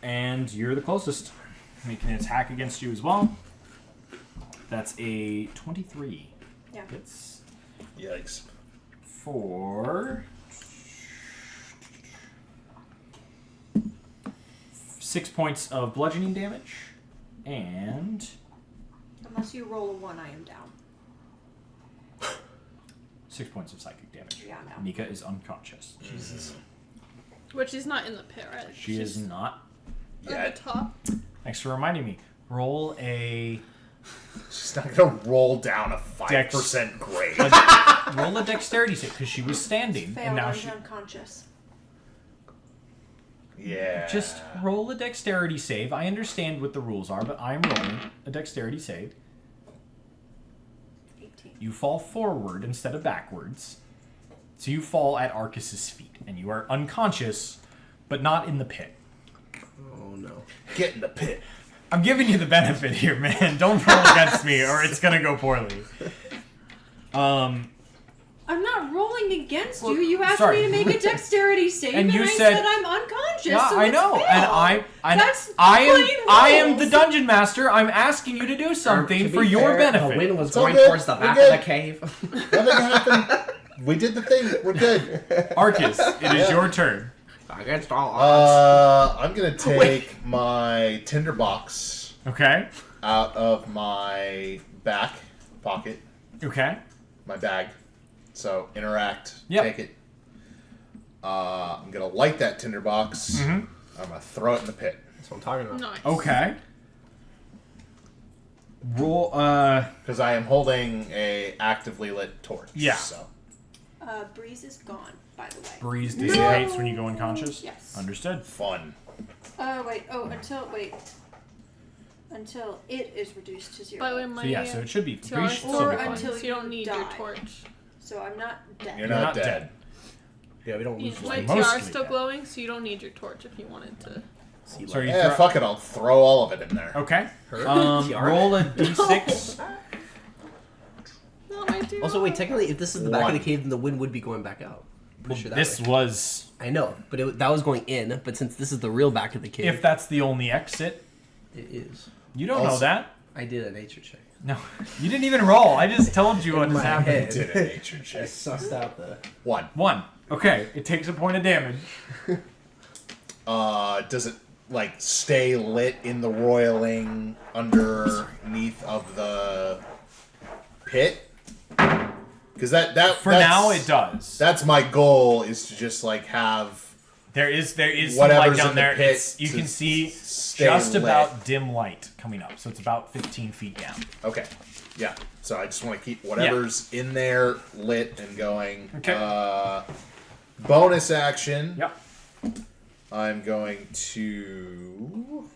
Speaker 8: And you're the closest. Making an attack against you as well. That's a 23.
Speaker 6: Yeah.
Speaker 8: It's
Speaker 3: Yikes.
Speaker 8: for 6 points of bludgeoning damage and
Speaker 6: Unless you roll a 1, I am down.
Speaker 8: 6 points of psychic damage.
Speaker 6: Yeah, no.
Speaker 8: Mika is unconscious.
Speaker 3: Jesus.
Speaker 5: Which is not in the pit, right?
Speaker 8: She is not.
Speaker 5: at
Speaker 3: Yet.
Speaker 5: the top.
Speaker 8: Thanks for reminding me. Roll a
Speaker 3: She's not gonna roll down a 5% grade.
Speaker 8: roll a dexterity save because she was standing and
Speaker 6: Failed,
Speaker 8: now
Speaker 6: I'm
Speaker 8: she.
Speaker 6: unconscious.
Speaker 3: Yeah.
Speaker 8: Just roll a dexterity save. I understand what the rules are, but I'm rolling a dexterity save.
Speaker 6: 18.
Speaker 8: You fall forward instead of backwards. So you fall at Arcus's feet, and you are unconscious, but not in the pit.
Speaker 4: Oh no.
Speaker 3: Get in the pit.
Speaker 8: I'm giving you the benefit here, man. Don't roll against me, or it's gonna go poorly.
Speaker 6: I'm not rolling against
Speaker 8: Well,
Speaker 6: you. You asked
Speaker 8: sorry.
Speaker 6: me to make a dexterity save,
Speaker 8: And
Speaker 6: and
Speaker 8: you
Speaker 6: I
Speaker 8: said-
Speaker 6: said I'm unconscious.
Speaker 8: Yeah,
Speaker 6: so
Speaker 8: I
Speaker 6: it's
Speaker 8: know,
Speaker 6: fail.
Speaker 8: and
Speaker 6: That's
Speaker 8: I
Speaker 6: plain
Speaker 8: am
Speaker 6: rules.
Speaker 8: the dungeon master. I'm asking you to do something
Speaker 4: To
Speaker 8: for
Speaker 4: be
Speaker 8: your
Speaker 4: fair,
Speaker 8: benefit.
Speaker 4: The wind was
Speaker 3: It's all
Speaker 4: going
Speaker 3: good.
Speaker 4: towards the
Speaker 3: We're
Speaker 4: back
Speaker 3: good.
Speaker 4: of the cave.
Speaker 3: Nothing happened. We did the thing. We're good.
Speaker 8: Arcus, it is your turn.
Speaker 4: Against all odds.
Speaker 3: I'm gonna take my tinderbox
Speaker 8: Okay.
Speaker 3: out of my back pocket,
Speaker 8: Okay.
Speaker 3: my bag. So interact.
Speaker 8: Yep.
Speaker 3: Take it. I'm gonna light that tinderbox.
Speaker 8: Mhm.
Speaker 3: I'm gonna throw it in the pit.
Speaker 4: That's what I'm talking about.
Speaker 5: Nice.
Speaker 8: Okay. Roll.
Speaker 3: Because I am holding a actively lit torch.
Speaker 8: Yeah.
Speaker 3: So
Speaker 6: Breeze is gone, by the way.
Speaker 8: Breeze dissipates when you go unconscious.
Speaker 6: Yes.
Speaker 8: Understood.
Speaker 3: fun.
Speaker 6: Until it is reduced to 0.
Speaker 5: By the way, my
Speaker 8: So yeah, so it should be.
Speaker 5: 2
Speaker 8: Breeze
Speaker 5: hours
Speaker 8: should
Speaker 6: Or
Speaker 8: still be fine.
Speaker 6: until
Speaker 5: so you don't
Speaker 6: you
Speaker 5: need your
Speaker 6: die.
Speaker 5: torch.
Speaker 6: So I'm not dead.
Speaker 3: You're
Speaker 8: You're
Speaker 3: not
Speaker 8: not
Speaker 3: dead.
Speaker 8: dead.
Speaker 4: Yeah, we don't lose
Speaker 5: My
Speaker 4: light.
Speaker 5: TR
Speaker 8: Mostly
Speaker 5: is still
Speaker 8: dead.
Speaker 5: glowing, so you don't need your torch if you wanted to.
Speaker 4: See
Speaker 8: So you
Speaker 3: Yeah,
Speaker 8: throw-
Speaker 3: fuck it. I'll throw all of it in there.
Speaker 8: Okay.
Speaker 4: Her? Tiara?
Speaker 8: Roll a d6.
Speaker 5: Not my TR.
Speaker 4: Also, wait, technically, if this is the back of
Speaker 3: One.
Speaker 4: the cave, then the wind would be going back out. Pretty sure that
Speaker 8: This
Speaker 4: way.
Speaker 8: was.
Speaker 4: I know, but that was going in. But since this is the real back of the cave,
Speaker 8: If that's the only exit,
Speaker 4: it is.
Speaker 8: you don't know
Speaker 3: Also-
Speaker 8: that.
Speaker 4: I did a nature check.
Speaker 8: No, you didn't even roll. I just told you what
Speaker 4: In
Speaker 8: is
Speaker 4: my
Speaker 8: happening.
Speaker 4: head.
Speaker 3: Did a nature
Speaker 4: I
Speaker 3: check.
Speaker 4: sussed out the.
Speaker 3: 1.
Speaker 8: 1. Okay, it takes a point of damage.
Speaker 3: Does it like stay lit in the roiling underneath of the pit? Because that
Speaker 8: For
Speaker 3: that's-
Speaker 8: now, it does.
Speaker 3: That's my goal, is to just like have
Speaker 8: There is some light
Speaker 3: whatever's
Speaker 8: down
Speaker 3: in the
Speaker 8: there.
Speaker 3: pit
Speaker 8: It's, you
Speaker 3: to
Speaker 8: can see
Speaker 3: stay
Speaker 8: just
Speaker 3: lit.
Speaker 8: about dim light coming up, so it's about 15 feet down.
Speaker 3: Okay. Yeah. So I just want to keep whatever's in there lit and going.
Speaker 8: Okay.
Speaker 3: Bonus action.
Speaker 8: Yep.
Speaker 3: I'm going to.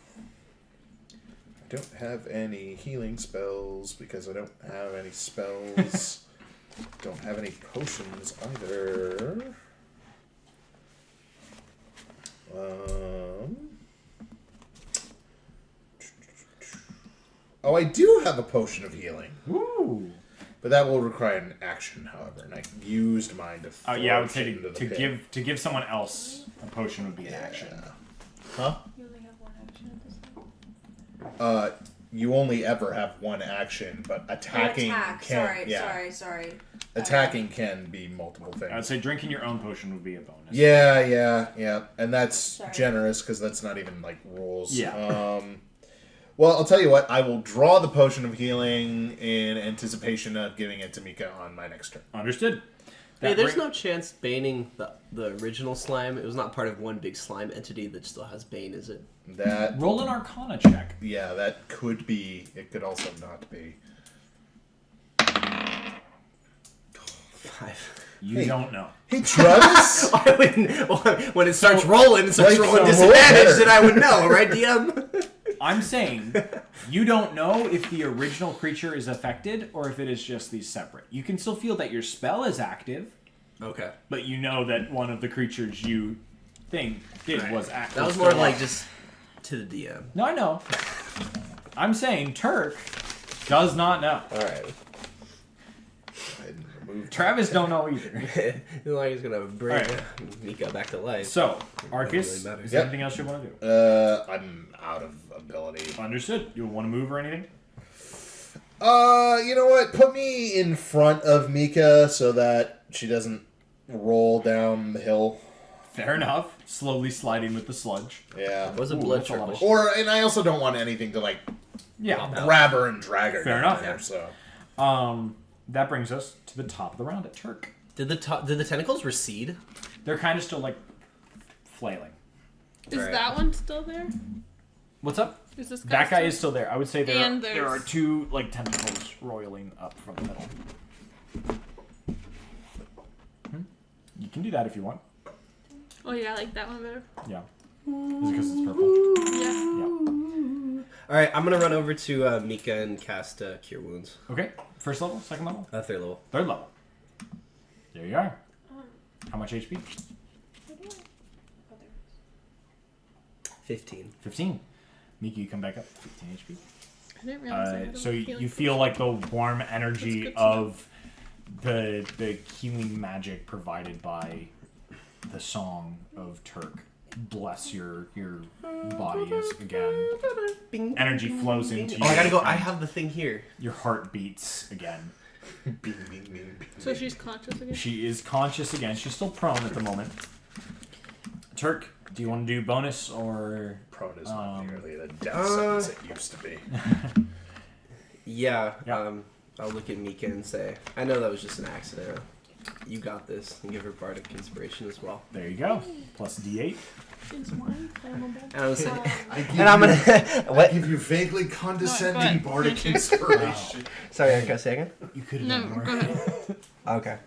Speaker 3: I don't have any healing spells because I don't have any spells. Don't have any potions either. Oh, I do have a potion of healing,
Speaker 8: Ooh.
Speaker 3: but that will require an action, however, and I used mine to.
Speaker 8: Yeah, I would
Speaker 3: forge
Speaker 8: say
Speaker 3: into the
Speaker 8: to
Speaker 3: pit.
Speaker 8: give someone else a potion would be an action.
Speaker 3: Huh?
Speaker 6: You only have one action at this time.
Speaker 3: You only ever have one action, but attacking
Speaker 6: Attack.
Speaker 3: can.
Speaker 6: Sorry.
Speaker 3: Attacking can be multiple things.
Speaker 8: I would say drinking your own potion would be a bonus.
Speaker 3: Yeah, and that's
Speaker 6: Sorry.
Speaker 3: generous because that's not even like rules.
Speaker 8: Yeah.
Speaker 3: Well, I'll tell you what. I will draw the potion of healing in anticipation of giving it to Mika on my next turn.
Speaker 8: Understood.
Speaker 4: Hey,
Speaker 8: That
Speaker 4: there's
Speaker 8: bring-
Speaker 4: no chance Baning the original slime. It was not part of one big slime entity that still has Bane, is it?
Speaker 3: That
Speaker 8: Roll an Arcana check.
Speaker 3: yeah, that could be. It could also not be.
Speaker 4: 5.
Speaker 8: You
Speaker 3: Hey.
Speaker 8: don't know.
Speaker 3: Hey, Travis.
Speaker 4: I wouldn't, when it starts rolling,
Speaker 3: like,
Speaker 4: rolling
Speaker 3: the
Speaker 4: disadvantage,
Speaker 3: roller.
Speaker 4: then I would know, right, DM?
Speaker 8: I'm saying you don't know if the original creature is affected or if it is just these separate. You can still feel that your spell is active,
Speaker 4: Okay.
Speaker 8: but you know that one of the creatures you did
Speaker 4: Right.
Speaker 8: was active.
Speaker 4: That was more like just to the DM.
Speaker 8: No, I know. I'm saying Turk does not know.
Speaker 4: Alright.
Speaker 8: Travis don't know either.
Speaker 4: It's like he's gonna bring
Speaker 8: Alright.
Speaker 4: Mika back to life.
Speaker 8: So, Arcus,
Speaker 4: really matter.
Speaker 8: is there
Speaker 3: Yep.
Speaker 8: anything else you want to do?
Speaker 3: I'm out of ability.
Speaker 8: Understood. You want to move or anything?
Speaker 3: You know what? Put me in front of Mika so that she doesn't roll down the hill.
Speaker 8: Fair enough. Slowly sliding with the sludge.
Speaker 3: Yeah.
Speaker 4: Was a
Speaker 8: Ooh,
Speaker 4: blood
Speaker 8: that's a lot of
Speaker 4: trickle.
Speaker 3: And I also don't want anything to like
Speaker 8: Yeah.
Speaker 3: grab her and drag her.
Speaker 8: Fair
Speaker 3: down
Speaker 8: enough.
Speaker 3: there, so.
Speaker 8: That brings us to the top of the round at Turk.
Speaker 4: Did the tentacles recede?
Speaker 8: They're kind of still like flailing.
Speaker 5: Is
Speaker 4: Right.
Speaker 5: that one still there?
Speaker 8: What's up?
Speaker 5: Is this
Speaker 8: That guy
Speaker 5: still-
Speaker 8: is still there. I would say
Speaker 5: And
Speaker 8: there
Speaker 5: there's-
Speaker 8: are two like tentacles roiling up from the middle. You can do that if you want.
Speaker 5: Oh yeah, I like that one better.
Speaker 8: Yeah. Is it because it's purple?
Speaker 5: Yeah.
Speaker 7: All right, I'm gonna run over to Mika and cast Cure Wounds.
Speaker 8: Okay. First level, second level,
Speaker 7: Third level.
Speaker 8: third level. There you are. How much HP?
Speaker 7: 15.
Speaker 8: 15. Miki, you come back up. 15 HP.
Speaker 5: I didn't realize I had a
Speaker 8: So
Speaker 5: healing
Speaker 8: you feel like the warm
Speaker 5: That's
Speaker 8: energy
Speaker 5: good to
Speaker 8: of the healing magic provided by the song of Turk. Bless your body as again
Speaker 7: Bing,
Speaker 8: energy
Speaker 7: bing,
Speaker 8: flows
Speaker 7: bing.
Speaker 8: into you.
Speaker 7: Oh, I gotta go. I
Speaker 8: and
Speaker 7: have the thing here.
Speaker 8: your heart beats again.
Speaker 3: Bing, bing, bing, bing.
Speaker 5: So she's conscious again?
Speaker 8: She is conscious again. She's still prone at the moment. Turk, do you want to do bonus or
Speaker 3: Prone is not nearly the death sentence it used to be.
Speaker 7: Yeah.
Speaker 8: Yeah.
Speaker 7: I'll look at Mika and say, I know that was just an accident. You got this, and give her bardic inspiration as well.
Speaker 8: there you go. Plus D8.
Speaker 5: Is wine flammable?
Speaker 7: And I'm saying,
Speaker 3: I give
Speaker 7: and I'm
Speaker 3: you-
Speaker 7: gonna
Speaker 3: I
Speaker 7: what?
Speaker 3: give you vaguely
Speaker 5: No,
Speaker 3: condescending
Speaker 5: go ahead.
Speaker 3: bardic
Speaker 5: Finish it.
Speaker 3: inspiration.
Speaker 7: Sorry, Erica, say again.
Speaker 8: You could have
Speaker 5: No,
Speaker 8: done more.
Speaker 5: go ahead.
Speaker 7: Okay.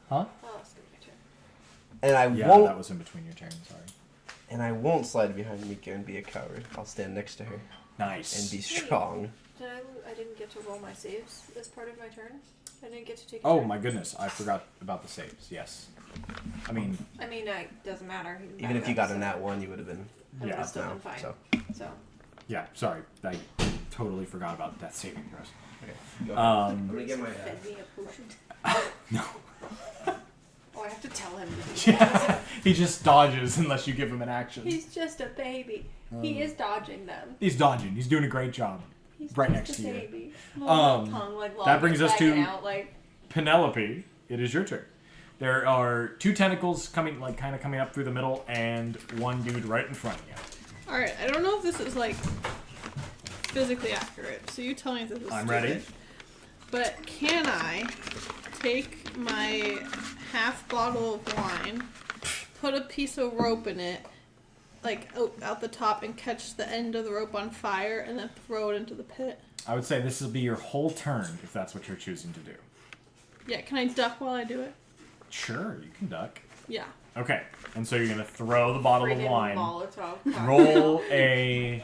Speaker 8: Huh?
Speaker 6: Oh, skip my turn.
Speaker 7: And I
Speaker 8: Yeah,
Speaker 7: won't.
Speaker 8: that was in between your turns. Sorry.
Speaker 7: And I won't slide behind Mika and be a coward. I'll stand next to her
Speaker 8: Nice.
Speaker 7: and be strong.
Speaker 6: I didn't get to roll my saves as part of my turn. I didn't get to take.
Speaker 8: Oh
Speaker 6: turn.
Speaker 8: my goodness, I forgot about the saves. Yes. I mean,
Speaker 6: Doesn't matter.
Speaker 7: Even if you got a nat 1, you would have been
Speaker 6: I would
Speaker 8: yeah,
Speaker 6: have still
Speaker 7: no,
Speaker 6: been fine.
Speaker 7: so.
Speaker 6: So
Speaker 8: yeah. Sorry, I totally forgot about death saving throws.
Speaker 7: Okay. Go. I'm
Speaker 8: Um,
Speaker 7: gonna get my.
Speaker 6: fed me a potion.
Speaker 8: no.
Speaker 6: Oh, I have to tell him. To do
Speaker 8: Yeah, he just dodges unless you give him an action.
Speaker 6: He's just a baby. He is dodging them.
Speaker 8: He's dodging. He's doing a great job.
Speaker 6: He's
Speaker 8: Right
Speaker 6: just
Speaker 8: next
Speaker 6: a
Speaker 8: to you.
Speaker 6: baby. Little tongue, like,
Speaker 8: that brings us
Speaker 6: wagging
Speaker 8: to-
Speaker 6: out, like,
Speaker 8: Penelope, it is your turn. There are two tentacles coming, like, kind of coming up through the middle, and one dude right in front of you.
Speaker 5: Alright, I don't know if this is like physically accurate, so you tell me if this is
Speaker 8: I'm
Speaker 5: stupid.
Speaker 8: ready.
Speaker 5: But can I take my half bottle of wine, put a piece of rope in it, like out the top, and catch the end of the rope on fire, and then throw it into the pit?
Speaker 8: I would say this will be your whole turn if that's what you're choosing to do.
Speaker 5: Yeah, can I duck while I do it?
Speaker 8: Sure, you can duck.
Speaker 5: Yeah.
Speaker 8: Okay, and so you're gonna throw the bottle of
Speaker 6: friggin'
Speaker 8: wine.
Speaker 6: Molotov
Speaker 8: Roll a.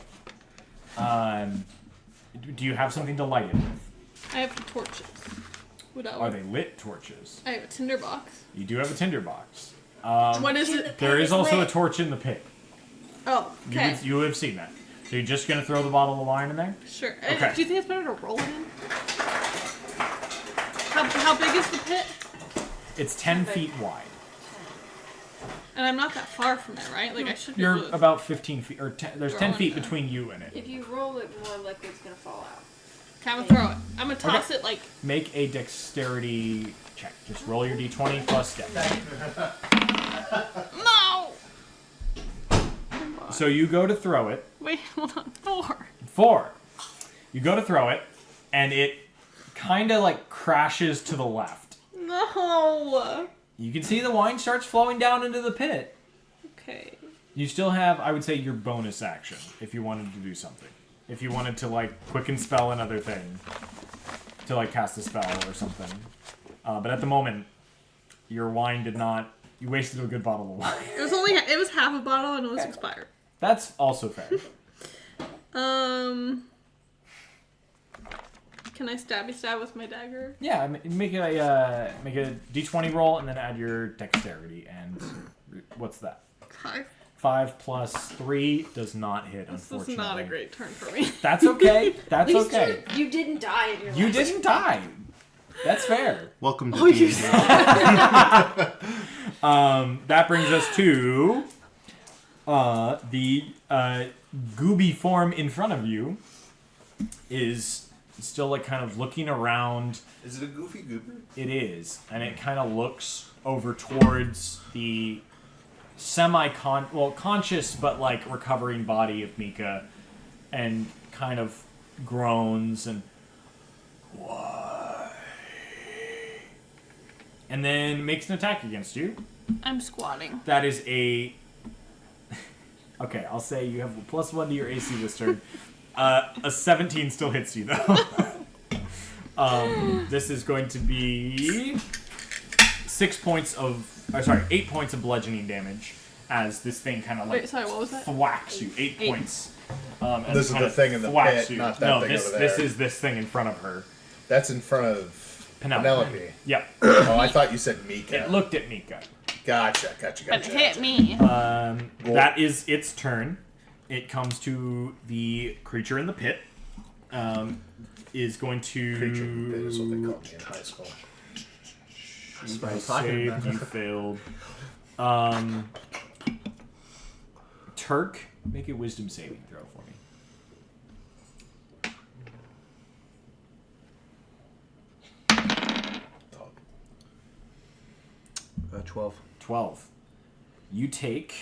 Speaker 8: Do you have something to light it with?
Speaker 5: I have torches. Would that
Speaker 8: Are
Speaker 5: work?
Speaker 8: they lit torches?
Speaker 5: I have a tinder box.
Speaker 8: You do have a tinderbox.
Speaker 5: What is it?
Speaker 8: There is also a torch in the pit.
Speaker 5: Oh, okay.
Speaker 8: You have seen that. So you're just gonna throw the bottle of wine in there?
Speaker 5: Sure.
Speaker 8: Okay.
Speaker 5: Do you think it's better to roll it in? How big is the pit?
Speaker 8: It's 10 feet wide.
Speaker 5: And I'm not that far from it, right? Like I should be
Speaker 8: You're
Speaker 5: able to...
Speaker 8: about 15 feet, or there's 10
Speaker 5: Roll
Speaker 8: feet
Speaker 5: it.
Speaker 8: between you and it.
Speaker 6: If you roll it, more liquid's gonna fall out.
Speaker 5: Okay, I'm gonna throw it. I'm gonna toss it like...
Speaker 8: Make a dexterity check. Just roll your d20 plus dex.
Speaker 5: No!
Speaker 8: So you go to throw it.
Speaker 5: Wait, hold on. 4.
Speaker 8: 4. You go to throw it, and it kind of like crashes to the left.
Speaker 5: No!
Speaker 8: You can see the wine starts flowing down into the pit.
Speaker 5: Okay.
Speaker 8: You still have, I would say, your bonus action if you wanted to do something. If you wanted to like quicken spell another thing, to like cast a spell or something. But at the moment, your wine did not. You wasted a good bottle of wine.
Speaker 5: It was half a bottle and it was expired.
Speaker 8: That's also fair.
Speaker 5: Can I stab with my dagger?
Speaker 8: Yeah, make a d20 roll and then add your dexterity. And what's that?
Speaker 5: 5.
Speaker 8: 5 plus 3 does not hit,
Speaker 5: This
Speaker 8: unfortunately.
Speaker 5: is not a great turn for me.
Speaker 8: That's okay. That's
Speaker 6: At least
Speaker 8: okay.
Speaker 6: you didn't die in your
Speaker 8: You
Speaker 6: life.
Speaker 8: didn't die. That's fair.
Speaker 3: Welcome to
Speaker 5: Oh, you
Speaker 3: D&D.
Speaker 8: That brings us to the gooby form in front of you is still like kind of looking around.
Speaker 3: Is it a goofy goober?
Speaker 8: It is, and it kind of looks over towards the conscious but like recovering body of Mika, and kind of groans and why, and then makes an attack against you.
Speaker 5: I'm squatting.
Speaker 8: That is a. Okay, I'll say you have a +1 to your AC this turn. A 17 still hits you though. This is going to be 8 points of bludgeoning damage, as this thing kind of like
Speaker 5: Wait, sorry, what was that?
Speaker 8: thwacks you. 8 points. As
Speaker 3: This is
Speaker 8: kind
Speaker 3: the
Speaker 8: of
Speaker 3: thing in the
Speaker 8: thwacks
Speaker 3: pit,
Speaker 8: you.
Speaker 3: not that
Speaker 8: no,
Speaker 3: thing
Speaker 8: this
Speaker 3: over there.
Speaker 8: this is this thing in front of her.
Speaker 3: That's in front of Penelope.
Speaker 8: Yep.
Speaker 3: Oh, I thought you said Mika.
Speaker 8: It looked at Mika.
Speaker 3: Gotcha.
Speaker 5: And it hit me.
Speaker 8: That is its turn. It comes to the creature in the pit. Is going to
Speaker 3: Creature in the pit is what they called me in high school.
Speaker 7: That's what I was talking
Speaker 8: save.
Speaker 7: about.
Speaker 8: You failed. Turk, make a wisdom saving throw for me.
Speaker 7: 12.
Speaker 8: 12. You take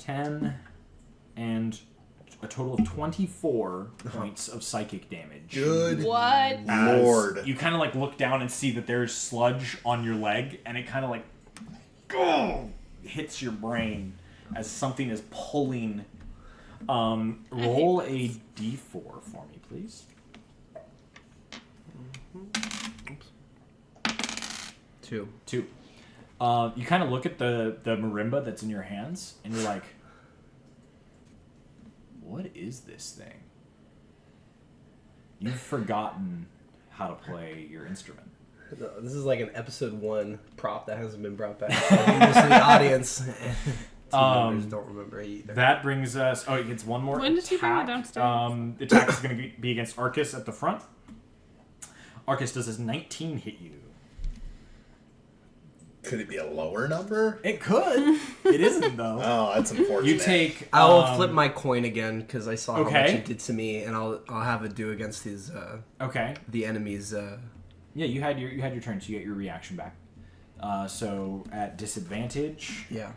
Speaker 8: 10 and a total of 24 points of psychic damage.
Speaker 3: Good
Speaker 5: What?
Speaker 8: As
Speaker 3: Lord.
Speaker 8: you kind of like look down and see that there's sludge on your leg, and it kind of like hits your brain as something is pulling. Roll a d4 for me, please.
Speaker 7: Two.
Speaker 8: 2. You kind of look at the marimba that's in your hands, and you're like, what is this thing? You've forgotten how to play your instrument.
Speaker 7: This is like an episode 1 prop that hasn't been brought back. Most of the audience team members don't remember it either.
Speaker 8: That brings us... Oh, it gets one more
Speaker 5: When does he bring it
Speaker 8: attack.
Speaker 5: downstairs?
Speaker 8: The attack is going to be against Arcus at the front. Arcus, does his 19 hit you?
Speaker 3: Could it be a lower number?
Speaker 8: It could. It isn't, though.
Speaker 3: Oh, that's unfortunate.
Speaker 8: You take...
Speaker 7: I'll flip my coin again because I saw how much
Speaker 8: Okay.
Speaker 7: it did to me, and I'll have it do against his
Speaker 8: Okay.
Speaker 7: the enemy's.
Speaker 8: Yeah, you had your turn, so you get your reaction back. So at disadvantage...
Speaker 7: Yeah.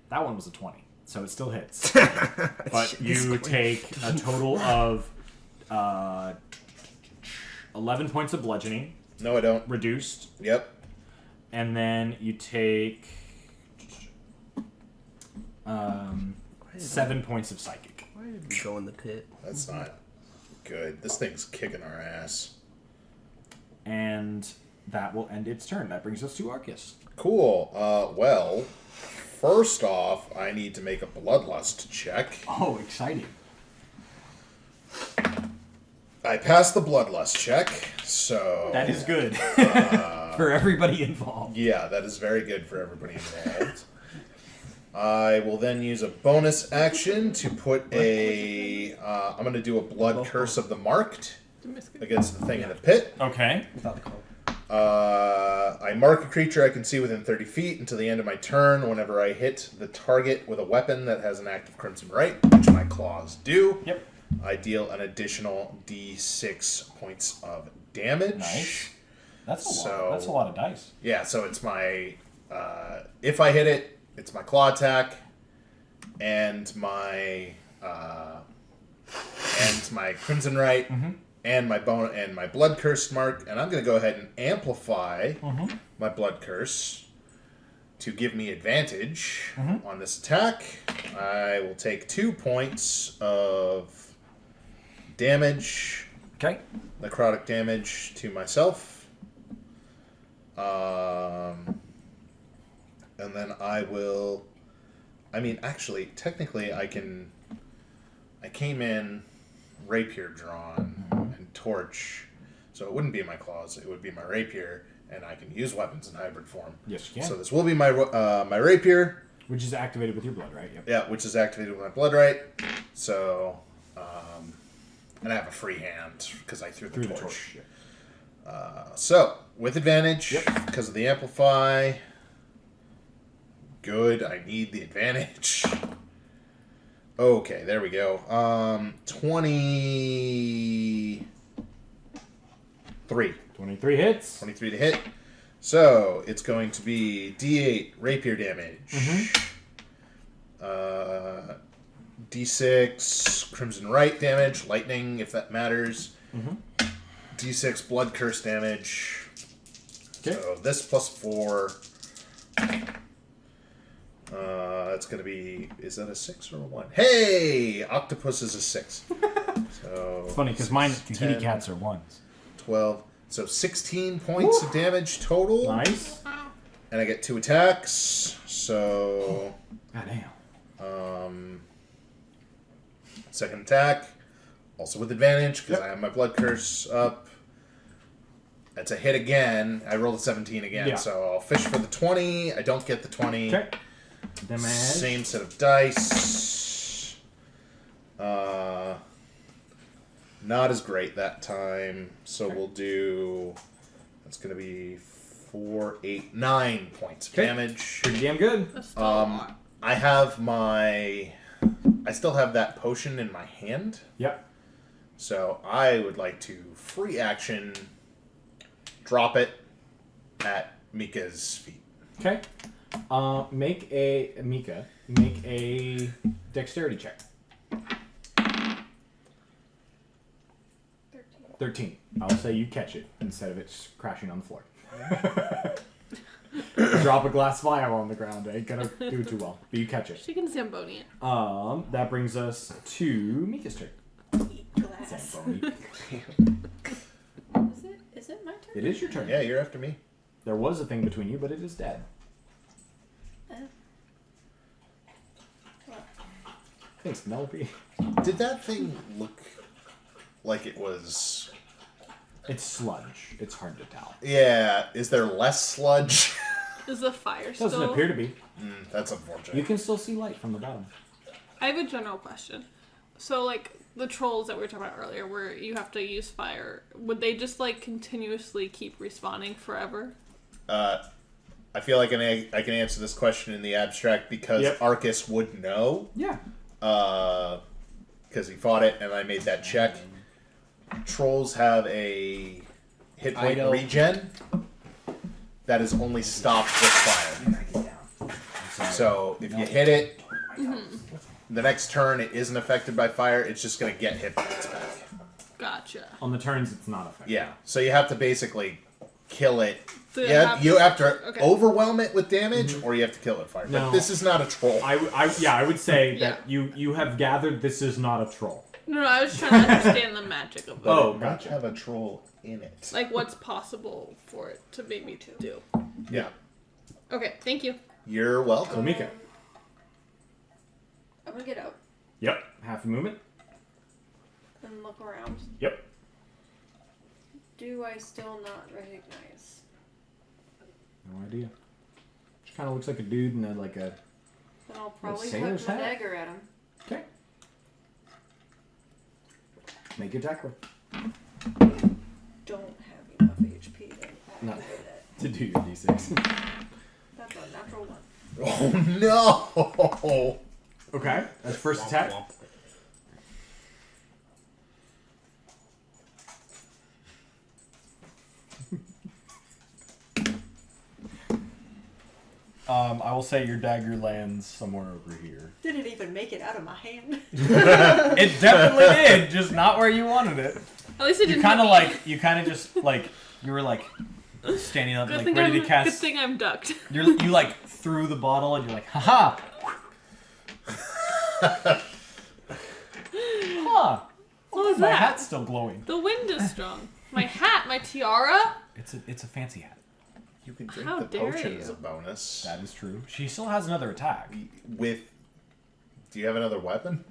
Speaker 8: That one was a 20, so it still hits.
Speaker 7: But
Speaker 8: But you take a total of 11 points of bludgeoning,
Speaker 3: No, I don't.
Speaker 8: reduced,
Speaker 3: Yep.
Speaker 8: and then you take 7 points of psychic.
Speaker 7: Why did we go in the pit?
Speaker 3: That's not good. This thing's kicking our ass.
Speaker 8: And that will end its turn. That brings us to Arcus.
Speaker 3: Cool. Well, first off, I need to make a bloodlust check.
Speaker 8: Oh, exciting.
Speaker 3: I passed the bloodlust check, so...
Speaker 8: That is good for everybody involved.
Speaker 3: Yeah, that is very good for everybody involved. I will then use a bonus action to put a... I'm going to do a blood curse of the marked against the thing in the pit.
Speaker 8: Okay.
Speaker 7: Without the call.
Speaker 3: I mark a creature I can see within 30 feet until the end of my turn whenever I hit the target with a weapon that has an active Crimson Right, which my claws do.
Speaker 8: Yep.
Speaker 3: I deal an additional d6 points of damage.
Speaker 8: Nice. That's a lot.
Speaker 3: So-
Speaker 8: That's a lot of dice.
Speaker 3: Yeah, so it's my... if I hit it, it's my claw attack and my Crimson Right and my bone and my blood curse mark, and I'm going to go ahead and amplify my blood curse to give me advantage on this attack. I will take 2 points of damage,
Speaker 8: Okay.
Speaker 3: necrotic damage to myself. And then I will... I mean, actually, technically, I came in rapier drawn and torch, so it wouldn't be my claws, it would be my rapier, and I can use weapons in hybrid form.
Speaker 8: Yes, you can.
Speaker 3: So this will be my my rapier,
Speaker 8: Which is activated with your blood, right? Yep.
Speaker 3: yeah, which is activated with my blood right. So, and I have a free hand because I threw the
Speaker 8: Through
Speaker 3: torch.
Speaker 8: the torch. Yeah.
Speaker 3: So, with advantage, because of the amplify. Good, I need the advantage. Okay, there we go. 23.
Speaker 8: 23 hits.
Speaker 3: 23 to hit. So, it's going to be D8 rapier damage. D6 Crimson Right damage, lightning, if that matters. D6 blood curse damage.
Speaker 8: Okay.
Speaker 3: So this plus 4. That's going to be... Is that a 6 or a 1? Hey! Octopus is a 6. So
Speaker 8: It's funny because mine, the kitty
Speaker 3: 10,
Speaker 8: cats are 1s.
Speaker 3: 12. So 16 points of damage total.
Speaker 8: Nice.
Speaker 3: And I get 2 attacks. So
Speaker 8: Goddamn.
Speaker 3: Second attack, also with advantage because I have my blood curse up. That's a hit again. I rolled a 17 again, so I'll fish for the 20. I don't get the 20.
Speaker 8: Okay. Damage.
Speaker 3: Same set of dice. Not as great that time, so we'll do. That's going to be 4, 8, 9 points of damage.
Speaker 8: Pretty damn good.
Speaker 5: That's still a lot.
Speaker 3: I have my. I still have that potion in my hand.
Speaker 8: Yep.
Speaker 3: So I would like to free action drop it at Mika's feet.
Speaker 8: Okay. Make a dexterity check. 13. I'll say you catch it instead of it crashing on the floor. Drop a glass vial on the ground. Ain't gonna do too well. But you catch it.
Speaker 5: She can Zamboni it.
Speaker 8: That brings us to Mika's turn.
Speaker 6: Glass.
Speaker 8: Zamboni.
Speaker 6: Is it my turn?
Speaker 8: It is your turn.
Speaker 3: Yeah, you're after me.
Speaker 8: There was a thing between you, but it is dead. Thanks, Penelope.
Speaker 3: Did that thing look like it was...
Speaker 8: It's sludge. It's hard to tell.
Speaker 3: Yeah, is there less sludge?
Speaker 5: Is the fire still?
Speaker 8: Doesn't appear to be.
Speaker 3: That's unfortunate.
Speaker 8: You can still see light from the bottom.
Speaker 5: I have a general question. So, like, the trolls that we were talking about earlier, where you have to use fire, would they just, like, continuously keep respawning forever?
Speaker 3: I feel like I can answer this question in the abstract because Arcus would know.
Speaker 8: Yeah.
Speaker 3: Because he fought it and I made that check. Trolls have a hit point regen that is only stopped with fire. So if you hit it, the next turn it isn't affected by fire, it's just going to get hit points back.
Speaker 5: Gotcha.
Speaker 8: On the turns, it's not affected.
Speaker 3: Yeah, so you have to basically kill it.
Speaker 5: So
Speaker 3: You have to overwhelm it with damage, or you have to kill it with fire.
Speaker 8: No.
Speaker 3: But this is not a troll.
Speaker 8: I would say that you have gathered this is not a troll.
Speaker 5: No, I was trying to understand the magic of it.
Speaker 8: Oh,
Speaker 3: Gotcha. Have a troll in it.
Speaker 5: Like, what's possible for it to maybe do.
Speaker 3: Yeah.
Speaker 5: Okay, thank you.
Speaker 3: You're
Speaker 8: So
Speaker 3: welcome.
Speaker 8: Mika.
Speaker 6: I'm gonna get out
Speaker 8: Yep. Half a movement.
Speaker 6: and look around.
Speaker 8: Yep.
Speaker 6: Do I still not recognize?
Speaker 8: No idea. She kind of looks like a dude in a
Speaker 6: Then I'll probably
Speaker 8: sailor's
Speaker 6: put my
Speaker 8: hat?
Speaker 6: dagger at him.
Speaker 8: Okay. Make your attack roll.
Speaker 6: Don't have enough HP to
Speaker 8: Not
Speaker 6: activate it.
Speaker 8: to do your d6.
Speaker 6: That's a natural one.
Speaker 3: Oh no!
Speaker 8: Okay. That's first attack. I will say your dagger lands somewhere over here.
Speaker 2: Didn't even make it out of my hand.
Speaker 8: It definitely did, just not where you wanted it.
Speaker 5: At least it
Speaker 8: You
Speaker 5: didn't
Speaker 8: kind of
Speaker 5: hit me.
Speaker 8: you kind of just you were like standing up,
Speaker 5: Good
Speaker 8: like
Speaker 5: thing
Speaker 8: ready to
Speaker 5: Good
Speaker 8: cast.
Speaker 5: thing I'm ducked.
Speaker 8: You like threw the bottle and you're like, haha. Huh.
Speaker 5: What was
Speaker 8: My
Speaker 5: that?
Speaker 8: hat's still glowing.
Speaker 5: The wind is strong. My hat, my tiara.
Speaker 8: It's a fancy hat.
Speaker 3: You can drink
Speaker 5: How
Speaker 3: the
Speaker 5: dare
Speaker 3: potion
Speaker 5: you.
Speaker 3: as a bonus.
Speaker 8: That is true. She still has another attack.
Speaker 3: With. Do you have another weapon?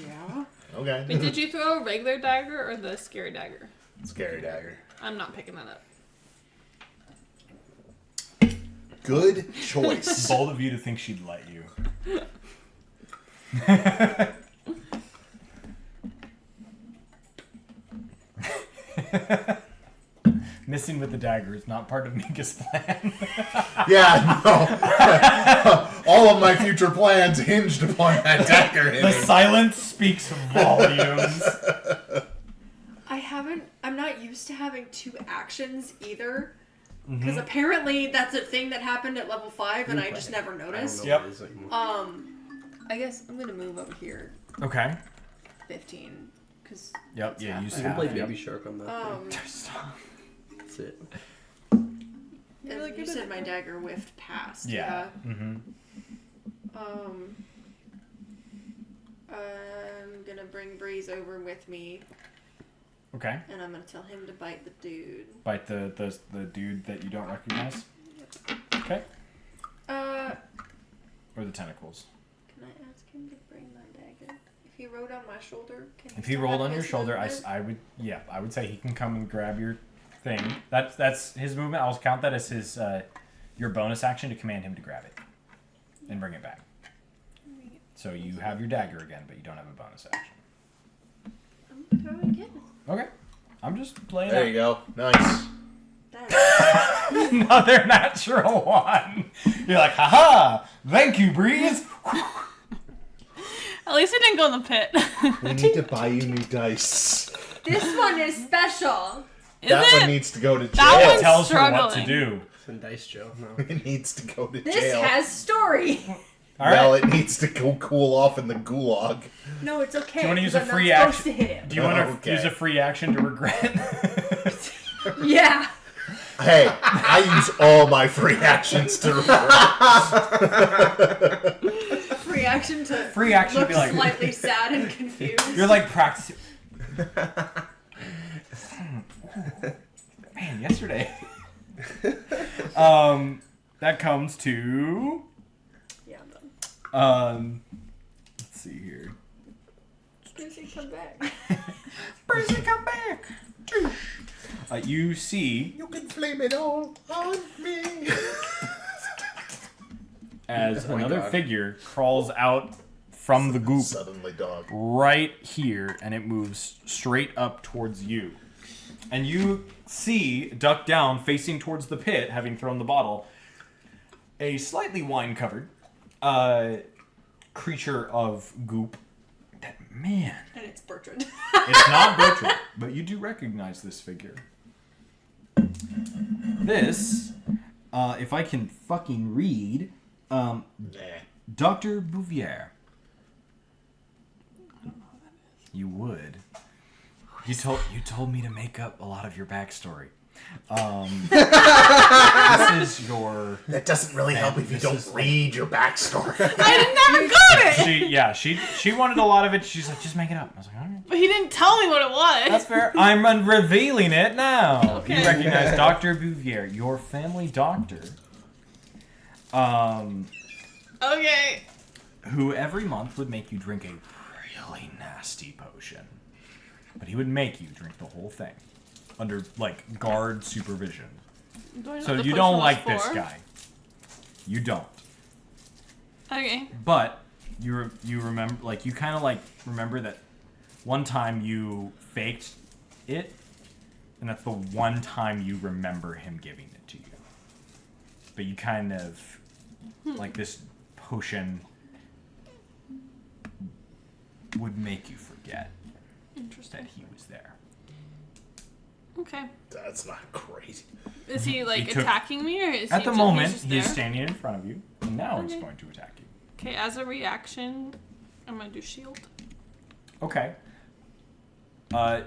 Speaker 2: Yeah.
Speaker 3: Okay.
Speaker 5: Wait, did you throw a regular dagger or the scary dagger?
Speaker 3: Scary dagger.
Speaker 5: I'm not picking that up.
Speaker 3: Good choice.
Speaker 8: Bold of you to think she'd let you. Missing with the dagger is not part of Mika's plan.
Speaker 3: Yeah, no. All of my future plans hinged upon that dagger
Speaker 8: The
Speaker 3: hitting.
Speaker 8: silence speaks volumes.
Speaker 6: I'm not used to having 2 actions either. Because apparently that's a thing that happened at level 5 and I just never noticed.
Speaker 8: Yep.
Speaker 6: I guess I'm gonna move over here
Speaker 8: Okay.
Speaker 6: 15. Because
Speaker 8: Yep. Yeah. You
Speaker 6: half
Speaker 8: see.
Speaker 4: You can play
Speaker 8: Yep.
Speaker 4: Baby Shark on that thing. That's it.
Speaker 6: you said my dagger whiffed past.
Speaker 8: Yeah. Mm-hmm.
Speaker 6: I'm gonna bring Breeze over with me.
Speaker 8: Okay.
Speaker 6: And I'm gonna tell him to bite the dude.
Speaker 8: Bite the dude that you don't recognize. Okay. Or the tentacles.
Speaker 6: Can I ask him to bring my dagger? If he rode on my shoulder, can he
Speaker 8: If he
Speaker 6: still
Speaker 8: rolled
Speaker 6: have
Speaker 8: on your
Speaker 6: his
Speaker 8: shoulder,
Speaker 6: movement?
Speaker 8: I would say he can come and grab your thing. That's his movement. I'll count that as his your bonus action to command him to grab it and bring it back. So you have your dagger again, but you don't have a bonus action.
Speaker 6: I'm throwing kittens.
Speaker 8: Okay. I'm just playing.
Speaker 3: There you go. Nice.
Speaker 6: That
Speaker 8: Another natural one. You're like, haha! Thank you, Breeze.
Speaker 5: At least it didn't go in the pit.
Speaker 3: We need to buy you new dice.
Speaker 6: this one is special.
Speaker 5: Is
Speaker 3: That
Speaker 5: it?
Speaker 3: one needs to go to jail.
Speaker 5: That
Speaker 8: It
Speaker 5: one's
Speaker 8: tells her what to
Speaker 5: struggling.
Speaker 8: do.
Speaker 7: Some dice, Joe. No.
Speaker 3: It needs to go to
Speaker 6: This
Speaker 3: jail.
Speaker 6: has story.
Speaker 8: All right.
Speaker 3: Well, it needs to go cool off in the gulag.
Speaker 6: No, it's okay.
Speaker 8: Do you want to use
Speaker 6: 'cause
Speaker 8: a
Speaker 6: I'm
Speaker 8: free
Speaker 6: not
Speaker 8: action?
Speaker 6: supposed to hit him.
Speaker 8: Do you want to
Speaker 3: Okay.
Speaker 8: use a free action to regret?
Speaker 6: Yeah.
Speaker 3: Hey, I use all my free actions to
Speaker 6: Free action to
Speaker 8: Free action to
Speaker 6: look
Speaker 8: be like-
Speaker 6: slightly sad and confused.
Speaker 8: You're like practicing. Man, yesterday. That comes to.
Speaker 6: Yeah, I'm done.
Speaker 8: Let's see here.
Speaker 6: Lucy, come back.
Speaker 8: Percy, come back. You see
Speaker 3: You can flame it all on me.
Speaker 8: as
Speaker 7: Oh my
Speaker 8: another
Speaker 7: God.
Speaker 8: figure crawls out from the goop
Speaker 3: Suddenly, dog.
Speaker 8: right here, and it moves straight up towards you. And you see, ducked down, facing towards the pit, having thrown the bottle, a slightly wine-covered creature of goop. That man.
Speaker 6: And it's Bertrand.
Speaker 8: It's not Bertrand, but you do recognize this figure. This, if I can fucking read,
Speaker 3: Nah.
Speaker 8: Dr. Bouvier. You would. You told me to make up a lot of your backstory. This is your.
Speaker 3: That doesn't really help if you don't read your backstory.
Speaker 5: I never got it.
Speaker 8: She wanted a lot of it. She's like, just make it up. I was like, all right.
Speaker 5: But he didn't tell me what it was.
Speaker 8: That's fair. I'm revealing it now.
Speaker 5: Okay.
Speaker 8: You recognize Dr. Bouvier, your family doctor.
Speaker 5: Okay.
Speaker 8: Who every month would make you drink a really nasty potion. But he would make you drink the whole thing. Under, like, guard supervision.
Speaker 5: Do I know
Speaker 8: So
Speaker 5: what the
Speaker 8: you
Speaker 5: potion
Speaker 8: don't
Speaker 5: was
Speaker 8: like this
Speaker 5: for?
Speaker 8: guy. You don't.
Speaker 5: Okay.
Speaker 8: But you remember, like, you kind of like remember that one time you faked it, and that's the one time you remember him giving it to you. But you kind of like this potion would make you forget
Speaker 5: Interesting.
Speaker 8: that he was there.
Speaker 5: Okay.
Speaker 3: That's not crazy.
Speaker 5: Is he like
Speaker 8: He took-
Speaker 5: attacking me, or is
Speaker 8: At
Speaker 5: he
Speaker 8: the
Speaker 5: just,
Speaker 8: moment,
Speaker 5: he's just
Speaker 8: he is
Speaker 5: there?
Speaker 8: standing in front of you, and now he's
Speaker 5: Okay.
Speaker 8: going to attack you.
Speaker 5: Okay, as a reaction, I'm gonna do shield.
Speaker 8: Okay.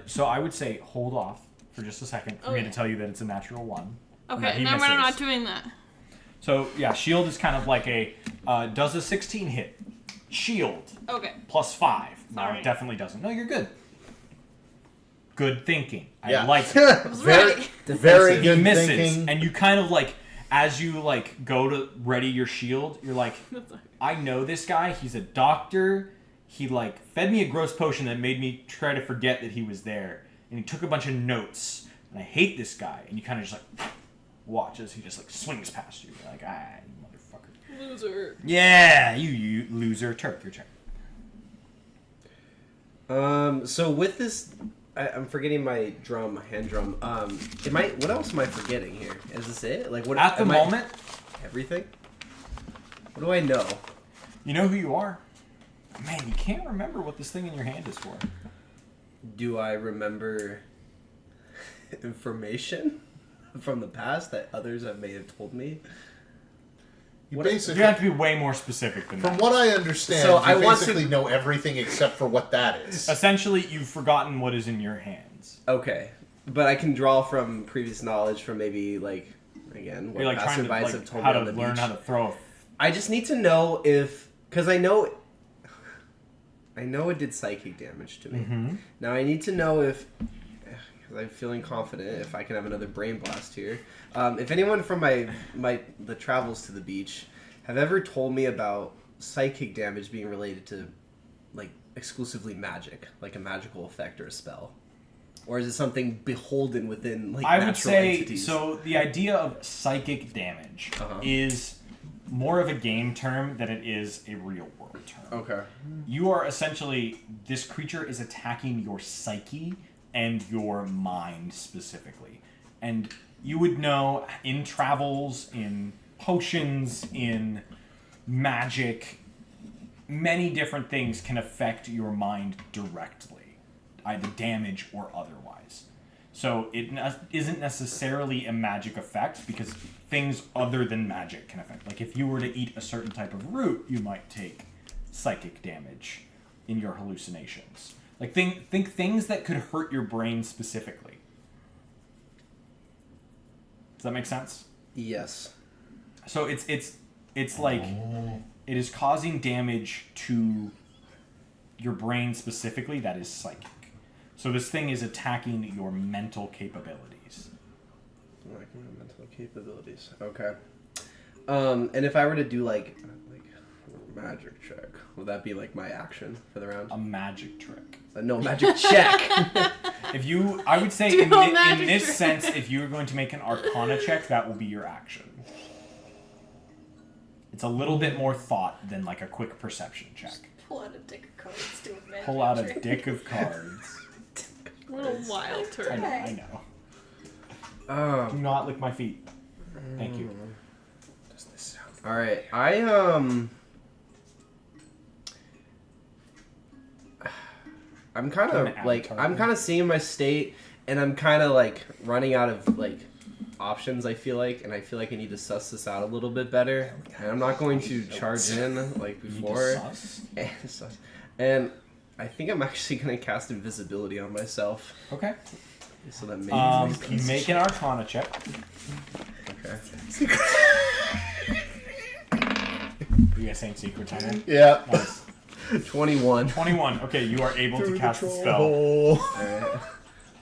Speaker 8: So I would say hold off for just a second for me to tell you that it's a natural one. and that
Speaker 5: Okay,
Speaker 8: he
Speaker 5: no, I'm not
Speaker 8: misses.
Speaker 5: doing that.
Speaker 8: So yeah, shield is kind of like a does a 16 hit? Shield
Speaker 5: Okay.
Speaker 8: plus 5. No,
Speaker 5: Sorry.
Speaker 8: it definitely doesn't. No, you're good. Good thinking.
Speaker 3: Yeah.
Speaker 8: I like it.
Speaker 5: I was
Speaker 3: Very,
Speaker 5: ready.
Speaker 3: very
Speaker 8: He
Speaker 3: good
Speaker 8: misses,
Speaker 3: thinking.
Speaker 8: and you kind of like as you like go to ready your shield, you're like, I know this guy. He's a doctor. He like fed me a gross potion that made me try to forget that he was there, and he took a bunch of notes. And I hate this guy. And you kind of just like watch as he just like swings past you. You're like, you motherfucker.
Speaker 5: Loser.
Speaker 8: Yeah, you loser. Turk, your turn.
Speaker 7: So with this, I'm forgetting my drum, hand drum. What else am I forgetting here? Is this it? Like what?
Speaker 8: At the moment,
Speaker 7: everything. What do I know?
Speaker 8: you know who you are. Man, you can't remember what this thing in your hand is for.
Speaker 7: Do I remember information from the past that others may have told me?
Speaker 3: You
Speaker 7: What-
Speaker 3: basically,
Speaker 8: You have to be way more specific than
Speaker 3: from
Speaker 8: that.
Speaker 3: what I understand,
Speaker 7: So
Speaker 3: you
Speaker 7: I want to-
Speaker 3: basically know everything except for what that is.
Speaker 8: Essentially, you've forgotten what is in your hands.
Speaker 7: Okay, but I can draw from previous knowledge from maybe like again what
Speaker 8: You're like trying to
Speaker 7: passerbys
Speaker 8: like
Speaker 7: have told
Speaker 8: how
Speaker 7: me
Speaker 8: to
Speaker 7: on the
Speaker 8: learn
Speaker 7: beach.
Speaker 8: how to throw.
Speaker 7: I just need to know because I know it did psychic damage to me.
Speaker 8: Mm-hmm.
Speaker 7: Now I need to know if
Speaker 4: because I'm feeling confident if I can have another brain blast here. If anyone from the travels to the beach have ever told me about psychic damage being related to, like, exclusively magic, like a magical effect or a spell, or is it something beholden within, like,
Speaker 8: I
Speaker 4: natural
Speaker 8: would say
Speaker 4: entities?
Speaker 8: so. The idea of psychic damage is more of a game term than it is a real world term.
Speaker 4: Okay.
Speaker 8: You are essentially, this creature is attacking your psyche and your mind specifically. And you would know in travels, in potions, in magic, many different things can affect your mind directly, either damage or otherwise. So it isn't necessarily a magic effect, because things other than magic can affect. Like if you were to eat a certain type of root, you might take psychic damage in your hallucinations. Like think things that could hurt your brain specifically. Does that make sense?
Speaker 4: Yes.
Speaker 8: So it's like it is causing damage to your brain specifically that is psychic. So this thing is attacking your mental capabilities.
Speaker 4: Attacking my mental capabilities. Okay. And if I were to do like a magic check, would that be like my action for the round?
Speaker 8: A magic trick.
Speaker 4: No, magic check.
Speaker 8: I would say in this sense, if you were going to make an Arcana check, that will be your action. It's a little bit more thought than like a quick perception check.
Speaker 6: Pull out a dick of cards to a magic
Speaker 8: Pull out a
Speaker 6: trick.
Speaker 8: dick of cards.
Speaker 5: What a wild turn.
Speaker 8: I know. Do not lick my feet. Thank you.
Speaker 3: Does this sound?
Speaker 4: All right, I'm kind of like, I'm kind of seeing my state, and I'm kind of like running out of like options. I feel like I need to suss this out a little bit better. And I'm not going to charge in like before. And I think I'm actually going to cast invisibility on myself.
Speaker 8: Okay.
Speaker 4: So that maybe
Speaker 8: you make an Arcana check.
Speaker 4: Okay.
Speaker 8: You guys saying secret timer?
Speaker 3: Yeah.
Speaker 8: Nice.
Speaker 4: 21.
Speaker 8: 21. Okay, you are able to cast the spell.
Speaker 4: Alright.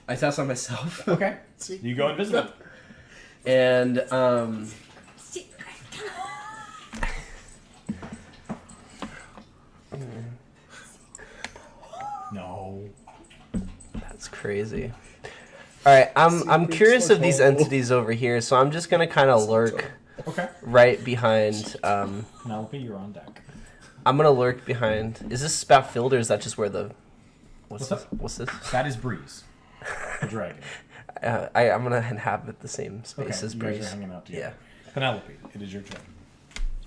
Speaker 4: I cast on myself.
Speaker 8: Okay. You go invisible.
Speaker 4: And
Speaker 8: No.
Speaker 4: that's crazy. All right, I'm curious of these entities over here, so I'm just gonna kind of lurk
Speaker 8: Okay.
Speaker 4: right behind.
Speaker 8: Penelope, you're on deck.
Speaker 4: I'm gonna lurk behind. Is this spout filled, or is that just where the?
Speaker 8: What's
Speaker 4: this?
Speaker 8: up?
Speaker 4: What's this?
Speaker 8: That is Breeze, the dragon.
Speaker 4: I'm gonna inhabit the same space
Speaker 8: Okay,
Speaker 4: as
Speaker 8: you guys
Speaker 4: Breeze.
Speaker 8: are hanging out together.
Speaker 4: Yeah.
Speaker 8: Penelope, it is your turn.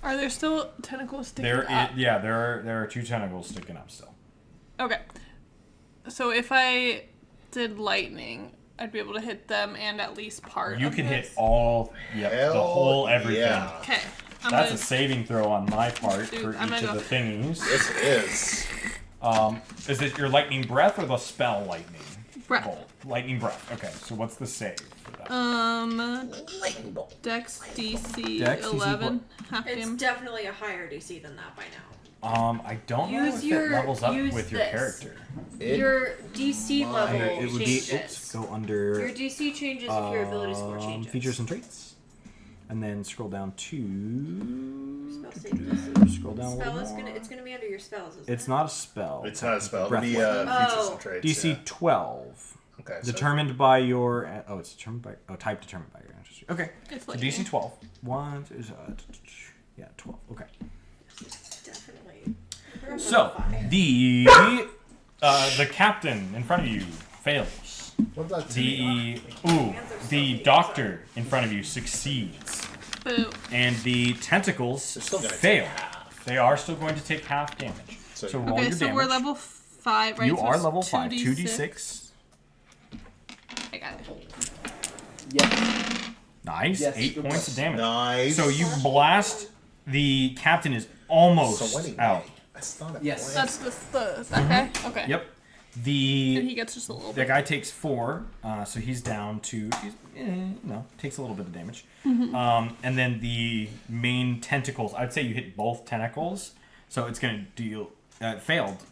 Speaker 5: Are there still tentacles sticking
Speaker 8: There
Speaker 5: up?
Speaker 8: are 2 tentacles sticking up still.
Speaker 5: Okay. So if I did lightning, I'd be able to hit them and at least part
Speaker 8: You
Speaker 5: of
Speaker 8: can
Speaker 5: this?
Speaker 8: hit all, the whole everything.
Speaker 3: Yeah.
Speaker 5: Okay.
Speaker 8: That's a saving throw on my part
Speaker 5: Dude,
Speaker 8: for
Speaker 5: I'm
Speaker 8: each
Speaker 5: gonna
Speaker 8: of the thingies.
Speaker 3: Yes, it is.
Speaker 8: Is it your lightning breath or the spell lightning?
Speaker 5: Breath.
Speaker 8: Bolt. Lightning breath. Okay, so what's the save for that?
Speaker 5: Dex DC
Speaker 8: Dex DC
Speaker 5: 11. Half
Speaker 6: It's
Speaker 5: game.
Speaker 6: definitely a higher DC than that by now.
Speaker 8: I don't know if it levels up with your character.
Speaker 6: Your DC level
Speaker 8: It would be
Speaker 6: changes.
Speaker 8: go under
Speaker 6: Your DC changes if your ability score changes.
Speaker 8: features and traits, and then scroll down to
Speaker 6: Spell save DC.
Speaker 8: scroll down a
Speaker 6: Spell
Speaker 8: little
Speaker 6: is
Speaker 8: more.
Speaker 6: it's gonna be under your spells. Isn't
Speaker 8: It's
Speaker 6: it?
Speaker 8: not a spell.
Speaker 3: It's not a spell. It'll
Speaker 8: Breath
Speaker 3: be
Speaker 8: weapon.
Speaker 3: features and traits.
Speaker 8: DC
Speaker 3: yeah.
Speaker 8: 12.
Speaker 3: Okay. So
Speaker 8: Determined by your it's determined by type determined by your ancestry. Okay.
Speaker 5: It's
Speaker 8: So
Speaker 5: like
Speaker 8: DC 12. 12. Okay.
Speaker 6: Definitely.
Speaker 8: So the captain in front of you fails.
Speaker 3: what about
Speaker 8: The doctor in front of you succeeds,
Speaker 5: Boo.
Speaker 8: and the tentacles
Speaker 3: still gonna
Speaker 8: fail.
Speaker 3: take half.
Speaker 8: They are still going to take half damage.
Speaker 3: So
Speaker 8: So roll
Speaker 5: Okay,
Speaker 8: your
Speaker 5: so
Speaker 8: damage.
Speaker 5: we're level 5, right?
Speaker 8: You
Speaker 5: So
Speaker 8: are
Speaker 5: it's
Speaker 8: level 5.
Speaker 5: 2d6.
Speaker 8: 2d6.
Speaker 5: I got it.
Speaker 4: Yes.
Speaker 8: Nice.
Speaker 4: Yes.
Speaker 8: 8 points of damage.
Speaker 3: Nice.
Speaker 8: So you blast. The captain is almost
Speaker 3: So winning.
Speaker 8: out.
Speaker 3: That's not a
Speaker 4: Yes.
Speaker 3: plan.
Speaker 5: That's that guy? Okay.
Speaker 8: Yep.
Speaker 5: And
Speaker 8: The
Speaker 5: he gets just a little
Speaker 8: the
Speaker 5: bit.
Speaker 8: guy takes 4, so he's down to takes a little bit of damage. And then the main tentacles. I'd say you hit both tentacles, so it's gonna deal. Failed.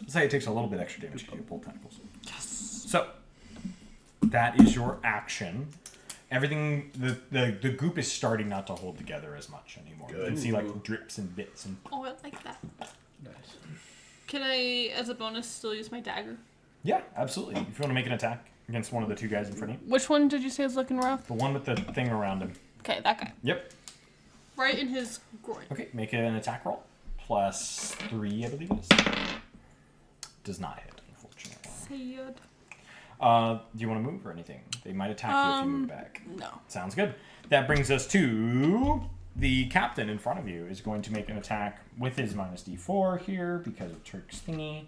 Speaker 8: Is say it takes a little bit extra damage to pull tentacles. Yes. So that is your action. Everything, the goop is starting not to hold together as much anymore.
Speaker 3: Good.
Speaker 8: You can see like drips and bits and.
Speaker 5: Oh, I like that.
Speaker 7: Nice.
Speaker 5: Can I, as a bonus, still use my dagger?
Speaker 8: Yeah, absolutely. If you want to make an attack against one of the two guys in front of you,
Speaker 5: Which one did you say is looking rough?
Speaker 8: the one with the thing around him.
Speaker 5: Okay, that guy.
Speaker 8: Yep.
Speaker 5: Right in his groin.
Speaker 8: Okay, make an attack roll. +3, I believe it is. Does not hit, unfortunately.
Speaker 5: Sayed.
Speaker 8: Do you want to move or anything? They might attack you if you move back.
Speaker 5: No.
Speaker 8: Sounds good. That brings us to the captain in front of you is going to make an attack with his -D4 here because of Turk's thingy.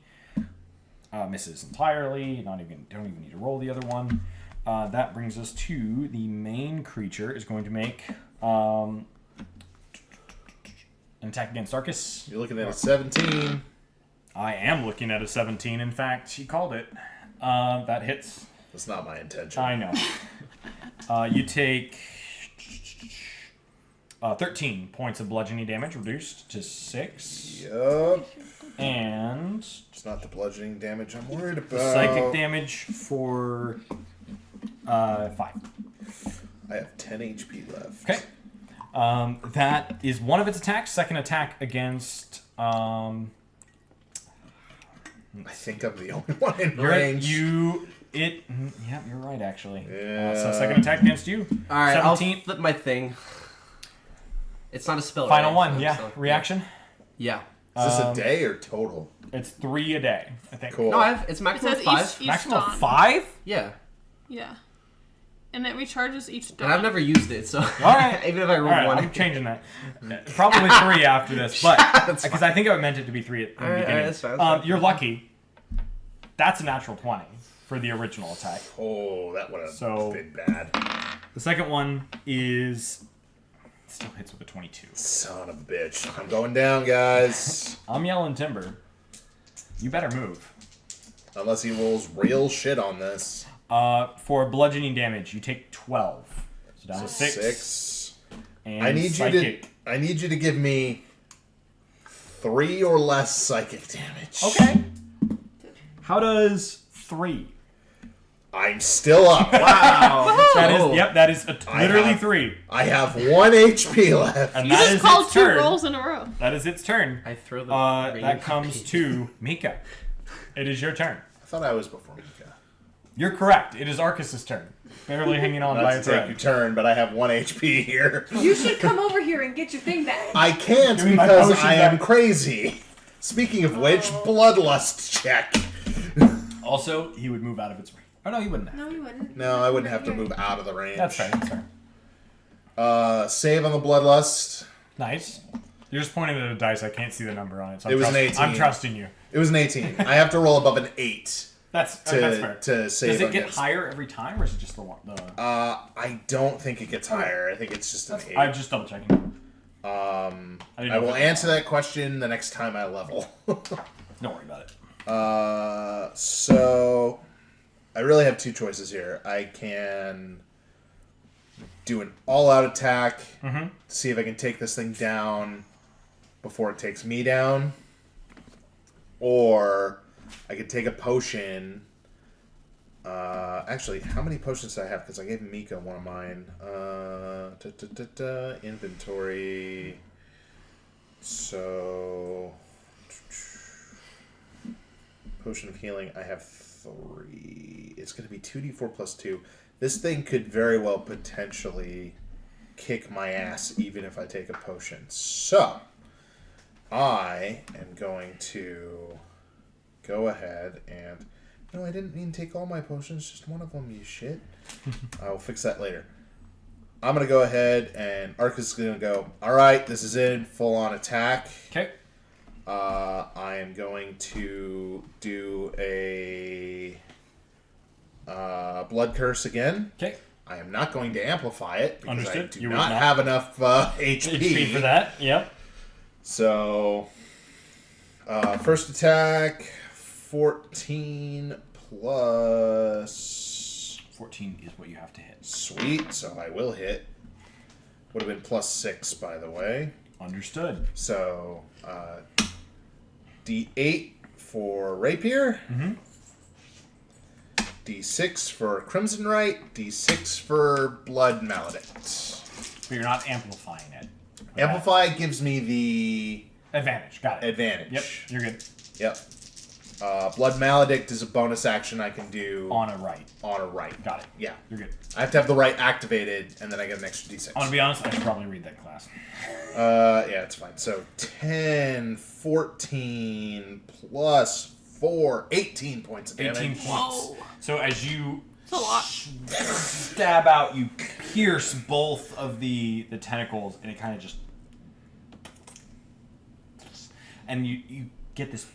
Speaker 8: Misses entirely. Don't even need to roll the other one. That brings us to the main creature is going to make an attack against Arcus.
Speaker 3: You're looking at a 17.
Speaker 8: I am looking at a 17. In fact, he called it. That hits.
Speaker 3: That's not my intention.
Speaker 8: I know. You take 13 points of bludgeoning damage, reduced to 6.
Speaker 3: Yup.
Speaker 8: And
Speaker 3: It's not the bludgeoning damage I'm worried about.
Speaker 8: psychic damage for 5.
Speaker 3: I have 10 HP left.
Speaker 8: Okay. That is one of its attacks. Second attack against.
Speaker 3: I think I'm the only one in range.
Speaker 8: Yeah, you're right, actually.
Speaker 3: Yeah.
Speaker 8: So second attack against you.
Speaker 7: All right,
Speaker 8: 17.
Speaker 7: I'll flip my thing. It's not a spell.
Speaker 8: Final
Speaker 7: right?
Speaker 8: one, yeah.
Speaker 7: So-
Speaker 8: Reaction.
Speaker 7: Yeah.
Speaker 3: Is this a day or total?
Speaker 8: It's 3 a day, I think.
Speaker 3: Cool.
Speaker 7: No, it's maximum
Speaker 5: It says
Speaker 7: 5.
Speaker 5: each
Speaker 8: Maximum
Speaker 5: dawn.
Speaker 8: 5?
Speaker 7: Yeah.
Speaker 5: Yeah. And it recharges each dawn.
Speaker 7: And I've never used it, so
Speaker 8: right.
Speaker 7: even if I roll
Speaker 8: All right,
Speaker 7: one,
Speaker 8: I'm changing that. Probably 3 after this, but
Speaker 7: That's
Speaker 8: because I think I meant it to be 3 at the
Speaker 7: All right,
Speaker 8: beginning.
Speaker 7: that's fine, that's fine.
Speaker 8: You're lucky. That's a natural 20 for the original attack.
Speaker 3: Oh, that would have
Speaker 8: So-
Speaker 3: been bad.
Speaker 8: The second one is still hits with a 22.
Speaker 3: Son of a bitch. I'm going down, guys.
Speaker 8: I'm yelling timber. You better move.
Speaker 3: Unless he rolls real shit on this.
Speaker 8: For bludgeoning damage, you take 12. So down to 6.
Speaker 3: 6.
Speaker 8: And
Speaker 3: I need
Speaker 8: psychic.
Speaker 3: you to give me 3 or less psychic damage.
Speaker 8: Okay. How does 3?
Speaker 3: I'm still up.
Speaker 7: wow.
Speaker 8: That
Speaker 7: Oh.
Speaker 8: is, yep, that is literally
Speaker 3: have-
Speaker 8: 3.
Speaker 3: I have 1 HP left.
Speaker 8: And
Speaker 5: You
Speaker 8: that
Speaker 5: just
Speaker 8: is
Speaker 5: called
Speaker 8: its
Speaker 5: 2
Speaker 8: turn.
Speaker 5: rolls in a row.
Speaker 8: That is its turn.
Speaker 7: I throw the.
Speaker 8: That comes to Mika. It is your turn.
Speaker 3: I thought I was before Mika.
Speaker 8: You're correct. It is Arcus's turn. Barely hanging on by
Speaker 3: Not
Speaker 8: a
Speaker 3: to take your
Speaker 8: thread.
Speaker 3: turn, but I have 1 HP here.
Speaker 6: You should come over here and get your thing back.
Speaker 3: I can't
Speaker 8: Give me my
Speaker 3: because
Speaker 8: potion
Speaker 3: I am
Speaker 8: back.
Speaker 3: crazy. Speaking of which, bloodlust check.
Speaker 8: Also, he would move out of its range. Oh, no, he wouldn't have.
Speaker 6: No, you wouldn't.
Speaker 3: No, I wouldn't have to move out of the range.
Speaker 8: That's fair. That's fair.
Speaker 3: Save on the bloodlust.
Speaker 8: Nice. You're just pointing at a dice. I can't see the number on it. So
Speaker 3: It was an 18.
Speaker 8: I'm trusting you.
Speaker 3: It was an 18. I have to roll above an 8
Speaker 8: That's
Speaker 3: to
Speaker 8: fair.
Speaker 3: to save.
Speaker 8: Does it get
Speaker 3: against.
Speaker 8: higher every time, or is it just the one?
Speaker 3: I don't think it gets higher. I think it's just an 8.
Speaker 8: I'm just double checking.
Speaker 3: I
Speaker 8: didn't know
Speaker 3: will
Speaker 8: if it-
Speaker 3: answer that question the next time I level.
Speaker 8: Don't worry about it.
Speaker 3: So I really have 2 choices here. I can do an all-out attack, see if I can take this thing down before it takes me down, or I could take a potion. Actually, how many potions do I have? Because I gave Mika one of mine. Inventory. So, potion of healing. I have 3. It's going to be 2d4 plus 2. This thing could very well potentially kick my ass even if I take a potion. So, I am going to go ahead and... No, I didn't mean take all my potions, just one of them, you shit. I will fix that later. I'm going to go ahead and Arcus is going to go, alright, this is it, full on attack.
Speaker 8: Okay.
Speaker 3: I am going to do a blood curse again.
Speaker 8: Okay.
Speaker 3: I am not going to amplify it because
Speaker 8: Understood.
Speaker 3: I do
Speaker 8: You would
Speaker 3: not
Speaker 8: not.
Speaker 3: have enough HP.
Speaker 8: HP for that. Yep.
Speaker 3: So, first attack, 14 plus...
Speaker 8: 14 is what you have to hit.
Speaker 3: Sweet, so I will hit. Would have been plus 6, by the way.
Speaker 8: Understood.
Speaker 3: So, D8 for Rapier.
Speaker 8: Mm-hmm.
Speaker 3: D6 for Crimson Right. D6 for Blood Maledict.
Speaker 8: But you're not amplifying it. Okay.
Speaker 3: Amplify gives me the
Speaker 8: Advantage. Got it.
Speaker 3: advantage.
Speaker 8: Yep. You're good.
Speaker 3: Yep. Blood Maledict is a bonus action I can do
Speaker 8: On a right.
Speaker 3: on a right.
Speaker 8: Got it.
Speaker 3: Yeah.
Speaker 8: You're good.
Speaker 3: I have to have the right activated, and then I get an extra D6.
Speaker 8: I'm gonna be honest, I should probably read that class.
Speaker 3: Yeah, it's fine. So 10, 14 plus 4, 18 points of damage.
Speaker 8: 18 points.
Speaker 5: Whoa.
Speaker 8: So as you
Speaker 5: It's a lot.
Speaker 8: stab out, you pierce both of the tentacles, and it kind of just... And you get this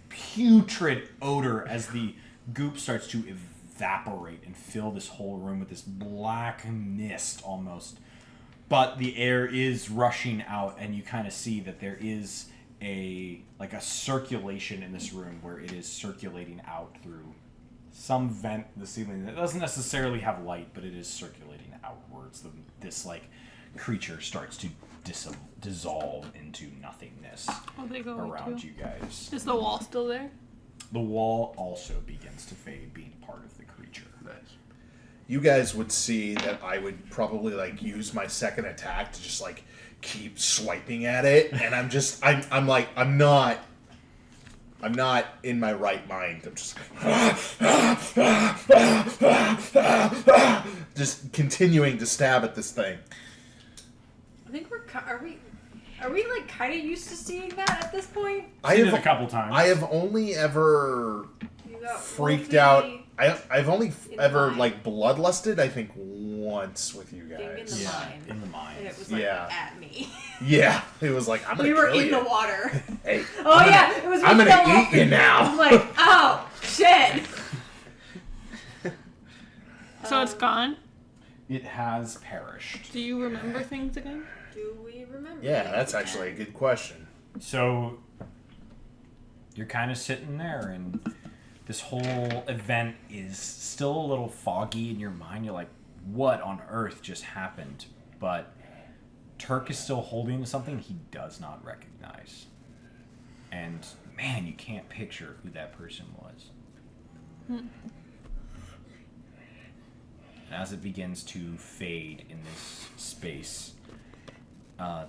Speaker 8: putrid odor as the goop starts to evaporate and fill this whole room with this black mist almost. But the air is rushing out, and you kind of see that there is a circulation in this room where it is circulating out through some vent in the ceiling that doesn't necessarily have light, but it is circulating outwards. This creature starts to dissolve into nothingness
Speaker 5: Oh, they go
Speaker 8: around
Speaker 5: too.
Speaker 8: you guys.
Speaker 5: Is the wall still there?
Speaker 8: The wall also begins to fade, being part of the creature.
Speaker 7: Nice.
Speaker 3: You guys would see that I would probably use my second attack to just keep swiping at it, and I'm not in my right mind. I'm just continuing to stab at this thing.
Speaker 6: I think are we kind of used to seeing that at this point?
Speaker 3: I
Speaker 8: Seen it
Speaker 3: have
Speaker 8: a couple times.
Speaker 3: I have only ever
Speaker 6: You got
Speaker 3: freaked
Speaker 6: Wolfie
Speaker 3: out. I've only
Speaker 6: in
Speaker 3: ever
Speaker 6: mine.
Speaker 3: bloodlusted, I think, once with you
Speaker 6: Thing in
Speaker 3: guys.
Speaker 6: the
Speaker 8: Yeah,
Speaker 6: mine.
Speaker 8: in the mine.
Speaker 6: And it was
Speaker 3: Yeah.
Speaker 6: at me.
Speaker 3: Yeah, it was I'm gonna
Speaker 6: We were
Speaker 3: kill
Speaker 6: in
Speaker 3: you.
Speaker 6: the water.
Speaker 3: Hey,
Speaker 6: Oh yeah, it was.
Speaker 3: I'm
Speaker 6: we
Speaker 3: gonna
Speaker 6: fell off
Speaker 3: eat you
Speaker 6: the-
Speaker 3: now.
Speaker 6: I'm like, oh shit.
Speaker 5: So it's gone?
Speaker 8: It has perished.
Speaker 5: Do you remember things again?
Speaker 6: Do we remember?
Speaker 3: Yeah,
Speaker 6: things
Speaker 3: that's
Speaker 6: again?
Speaker 3: actually a good question.
Speaker 8: So you're kind of sitting there, and this whole event is still a little foggy in your mind. You're like, what on earth just happened? But Turk is still holding something he does not recognize. And man, you can't picture who that person was. And as it begins to fade in this space,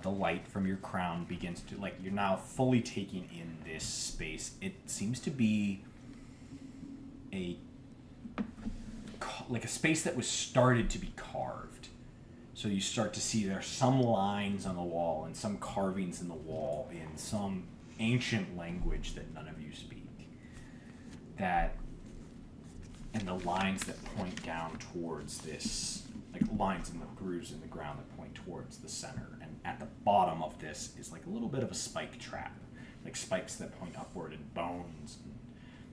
Speaker 8: the light from your crown begins to, you're now fully taking in this space. It seems to be a space that was started to be carved. So you start to see there are some lines on the wall and some carvings in the wall in some ancient language that none of you speak. And the lines that point down towards this, lines in the grooves in the ground that point towards the center. And at the bottom of this is a little bit of a spike trap, spikes that point upward, and bones, and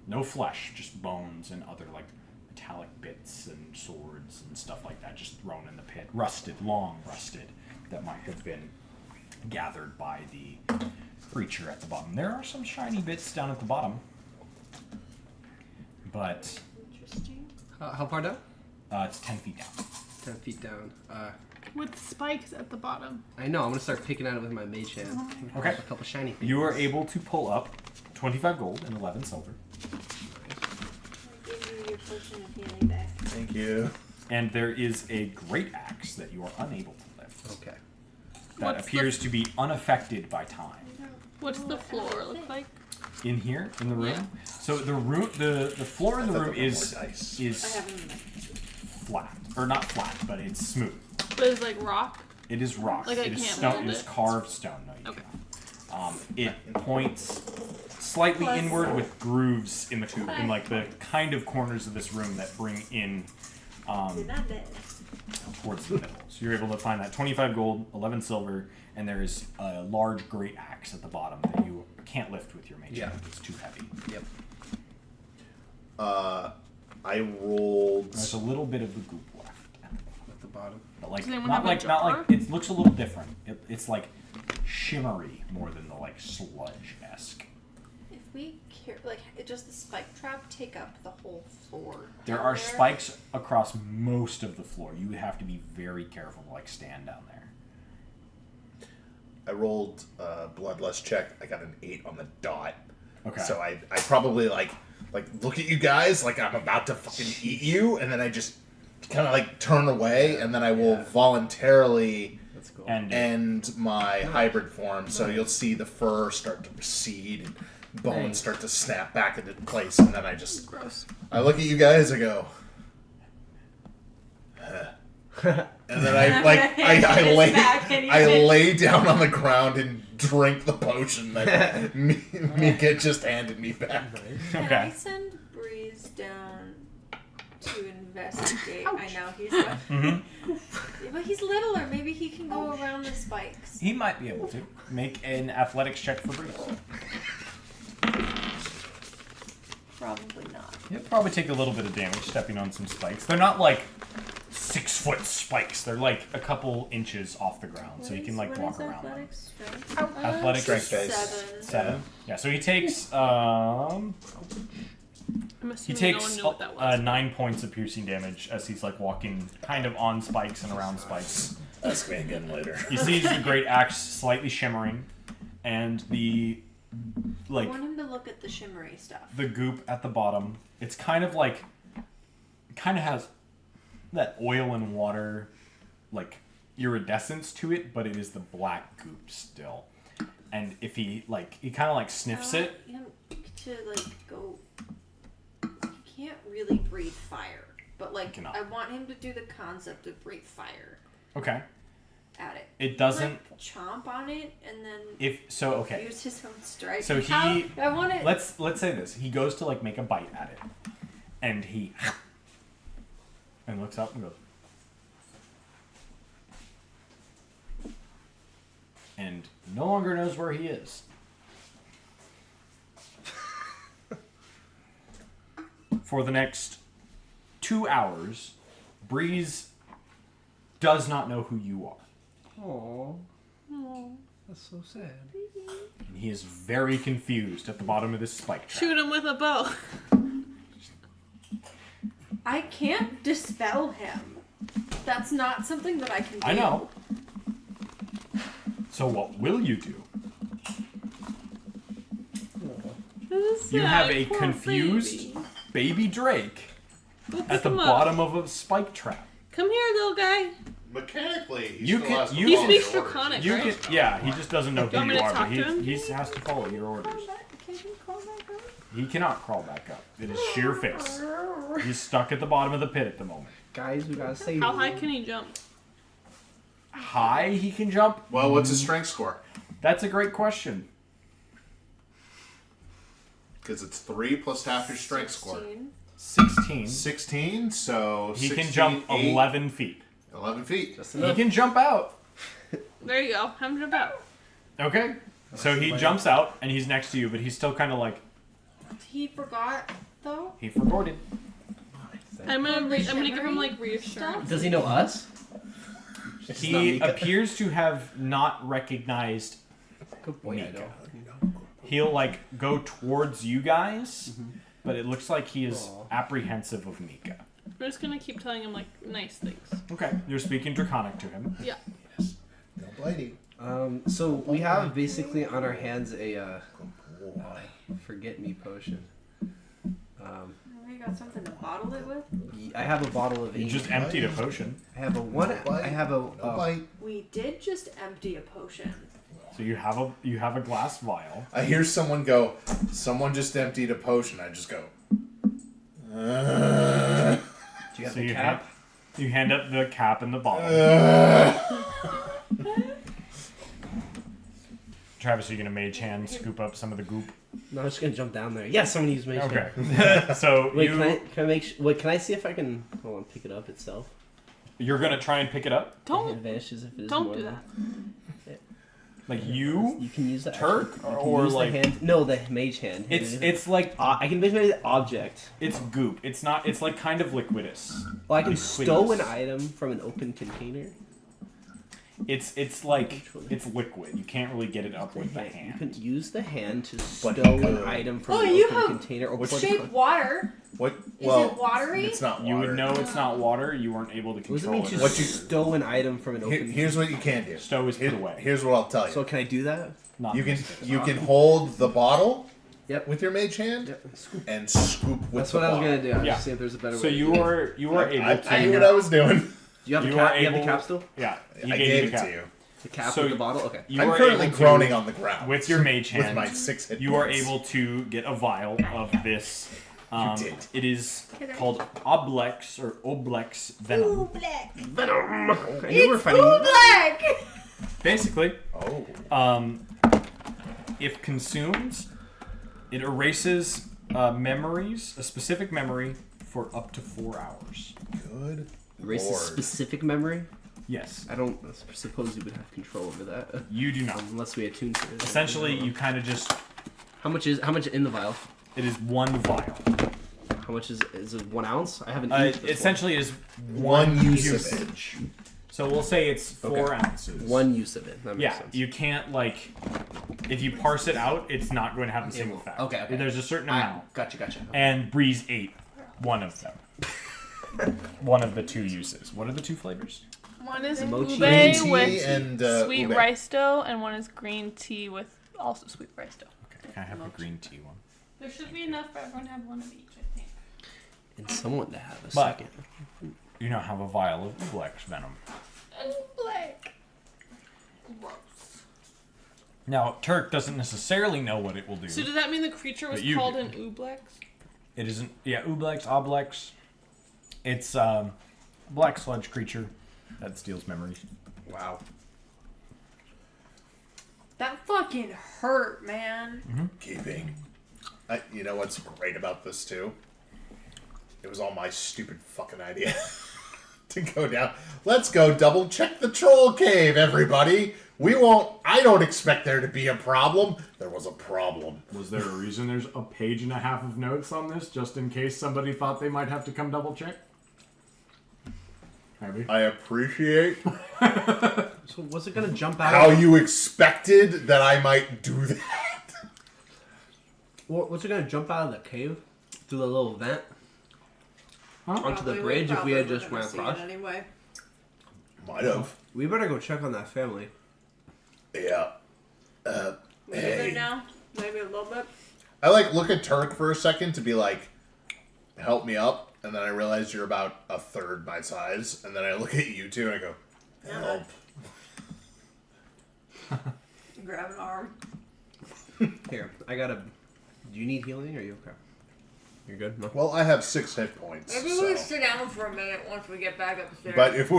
Speaker 8: no flesh, just bones and other metallic bits and swords and stuff like that, just thrown in the pit, long rusted, that might have been gathered by the creature at the bottom. There are some shiny bits down at the bottom, but
Speaker 6: Interesting.
Speaker 7: How far down?
Speaker 8: it's 10 feet down.
Speaker 7: 10 feet down.
Speaker 5: With spikes at the bottom.
Speaker 7: I know. I'm gonna start picking at it with my mage hand.
Speaker 8: Okay.
Speaker 7: A couple shiny things.
Speaker 8: You are able to pull up 25 gold and 11 silver.
Speaker 6: I give you your potion of healing back.
Speaker 3: Thank you.
Speaker 8: And there is a great axe that you are unable to lift.
Speaker 7: Okay.
Speaker 8: That
Speaker 5: What's
Speaker 8: appears to be unaffected by time.
Speaker 5: What's the floor look like?
Speaker 8: In here, in the room. So the floor in the room is
Speaker 6: I have them in there.
Speaker 8: flat, or not flat, but it's smooth.
Speaker 5: But it's rock?
Speaker 8: It is rock.
Speaker 5: Like I
Speaker 8: it is
Speaker 5: can't
Speaker 8: stone.
Speaker 5: hold
Speaker 8: It is
Speaker 5: it.
Speaker 8: carved stone. No, you
Speaker 5: Okay.
Speaker 8: can't. It points slightly
Speaker 6: Plus-
Speaker 8: inward with grooves in the the kind of corners of this room that bring in
Speaker 6: You're not dead.
Speaker 8: towards the middle. So you're able to find that 25 gold, 11 silver, and there is a large great axe at the bottom that you can't lift with your mage hand. It's too heavy.
Speaker 7: Yep.
Speaker 3: I rolled.
Speaker 8: There's a little bit of the goop left at the bottom.
Speaker 7: At the bottom.
Speaker 8: But
Speaker 5: Does anyone
Speaker 8: not
Speaker 5: have a
Speaker 8: like
Speaker 5: jar?
Speaker 8: it looks a little different. It's shimmery more than the sludge-esque.
Speaker 6: If we does the spike trap take up the whole floor?
Speaker 8: There
Speaker 6: down
Speaker 8: are
Speaker 6: there?
Speaker 8: spikes across most of the floor. You would have to be very careful to stand down there.
Speaker 3: I rolled a bloodlust check. I got an 8 on the dot.
Speaker 8: Okay.
Speaker 3: So I probably like look at you guys like I'm about to fucking eat you, and then I just kind of like turn away, and then I will voluntarily
Speaker 7: That's cool.
Speaker 3: end my hybrid form. So you'll see the fur start to recede and bones start to snap back into place, and then I just I look at you guys, I go, and then I lay down on the ground and drink the potion that Mika just handed me back.
Speaker 6: Can I send Breeze down to investigate? I know he's but he's littler. Maybe he can go around the spikes.
Speaker 8: He might be able to. Make an athletics check for Breeze.
Speaker 6: Probably not.
Speaker 8: He'll probably take a little bit of damage stepping on some spikes. They're not like 6-foot spikes. They're like a couple inches off the ground, so you can like walk around them.
Speaker 6: Athletics strength?
Speaker 8: Athletics
Speaker 3: Strength base.
Speaker 8: 7. Yeah, so he takes
Speaker 5: I'm
Speaker 8: he
Speaker 5: assuming
Speaker 8: takes
Speaker 5: no one knew what that was.
Speaker 8: 9 points of piercing damage as he's like walking kind of on spikes and around spikes.
Speaker 3: Ask me again later.
Speaker 8: He sees the great axe slightly shimmering, and the
Speaker 6: I want him to look at the shimmery stuff.
Speaker 8: the goop at the bottom. It's kind of like has that oil and water like iridescence to it, but it is the black goop still. And if he kind of like sniffs it.
Speaker 6: Him to like go. He can't really breathe fire, but like
Speaker 8: Cannot.
Speaker 6: I want him to do the concept of breathe fire
Speaker 8: Okay.
Speaker 6: at it.
Speaker 8: It doesn't.
Speaker 6: Like, chomp on it and then
Speaker 8: Okay.
Speaker 6: use his own strike.
Speaker 8: So
Speaker 6: I want it.
Speaker 8: Let's say this. He goes to like make a bite at it, and he and looks up and goes, and no longer knows where he is. For the next 2 hours, Breeze does not know who you are.
Speaker 7: Aww. That's so sad.
Speaker 8: And he is very confused at the bottom of this spike trap.
Speaker 5: Shoot him with a bow.
Speaker 6: I can't dispel him. That's not something that I can do.
Speaker 8: I know. So what will you do? You have a confused baby Drake at the bottom of a spike trap.
Speaker 5: Come here, little guy.
Speaker 3: Mechanically,
Speaker 5: He speaks Draconic,
Speaker 8: You
Speaker 5: right?
Speaker 8: can, yeah, he just doesn't know
Speaker 5: Do you want
Speaker 8: who
Speaker 5: me
Speaker 8: you
Speaker 5: to
Speaker 8: are, but
Speaker 5: talk to him?
Speaker 8: he has to follow your orders.
Speaker 6: Can he crawl back up?
Speaker 8: He cannot crawl back up. It is sheer face. He's stuck at the bottom of the pit at the moment.
Speaker 7: Guys, we gotta save
Speaker 5: How
Speaker 7: him.
Speaker 5: high can he jump?
Speaker 8: High he can jump?
Speaker 3: Well, what's his strength score?
Speaker 8: That's a great question.
Speaker 3: Because it's 3 plus half your strength score.
Speaker 8: 16.
Speaker 3: 16, so
Speaker 8: He
Speaker 3: 16,
Speaker 8: can jump
Speaker 3: 8,
Speaker 8: 11 feet.
Speaker 3: 11 feet.
Speaker 7: Just
Speaker 8: He
Speaker 7: enough.
Speaker 8: can jump out.
Speaker 5: There you go. Have him jump out.
Speaker 8: Okay. So he jumps out, and he's next to you, but he's still kind of like,
Speaker 6: He forgot though.
Speaker 8: he forgot it.
Speaker 5: I'm gonna give him
Speaker 6: Shimmering
Speaker 5: like reassurance.
Speaker 7: Does he know us? It's not
Speaker 8: He
Speaker 7: Mika.
Speaker 8: appears to have not recognized.
Speaker 7: Good boy, I
Speaker 8: Mika.
Speaker 7: know.
Speaker 8: He'll like go towards you guys, but it looks like he is apprehensive of Mika.
Speaker 5: We're just gonna keep telling him like nice things.
Speaker 8: Okay, you're speaking Draconic to him.
Speaker 5: Yeah.
Speaker 3: No blighty.
Speaker 7: So we have basically on our hands a forget me potion.
Speaker 6: You got something to bottle it with?
Speaker 7: I have a bottle of.
Speaker 8: You just emptied a potion,
Speaker 7: I have a one. I have a.
Speaker 3: No bite.
Speaker 6: We did just empty a potion.
Speaker 8: so you have a glass vial.
Speaker 3: I hear someone go, someone just emptied a potion. I just go,
Speaker 7: Do you have
Speaker 8: So
Speaker 7: the
Speaker 8: you
Speaker 7: cap?
Speaker 8: You hand up the cap and the bottle. Travis, are you gonna mage hand scoop up some of the goop?
Speaker 7: No, I'm just gonna jump down there. Yes, someone use mage.
Speaker 8: Okay.
Speaker 7: hand.
Speaker 8: So
Speaker 7: Wait, can I make? Wait, can I see if I can? Hold on, pick it up itself.
Speaker 8: you're gonna try and pick it up,
Speaker 5: Don't
Speaker 7: Advantages if it is
Speaker 5: don't
Speaker 7: more
Speaker 5: do
Speaker 7: than-
Speaker 5: that.
Speaker 8: like you.
Speaker 7: You can use that.
Speaker 8: Turk,
Speaker 7: you can
Speaker 8: or
Speaker 7: use
Speaker 8: like-
Speaker 7: the hand. No, the mage hand.
Speaker 8: It's like
Speaker 7: I can basically the object.
Speaker 8: it's goop. It's not. It's like kind of liquidous.
Speaker 7: Well, I can
Speaker 8: Liquidous.
Speaker 7: stow an item from an open container.
Speaker 8: It's like it's liquid. You can't really get it up with the
Speaker 7: You
Speaker 8: hand.
Speaker 7: can use the hand to stow
Speaker 3: But
Speaker 7: an
Speaker 3: good.
Speaker 7: item from
Speaker 6: Oh,
Speaker 7: an
Speaker 6: you
Speaker 7: open
Speaker 6: have
Speaker 7: container or
Speaker 3: What's
Speaker 7: pour
Speaker 6: Shape
Speaker 7: the
Speaker 6: water.
Speaker 3: what?
Speaker 6: Is
Speaker 3: Well,
Speaker 6: it watery?
Speaker 3: it's not water.
Speaker 8: You would know it's not water. You weren't able to
Speaker 7: What does it
Speaker 8: control
Speaker 7: mean to
Speaker 8: it.
Speaker 3: What you-
Speaker 7: stow an item from an open
Speaker 3: Here's what you can do.
Speaker 8: Stow is put away.
Speaker 3: Here's what I'll tell you.
Speaker 7: So can I do that?
Speaker 8: Not
Speaker 3: You can
Speaker 8: this.
Speaker 3: you can hold the bottle
Speaker 4: Yep.
Speaker 3: with your mage hand
Speaker 4: Yep.
Speaker 3: and scoop with
Speaker 4: That's
Speaker 3: the
Speaker 4: what I was
Speaker 3: bottle.
Speaker 4: gonna do. I was
Speaker 8: Yeah.
Speaker 4: just seeing if there's a better way.
Speaker 8: So you are able
Speaker 3: I
Speaker 8: to.
Speaker 3: knew what I was doing.
Speaker 4: Do you have the
Speaker 8: you
Speaker 4: cap?
Speaker 8: are
Speaker 4: You have the
Speaker 8: able-
Speaker 4: cap still?
Speaker 8: Yeah, he
Speaker 3: I
Speaker 8: gave
Speaker 3: gave
Speaker 8: you
Speaker 3: it
Speaker 8: the cap.
Speaker 3: to you.
Speaker 4: The cap
Speaker 8: So
Speaker 4: with the bottle. Okay.
Speaker 8: You
Speaker 3: I'm
Speaker 8: are
Speaker 3: currently
Speaker 8: able to-
Speaker 3: groaning on the ground
Speaker 8: with your mage
Speaker 3: with
Speaker 8: hand.
Speaker 3: my 6 hit
Speaker 8: You are
Speaker 3: points.
Speaker 8: able to get a vial of this.
Speaker 3: did.
Speaker 8: It is called Oblex venom.
Speaker 4: Venom. I knew we were fighting.
Speaker 6: Black.
Speaker 8: Basically,
Speaker 3: Oh.
Speaker 8: if consumed, it erases memories, a specific memory, for up to 4 hours.
Speaker 3: Good
Speaker 4: Erases
Speaker 3: Lord.
Speaker 4: specific memory.
Speaker 8: Yes,
Speaker 4: I don't suppose you would have control over that
Speaker 8: you do not.
Speaker 4: unless we attune to it.
Speaker 8: Essentially, you kind of just.
Speaker 4: How much in the vial?
Speaker 8: It is one vial.
Speaker 4: How much is it? 1 ounce? I haven't used this
Speaker 8: Essentially, it is
Speaker 3: One use of it.
Speaker 8: usage. So we'll say it's 4 ounces.
Speaker 4: one use of it. That makes
Speaker 8: Yeah,
Speaker 4: sense.
Speaker 8: you can't if you parse it out, it's not going to have the same
Speaker 4: will-
Speaker 8: effect.
Speaker 4: okay.
Speaker 8: There's a certain
Speaker 4: Ah,
Speaker 8: amount.
Speaker 4: gotcha.
Speaker 8: And Breeze ate one of them. One of the 2 uses. What are the 2 flavors?
Speaker 5: One is
Speaker 4: Mochi.
Speaker 3: Green
Speaker 5: ube
Speaker 3: tea
Speaker 5: with
Speaker 3: and
Speaker 5: sweet
Speaker 3: ube.
Speaker 5: rice dough, and one is green tea with also sweet rice dough.
Speaker 8: Okay, can I have the green tea one?
Speaker 5: There should be enough for everyone to have one of each, I think.
Speaker 4: And someone to have a
Speaker 8: But-
Speaker 4: second.
Speaker 8: You now have a vial of Oblex venom.
Speaker 5: Black. Gross.
Speaker 8: Now, Turk doesn't necessarily know what it will do.
Speaker 5: So does that mean the creature was
Speaker 8: But you
Speaker 5: called
Speaker 8: do.
Speaker 5: an Ublex?
Speaker 8: It isn't. Yeah, Oblex. It's a black sludge creature that steals memories.
Speaker 4: Wow.
Speaker 6: That fucking hurt, man.
Speaker 3: Keeping. You know what's great about this too? It was all my stupid fucking idea to go down. Let's go double check the troll cave, everybody. I don't expect there to be a problem. There was a problem.
Speaker 8: Was there a reason there's a page and a half of notes on this, just in case somebody thought they might have to come double check? Maybe.
Speaker 3: I appreciate
Speaker 7: So was it gonna jump out?
Speaker 3: how you expected that I might do that.
Speaker 7: Was it gonna jump out of the cave through the little vent onto the
Speaker 6: Probably,
Speaker 7: bridge if we had just
Speaker 6: went
Speaker 7: went across?
Speaker 6: anyway.
Speaker 3: Might have.
Speaker 7: We better go check on that family.
Speaker 3: Yeah.
Speaker 6: We
Speaker 3: Hey.
Speaker 6: there now? Maybe a little bit.
Speaker 3: I look at Turk for a second to be like, help me up, and then I realize you're about a third my size, and then I look at you two and I go, help.
Speaker 6: Grab an arm.
Speaker 7: Here, I gotta. Do you need healing? Or are you okay? You're good. No.
Speaker 3: Well, I have 6 hit points.
Speaker 6: Maybe
Speaker 3: so.
Speaker 6: we sit down for a minute once we get back upstairs.
Speaker 3: But if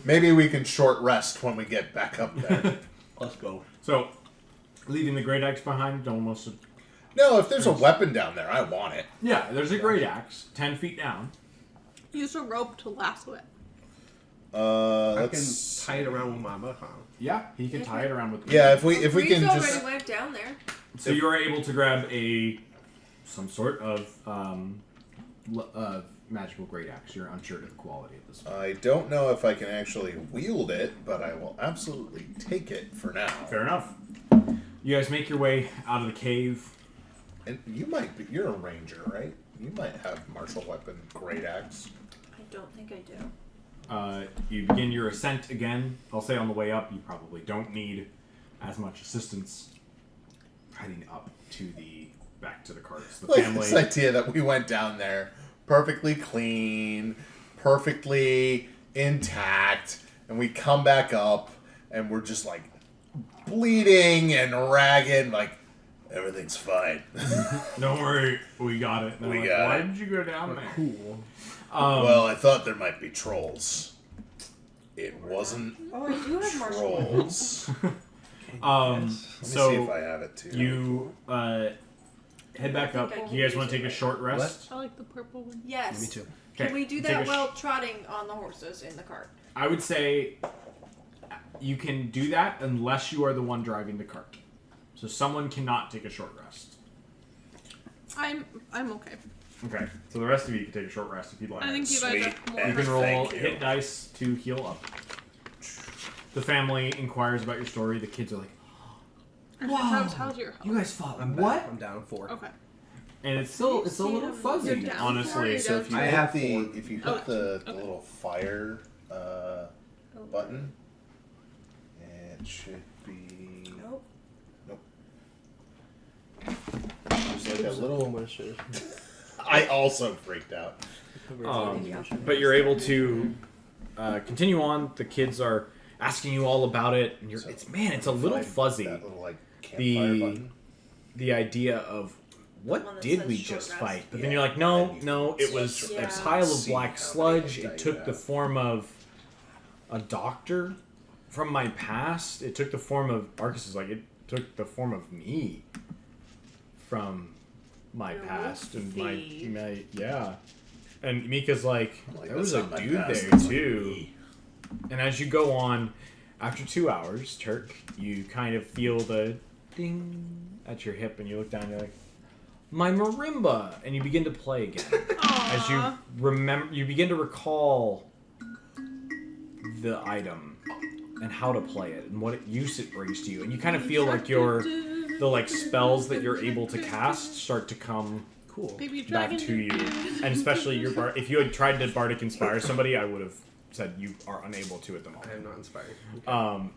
Speaker 3: maybe we can short rest when we get back up there.
Speaker 7: Let's go.
Speaker 8: So, leaving the great axe behind, almost.
Speaker 3: No, if there's a weapon down there, I want it.
Speaker 8: Yeah, there's a great axe, 10 feet down.
Speaker 5: Use a rope to lasso it.
Speaker 7: I can
Speaker 3: Let's.
Speaker 7: tie it around with my butt.
Speaker 8: Yeah, he can tie it around with.
Speaker 3: Yeah, if we
Speaker 6: Breeze
Speaker 3: can
Speaker 6: already
Speaker 3: just.
Speaker 6: went down there.
Speaker 8: So you are able to grab some sort of magical great axe. You're unsure of the quality of this one.
Speaker 3: I don't know if I can actually wield it, but I will absolutely take it for now.
Speaker 8: Fair enough. You guys make your way out of the cave.
Speaker 3: And you're a ranger, right? You might have martial weapon, great axe.
Speaker 6: I don't think I do.
Speaker 8: You begin your ascent again. I'll say on the way up, you probably don't need as much assistance heading up to back to the carts. The
Speaker 3: Like
Speaker 8: family.
Speaker 3: this idea that we went down there perfectly clean, perfectly intact, and we come back up and we're just like bleeding and ragged, like everything's fine.
Speaker 8: Don't worry, we got it. And they're
Speaker 3: We
Speaker 8: like,
Speaker 3: got
Speaker 8: why
Speaker 3: it.
Speaker 8: did you go down there?
Speaker 7: Cool.
Speaker 3: Well, I thought there might be trolls. It wasn't
Speaker 6: Oh, I do have martial
Speaker 3: trolls.
Speaker 8: Um,
Speaker 3: Let me see
Speaker 8: so
Speaker 3: if I have it too.
Speaker 8: you head back up.
Speaker 6: think I
Speaker 8: You guys
Speaker 6: can
Speaker 8: want to
Speaker 6: use
Speaker 8: take a
Speaker 6: it.
Speaker 8: short rest?
Speaker 5: I like the purple one.
Speaker 6: Yes.
Speaker 7: Me too.
Speaker 6: Can
Speaker 8: Okay,
Speaker 6: we do
Speaker 8: take
Speaker 6: that
Speaker 8: a
Speaker 6: while trotting on the horses in the cart?
Speaker 8: I would say you can do that unless you are the one driving the cart. So someone cannot take a short rest.
Speaker 5: I'm okay.
Speaker 8: Okay, so the rest of you can take a short rest if you'd like.
Speaker 5: I think you guys
Speaker 3: Sweet.
Speaker 5: are more.
Speaker 8: You can roll
Speaker 3: Thank you.
Speaker 8: hit dice to heal up. The family inquires about your story. The kids are like,
Speaker 5: How's your health?
Speaker 8: "You guys fought
Speaker 7: I'm
Speaker 8: what?"
Speaker 7: back. I'm down 4.
Speaker 5: Okay.
Speaker 8: And it's still a little
Speaker 5: You're
Speaker 8: fuzzy,
Speaker 5: down for
Speaker 8: honestly.
Speaker 5: it.
Speaker 3: So if you
Speaker 7: I
Speaker 3: hit
Speaker 7: have
Speaker 3: the
Speaker 7: 4.
Speaker 3: if you hit
Speaker 5: Okay.
Speaker 3: the
Speaker 5: Okay.
Speaker 3: little fire button, it should be
Speaker 6: Nope.
Speaker 3: There's like a little.
Speaker 4: Moisture.
Speaker 3: I also freaked out.
Speaker 1: But you're able to continue on. The kids are asking you all about it, and it's a little fuzzy.
Speaker 3: That little like campfire button.
Speaker 1: The idea of
Speaker 2: One
Speaker 1: what
Speaker 2: that
Speaker 1: did
Speaker 2: says
Speaker 1: we
Speaker 2: short
Speaker 1: just
Speaker 2: rest.
Speaker 1: fight? But then
Speaker 3: Yeah.
Speaker 1: you're like, no, it was
Speaker 2: Yeah.
Speaker 1: a pile of
Speaker 3: See
Speaker 1: black
Speaker 3: how
Speaker 1: sludge.
Speaker 3: they
Speaker 1: It
Speaker 3: can
Speaker 1: took
Speaker 3: die
Speaker 1: the
Speaker 3: out.
Speaker 1: form of a doctor from my past. It took the form of Arcus is like it took the form of me from my
Speaker 2: Your
Speaker 1: past and my
Speaker 2: thief.
Speaker 1: yeah. And Mika's like,
Speaker 3: Like,
Speaker 1: there was a
Speaker 3: that's not my
Speaker 1: dude
Speaker 3: past,
Speaker 1: there
Speaker 3: that's like
Speaker 1: too.
Speaker 3: me.
Speaker 1: And as you go on, after 2 hours, Turk, you kind of feel the ding at your hip, and you look down, and you're like, my marimba, and you begin to play again. As you you begin to recall the item and how to play it and what use it brings to you, and you kind of feel like the like spells that you're able to cast start to come
Speaker 5: Baby
Speaker 1: back
Speaker 5: dragon.
Speaker 1: to you, and especially your if you had tried to bardic inspire somebody, I would have said you are unable to at the
Speaker 4: I
Speaker 1: moment.
Speaker 4: am not inspired.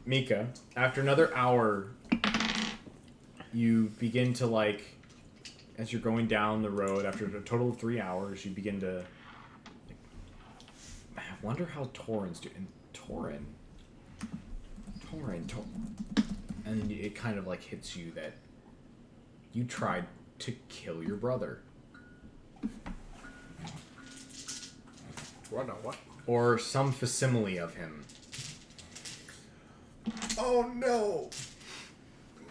Speaker 1: Mika, after another hour, you begin to like, as you're going down the road, after a total of 3 hours, you begin to like, I wonder how Torin's doing. Torin. And then it kind of like hits you that you tried to kill your brother.
Speaker 4: What?
Speaker 1: Or some facsimile of him.
Speaker 3: Oh no!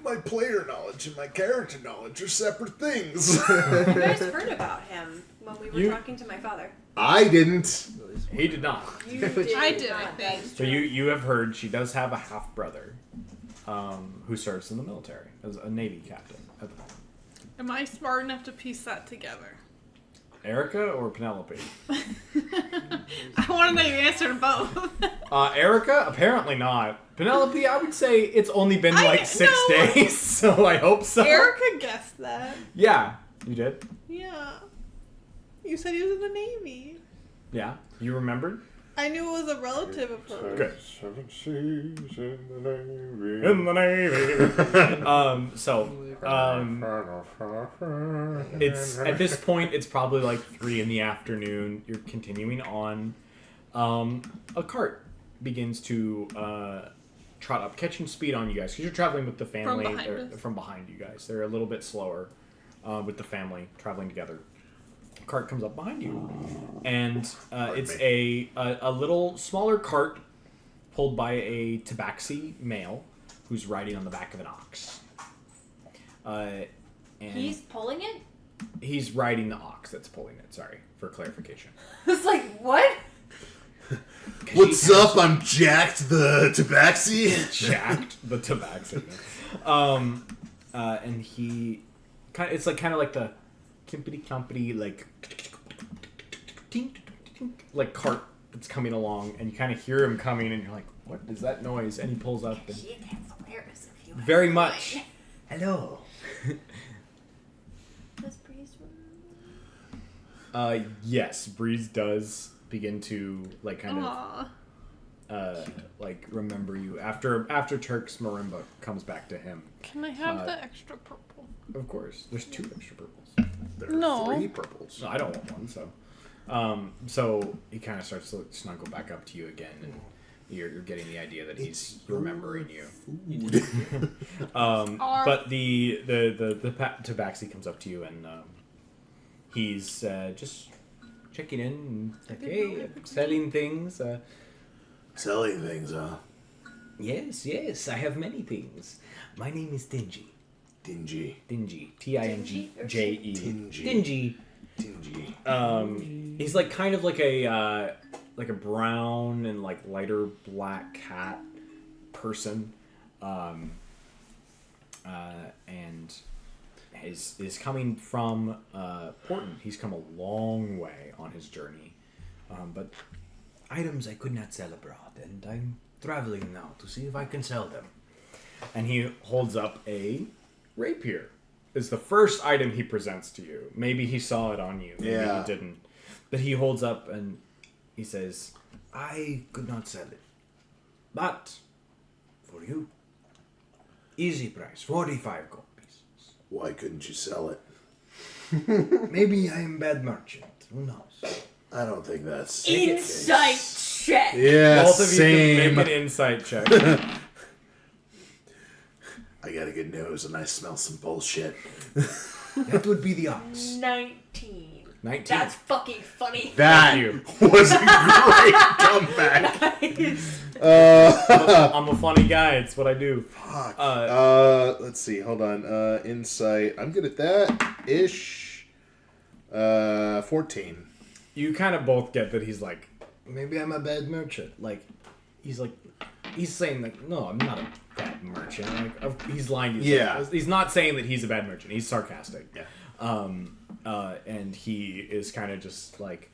Speaker 3: My player knowledge and my character knowledge are separate things.
Speaker 2: You guys heard about him when we were
Speaker 1: You-
Speaker 2: talking to my father.
Speaker 3: I didn't.
Speaker 1: He did not.
Speaker 2: You did.
Speaker 5: I did, I
Speaker 2: not,
Speaker 5: think.
Speaker 2: that is
Speaker 1: So
Speaker 2: true.
Speaker 1: you have heard she does have a half brother, who serves in the military as a Navy captain at the moment.
Speaker 5: Am I smart enough to piece that together?
Speaker 1: Erica or Penelope?
Speaker 5: I want to know your answer to both.
Speaker 1: Erica, apparently not. Penelope, I would say it's only been like 6
Speaker 5: no.
Speaker 1: days, so I hope so.
Speaker 5: Erica guessed that.
Speaker 1: Yeah, you did.
Speaker 5: Yeah. You said he was in the Navy.
Speaker 1: Yeah, you remembered.
Speaker 5: I knew it was a relative of hers.
Speaker 1: Good.
Speaker 3: 7 seas in the Navy.
Speaker 1: In the Navy. It's at this point it's probably like 3 in the afternoon. You're continuing on. A cart begins to trot up, catching speed on you guys because you're traveling with the family.
Speaker 5: behind
Speaker 1: They're
Speaker 5: us?
Speaker 1: from behind you guys. They're a little bit slower with the family traveling together. Cart comes up behind you, and it's a little smaller cart pulled by a tabaxi male who's riding on the back of an ox. And
Speaker 6: He's pulling it?
Speaker 1: he's riding the ox that's pulling it. Sorry for clarification.
Speaker 6: It's like, what?
Speaker 3: What's up? I'm Jacked the Tabaxi.
Speaker 1: Jacked the tabaxi. And he it's like kind of like the kimpity clumpity like cart that's coming along, and you kind of hear him coming, and you're like, what is that noise? And he pulls up and
Speaker 6: Shit, that's hilarious if you
Speaker 1: very much. Hello.
Speaker 6: Does Breeze run?
Speaker 1: Yes, Breeze does begin to like kind
Speaker 5: Aw.
Speaker 1: of like remember you after Turk's marimba comes back to him.
Speaker 5: Can I have the extra purple?
Speaker 1: Of course, there's 2 extra purples.
Speaker 3: There are
Speaker 5: No.
Speaker 3: 3 purples.
Speaker 1: No, I don't want one. So he kind of starts to snuggle back up to you again, and you're getting the idea that he's remembering you. But the tabaxi comes up to you, and he's just checking in, and like, hey, selling things.
Speaker 3: Selling things, huh?
Speaker 1: Yes, I have many things. My name is Dingy.
Speaker 3: Dingy.
Speaker 1: Tinge.
Speaker 3: Dingy.
Speaker 1: Dingy.
Speaker 3: Dingy.
Speaker 1: He's like kind of like a brown and like lighter black cat person, and is coming from Portland. He's come a long way on his journey, but items I could not sell abroad, and I'm traveling now to see if I can sell them. And he holds up a rapier. It's the first item he presents to you. Maybe he saw it on you. Maybe
Speaker 3: Yeah.
Speaker 1: he didn't. But he holds up and he says, I could not sell it. But for you, easy price, 45 gold pieces.
Speaker 3: Why couldn't you sell it?
Speaker 7: Maybe I am bad merchant. Who knows?
Speaker 3: I don't think that's...
Speaker 6: Insight check.
Speaker 3: Yeah,
Speaker 1: Both of you
Speaker 3: same.
Speaker 1: can make an insight check.
Speaker 3: I got a good nose and I smell some bullshit.
Speaker 7: That would be the ox.
Speaker 6: 19.
Speaker 1: 19.
Speaker 6: That's fucking funny.
Speaker 3: That was a great comeback.
Speaker 6: Nice.
Speaker 1: I'm a funny guy. It's what I do.
Speaker 3: Fuck. Let's see. Hold on. Insight. I'm good at that. Ish. 14.
Speaker 1: You kind of both get that he's like,
Speaker 7: Maybe I'm a bad merchant.
Speaker 1: he's saying like, no, I'm not a bad merchant. He's lying to you.
Speaker 3: Yeah.
Speaker 1: He's not saying that he's a bad merchant. He's sarcastic.
Speaker 3: Yeah.
Speaker 1: And he is kind of just like,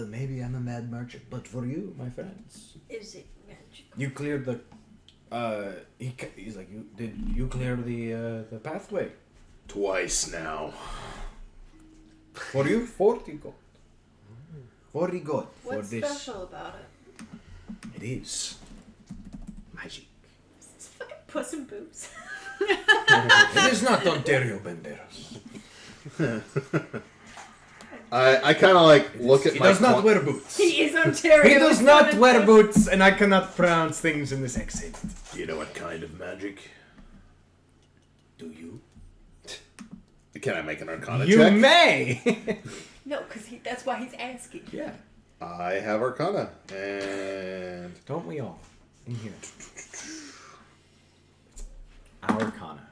Speaker 7: Maybe I'm a mad merchant, but for you, my friends,
Speaker 6: Is it magic?
Speaker 7: you cleared the. He's like, did you clear the pathway?
Speaker 3: Twice now.
Speaker 7: For you, 40 gold. 40 gold for
Speaker 6: What's
Speaker 7: this.
Speaker 6: special about it?
Speaker 7: It is magic.
Speaker 6: It's fucking Puss in Boots.
Speaker 7: It is not Ontario Banderas.
Speaker 3: I kind of like look at
Speaker 7: He
Speaker 3: my...
Speaker 7: does not wear boots.
Speaker 6: He is Ontario.
Speaker 7: He does not wear boots, and I cannot pronounce things in this accent.
Speaker 3: You know what kind of magic?
Speaker 7: Do you?
Speaker 3: Can I make an Arcana
Speaker 7: You
Speaker 3: check?
Speaker 7: may.
Speaker 6: No, because that's why he's asking.
Speaker 7: Yeah.
Speaker 3: I have Arcana. And...
Speaker 1: don't we all in here? Our Arcana.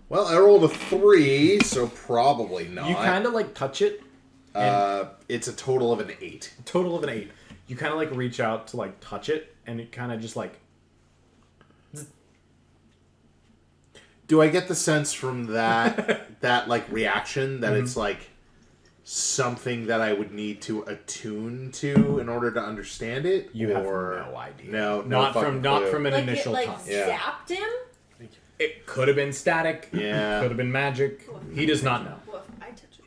Speaker 3: Well, I rolled a 3, so probably not.
Speaker 1: You kind of like touch it.
Speaker 3: It's a total of an 8.
Speaker 1: Total of an 8. You kind of like reach out to like touch it, and it kind of just like.
Speaker 3: Do I get the sense from that like reaction that it's like something that I would need to attune to in order to understand it?
Speaker 1: You have
Speaker 3: or...
Speaker 1: no idea.
Speaker 3: No,
Speaker 1: not
Speaker 3: fucking
Speaker 1: from
Speaker 3: clue.
Speaker 1: an
Speaker 6: Like
Speaker 1: initial
Speaker 6: it,
Speaker 1: touch.
Speaker 3: Yeah.
Speaker 6: zapped him?
Speaker 1: It could have been static.
Speaker 3: Yeah.
Speaker 1: Could have been magic. He does not know.
Speaker 6: Well, if I touch it.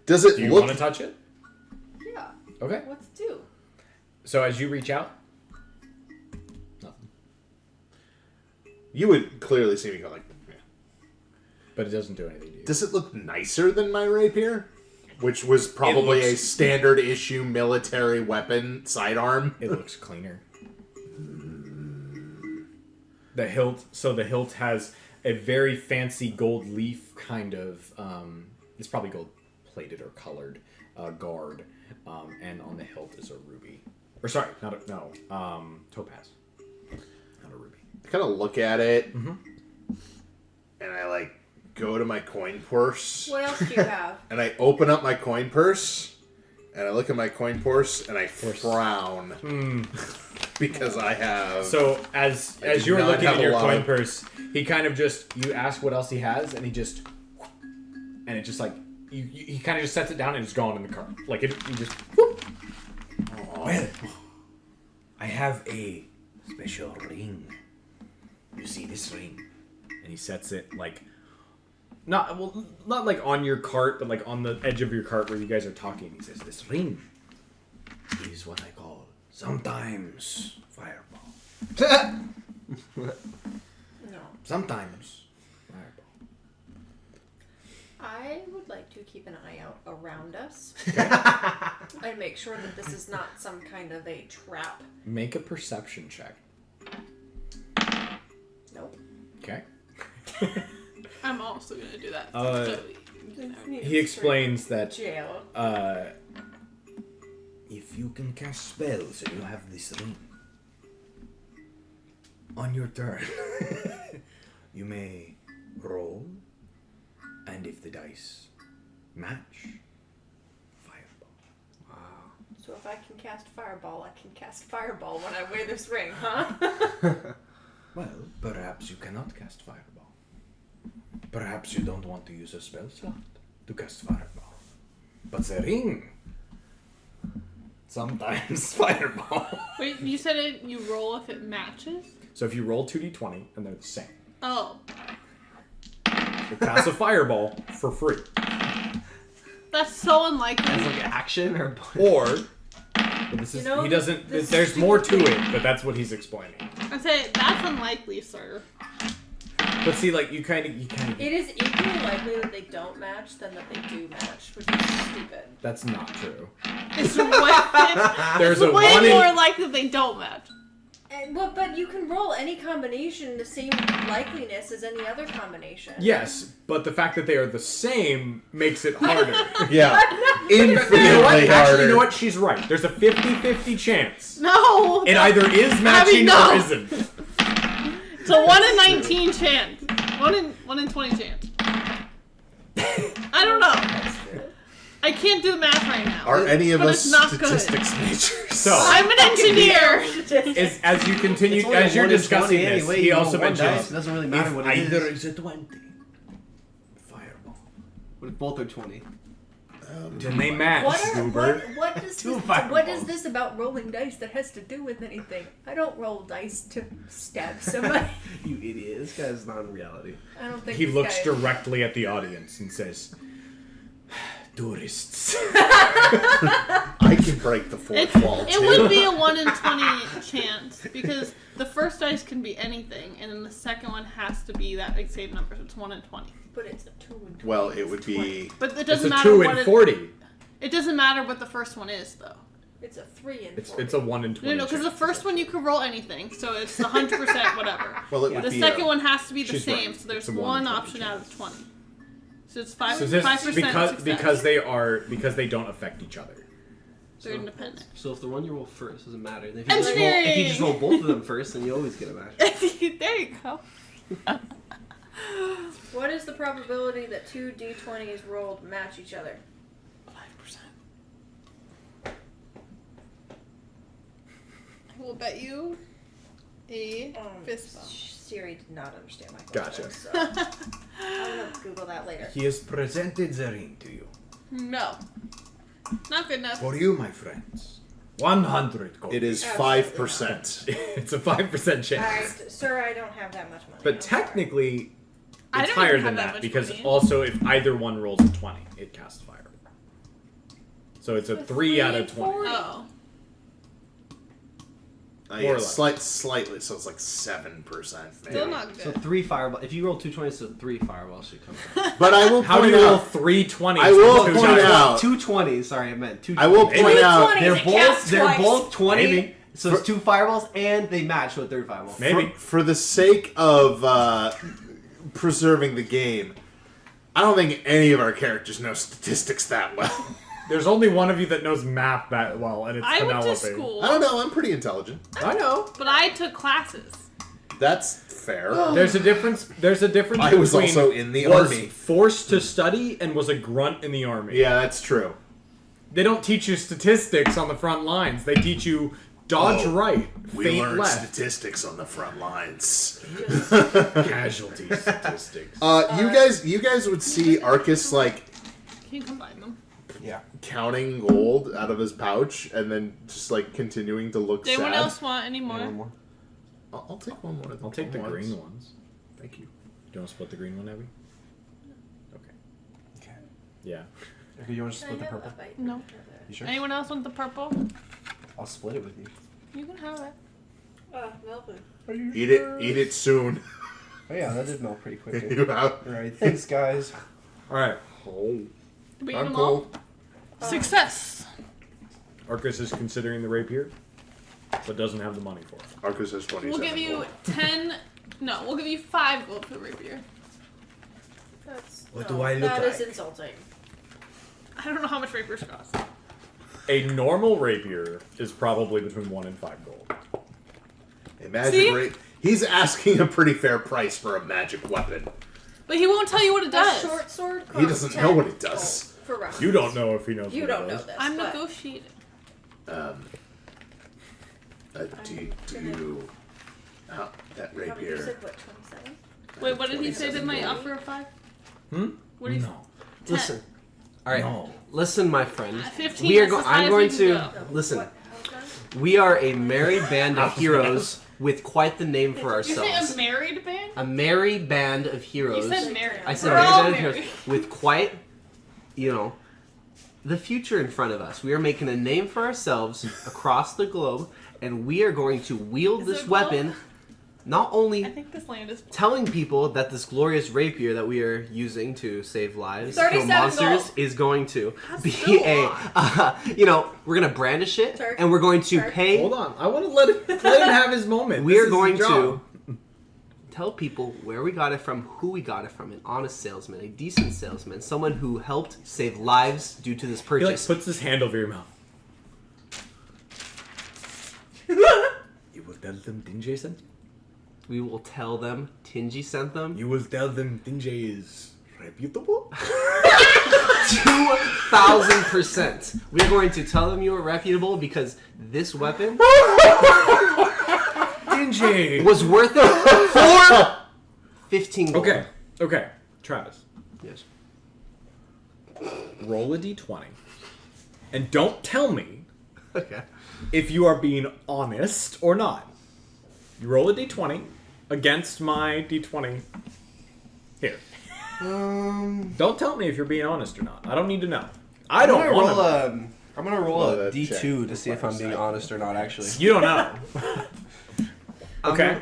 Speaker 3: Does it
Speaker 1: Do you
Speaker 3: look...
Speaker 1: want to touch it?
Speaker 6: Yeah.
Speaker 1: Okay.
Speaker 6: What's it do?
Speaker 1: So as you reach out, nothing.
Speaker 3: You would clearly see me go like... Yeah.
Speaker 1: But it doesn't do anything to you.
Speaker 3: Does it look nicer than my rapier? Which was probably a standard issue military weapon sidearm.
Speaker 1: It looks cleaner. The hilt. So the hilt has a very fancy gold leaf kind of. It's probably gold plated or colored guard, and on the hilt is a ruby. Or sorry, not a topaz. Not a ruby.
Speaker 3: I kind of look at it, and I like go to my coin purse,
Speaker 6: What else do you have?
Speaker 3: and I open up my coin purse, and I look at my coin purse, and I frown because I have.
Speaker 1: So as
Speaker 3: do
Speaker 1: you're
Speaker 3: not
Speaker 1: looking
Speaker 3: have
Speaker 1: in
Speaker 3: a
Speaker 1: your
Speaker 3: lot
Speaker 1: coin
Speaker 3: of-
Speaker 1: purse, he kind of just you ask what else he has, and he just and it just like he kind of just sets it down and it's gone in the cart. Like it, he just. Whoop.
Speaker 7: Well, I have a special ring. You see this ring?
Speaker 1: And he sets it like not like on your cart, but like on the edge of your cart where you guys are talking. He says,
Speaker 7: This ring is what I call sometimes fireball.
Speaker 6: No.
Speaker 7: Sometimes fireball.
Speaker 6: I would like to keep an eye out around us and make sure that this is not some kind of a trap.
Speaker 1: "Make a perception check."
Speaker 6: Nope.
Speaker 1: Okay.
Speaker 5: I'm also gonna do that.
Speaker 1: Uh,
Speaker 5: So you know.
Speaker 1: He explains that
Speaker 6: Jail.
Speaker 7: If you can cast spells and you have this ring, on your turn, you may roll, and if the dice match, fireball.
Speaker 6: So if I can cast fireball, I can cast fireball when I wear this ring, huh?
Speaker 7: Well, perhaps you cannot cast fireball. Perhaps you don't want to use a spell slot to cast fireball. But the ring, sometimes fireball.
Speaker 5: Wait, you said it. You roll if it matches.
Speaker 1: so if you roll 2d20 and they're the same,
Speaker 5: Oh,
Speaker 1: you pass a fireball for free.
Speaker 5: that's so unlikely.
Speaker 4: It's like action or.
Speaker 1: Or but this is
Speaker 6: You know,
Speaker 1: he doesn't.
Speaker 6: this
Speaker 1: There's
Speaker 6: is
Speaker 1: more to
Speaker 6: stupid.
Speaker 1: it, but that's what he's explaining.
Speaker 5: I say that's unlikely, sir.
Speaker 1: But see, like you kind of.
Speaker 2: It is equally likely that they don't match than that they do match, which is stupid.
Speaker 1: That's not true.
Speaker 5: It's way,
Speaker 1: There's
Speaker 5: it's
Speaker 1: a
Speaker 5: way
Speaker 1: one
Speaker 5: more
Speaker 1: in.
Speaker 5: likely they don't match.
Speaker 2: But you can roll any combination the same likeliness as any other combination.
Speaker 1: Yes, but the fact that they are the same makes it harder.
Speaker 3: Yeah.
Speaker 1: You know what?
Speaker 3: Infinitely harder.
Speaker 1: Actually, you know what? She's right. There's a 50-50 chance.
Speaker 5: No.
Speaker 1: It either is matching
Speaker 5: no.
Speaker 1: or isn't.
Speaker 5: It's a 1 in 19 chance. 1 in 20 chance. I don't know. I can't do the math right now.
Speaker 3: Are any of
Speaker 5: but
Speaker 3: us
Speaker 5: it's not good.
Speaker 3: statistics majors?
Speaker 1: So,
Speaker 5: I'm an engineer.
Speaker 1: as you continue,
Speaker 4: It's only
Speaker 1: as you're
Speaker 4: 1 in
Speaker 1: discussing
Speaker 4: 20
Speaker 1: this,
Speaker 4: anyway,
Speaker 1: he
Speaker 4: you
Speaker 1: also
Speaker 4: roll one dice,
Speaker 1: mentions
Speaker 4: it doesn't really matter what it
Speaker 7: Either
Speaker 4: is.
Speaker 7: is a 20. Fireball.
Speaker 4: What if both are 20?
Speaker 1: then they match, Goober.
Speaker 6: What is this about rolling dice that has to do with anything? I don't roll dice to stab somebody.
Speaker 4: You idiot. This guy's not in reality.
Speaker 6: I don't think
Speaker 1: He
Speaker 6: this
Speaker 1: looks
Speaker 6: guy-
Speaker 1: directly at the audience and says, "Tourists."
Speaker 3: I can break the fourth wall
Speaker 5: It
Speaker 3: too.
Speaker 5: would be a 1 in 20 chance because the first dice can be anything, and then the second one has to be that same number. So it's 1 in 20.
Speaker 2: But it's a 2 and 20.
Speaker 3: Well, it would be.
Speaker 5: But it
Speaker 1: It's
Speaker 5: doesn't
Speaker 1: a
Speaker 5: matter
Speaker 1: 2
Speaker 5: what
Speaker 1: in 40.
Speaker 5: it doesn't matter what the first one is though.
Speaker 2: It's a 3 and
Speaker 1: It's
Speaker 2: 40.
Speaker 1: a 1 in 20.
Speaker 5: No, because the
Speaker 1: chance.
Speaker 5: first one you can roll anything, so it's 100% whatever.
Speaker 3: Well, it would
Speaker 5: The
Speaker 3: be.
Speaker 5: second one has to be the
Speaker 1: She's
Speaker 5: same,
Speaker 1: right.
Speaker 5: so there's
Speaker 1: It's a 1 in
Speaker 5: one
Speaker 1: 20
Speaker 5: option out of 20. So it's
Speaker 1: So
Speaker 5: 5%
Speaker 1: this
Speaker 5: 5%
Speaker 1: because
Speaker 5: success.
Speaker 1: because they don't affect each other.
Speaker 5: They're independent.
Speaker 4: So if the one you roll first doesn't matter, if
Speaker 5: Engineering!
Speaker 4: you just roll both of them first, then you always get a match.
Speaker 5: There you go.
Speaker 2: What is the probability that 2 d20s rolled match each other?
Speaker 5: 5%. I will bet you a fist bump.
Speaker 2: Siri did not understand my
Speaker 3: Gotcha.
Speaker 2: question, so I'm gonna Google that later.
Speaker 7: He has presented the ring to you.
Speaker 5: No. Not good enough.
Speaker 7: For you, my friends. 100 gold.
Speaker 3: It is
Speaker 2: Absolutely
Speaker 3: 5%.
Speaker 1: It's a 5% chance.
Speaker 2: Alright, sir, I don't have that much money.
Speaker 1: But
Speaker 2: I'm sorry.
Speaker 1: technically,
Speaker 5: I
Speaker 1: it's
Speaker 5: don't
Speaker 1: higher
Speaker 5: even
Speaker 1: than
Speaker 5: have that
Speaker 1: that
Speaker 5: much
Speaker 1: because
Speaker 5: money.
Speaker 1: also if either one rolls a 20, it casts fire. So it's a 3 out of 20.
Speaker 5: Oh.
Speaker 3: Yeah,
Speaker 1: More or less.
Speaker 3: slightly, so it's like 7%. Maybe.
Speaker 5: Still not
Speaker 4: So
Speaker 5: good.
Speaker 4: 3 fireballs. If you roll 2 20s, so 3 fireballs should come out.
Speaker 3: But I will
Speaker 1: How do
Speaker 3: point
Speaker 1: you roll
Speaker 3: out.
Speaker 1: 3 20s?
Speaker 3: I will
Speaker 1: with two
Speaker 3: point
Speaker 1: dice?
Speaker 3: out-
Speaker 4: 2 20s. Sorry, I meant 2 20s.
Speaker 3: I will point out.
Speaker 2: 20s,
Speaker 4: They're
Speaker 2: it counts
Speaker 4: both
Speaker 2: twice.
Speaker 4: 20.
Speaker 1: Maybe.
Speaker 4: So it's 2 fireballs and they match with a third fireball.
Speaker 1: Maybe.
Speaker 3: For the sake of preserving the game, I don't think any of our characters know statistics that well.
Speaker 1: There's only one of you that knows math that well, and it's
Speaker 5: I went
Speaker 1: Penelope.
Speaker 5: to school,
Speaker 3: I don't know. I'm pretty intelligent.
Speaker 1: I know.
Speaker 5: but I took classes.
Speaker 3: That's fair.
Speaker 1: There's a difference. There's a difference.
Speaker 3: I was
Speaker 1: between
Speaker 3: also in the
Speaker 1: was
Speaker 3: army.
Speaker 1: forced to study and was a grunt in the army.
Speaker 3: Yeah, that's true.
Speaker 1: They don't teach you statistics on the front lines. They teach you dodge
Speaker 3: Oh,
Speaker 1: right,
Speaker 3: We
Speaker 1: feint
Speaker 3: learned
Speaker 1: left,
Speaker 3: statistics on the front lines.
Speaker 1: casualty statistics.
Speaker 3: You guys would see Arcus like
Speaker 5: Can you combine them?
Speaker 3: counting gold out of his pouch and then just like continuing to look
Speaker 5: Does anyone
Speaker 3: sad.
Speaker 5: else want any more?
Speaker 3: I'll take one more.
Speaker 1: I'll take the
Speaker 3: ones.
Speaker 1: green ones.
Speaker 3: Thank you.
Speaker 1: Do you want to split the green one, Abby? Okay.
Speaker 8: Okay.
Speaker 1: Yeah.
Speaker 8: Okay, you want to
Speaker 2: Can I
Speaker 8: split the
Speaker 2: have
Speaker 8: purple?
Speaker 2: a bite?
Speaker 5: No.
Speaker 8: You sure?
Speaker 5: Anyone else want the purple?
Speaker 8: I'll split it with you.
Speaker 5: You can have it.
Speaker 2: Melvin.
Speaker 8: Are you
Speaker 3: Eat it soon.
Speaker 8: Oh yeah, that did melt pretty quickly.
Speaker 3: You have-
Speaker 8: Alright, thanks guys.
Speaker 1: All right.
Speaker 3: Oh,
Speaker 5: Did we eat
Speaker 3: I'm
Speaker 5: them all?
Speaker 3: cold.
Speaker 5: Success.
Speaker 1: Arcus is considering the rapier, but doesn't have the money for it.
Speaker 3: Arcus has 27
Speaker 5: We'll give you
Speaker 3: gold.
Speaker 5: 10. No, we'll give you 5 gold for the rapier.
Speaker 2: That's,
Speaker 7: What
Speaker 2: no,
Speaker 7: do I look
Speaker 2: that is
Speaker 7: like?
Speaker 2: insulting.
Speaker 5: I don't know how much rapiers cost.
Speaker 1: A normal rapier is probably between 1 and 5 gold.
Speaker 3: A magic
Speaker 5: See?
Speaker 3: rate. He's asking a pretty fair price for a magic weapon.
Speaker 5: But he won't tell you what it
Speaker 2: A
Speaker 5: does.
Speaker 2: short sword costs
Speaker 3: He doesn't
Speaker 2: 10
Speaker 3: know what it does.
Speaker 2: gold For reference.
Speaker 1: You don't know if he knows
Speaker 2: You
Speaker 1: what
Speaker 2: don't
Speaker 1: it
Speaker 2: know
Speaker 1: does.
Speaker 2: this.
Speaker 5: I'm
Speaker 2: but
Speaker 5: negotiating.
Speaker 3: Do you... Oh, that
Speaker 2: how many you
Speaker 3: rapier.
Speaker 2: said, what, 27?
Speaker 5: Wait, what did he say?
Speaker 3: 27
Speaker 5: Did my
Speaker 3: gold.
Speaker 5: offer of 5?
Speaker 1: Hmm?
Speaker 5: What did he
Speaker 7: No.
Speaker 4: Listen. All right.
Speaker 7: No.
Speaker 4: Listen, my friend.
Speaker 5: 15,
Speaker 4: We are
Speaker 5: that's as high
Speaker 4: I'm
Speaker 5: as
Speaker 4: going
Speaker 5: we
Speaker 4: to
Speaker 5: can go.
Speaker 4: listen.
Speaker 2: What? How's that?
Speaker 4: We are a merry band of heroes with quite the name for
Speaker 5: You say
Speaker 4: ourselves.
Speaker 5: a married band?
Speaker 4: A merry band of heroes.
Speaker 5: You said married.
Speaker 4: I said
Speaker 5: We're
Speaker 4: merry
Speaker 5: all
Speaker 4: band of heroes
Speaker 5: married.
Speaker 4: with quite, the future in front of us. We are making a name for ourselves across the globe, and we are going to wield
Speaker 5: Is
Speaker 4: this
Speaker 5: it a globe?
Speaker 4: weapon not only
Speaker 5: I think this land is.
Speaker 4: telling people that this glorious rapier that we are using to save lives, kill
Speaker 6: 37
Speaker 4: monsters,
Speaker 6: gold.
Speaker 4: is going to
Speaker 5: That's
Speaker 4: be
Speaker 5: still a
Speaker 4: we're going to brandish it,
Speaker 2: Sure.
Speaker 4: and we're going to
Speaker 2: Sure.
Speaker 4: pay.
Speaker 1: Hold on. I want to let him have his moment.
Speaker 4: We
Speaker 1: This
Speaker 4: are
Speaker 1: is
Speaker 4: going
Speaker 1: his job.
Speaker 4: to tell people where we got it from, who we got it from, an honest salesman, a decent salesman, someone who helped save lives due to this
Speaker 1: He
Speaker 4: purchase.
Speaker 1: puts his hand over your mouth. You will tell them Dinjay sent you?
Speaker 4: We will tell them Tingy sent them.
Speaker 1: You will tell them Dinjay is reputable?
Speaker 4: 2,000%. We're going to tell them you are reputable because this weapon
Speaker 1: Dinjay!
Speaker 4: was worth it for 15 gold.
Speaker 1: Okay. Travis,
Speaker 4: Yes.
Speaker 1: roll a d20. And don't tell me
Speaker 4: Okay.
Speaker 1: if you are being honest or not. You roll a d20 against my d20 here. Don't tell me if you're being honest or not. I don't need to know. I don't want to know.
Speaker 4: I'm gonna roll
Speaker 3: Well,
Speaker 4: a
Speaker 3: that
Speaker 4: D2
Speaker 3: check
Speaker 4: to see if I'm being
Speaker 3: requires
Speaker 4: honest or not. Actually.
Speaker 1: You don't know. Okay.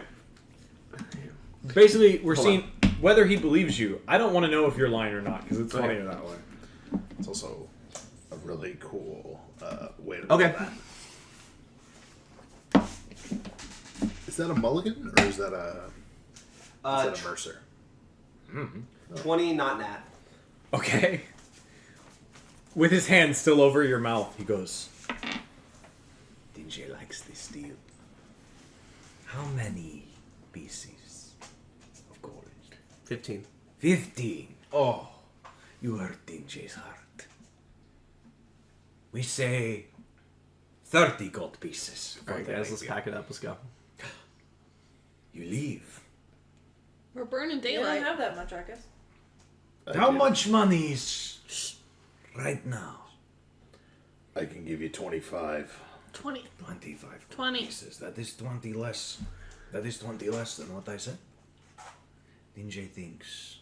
Speaker 1: Basically, we're
Speaker 4: Hold
Speaker 1: seeing whether he believes you. I don't want to know if you're lying or not because it's
Speaker 4: Okay.
Speaker 1: funnier that way.
Speaker 3: It's also a really cool way to
Speaker 4: Okay.
Speaker 3: roll that. Is that a mulligan or is that a mercer?
Speaker 4: 20, not nat.
Speaker 1: Okay. With his hand still over your mouth, he goes, Dinjay likes this deal. How many pieces of gold?
Speaker 4: 15.
Speaker 1: 15. Oh, you hurt Dinjay's heart. We say 30 gold pieces.
Speaker 4: Alright, guys, let's pack it up. Let's go.
Speaker 1: You leave.
Speaker 5: We're burning
Speaker 2: You
Speaker 5: daylight.
Speaker 2: don't have that much, Arcus.
Speaker 1: How much money is right now?
Speaker 3: I can give you 25.
Speaker 5: 20.
Speaker 1: 25
Speaker 5: 20.
Speaker 1: pieces. That is 20 less. That is 20 less than what I said. Dinjay thinks.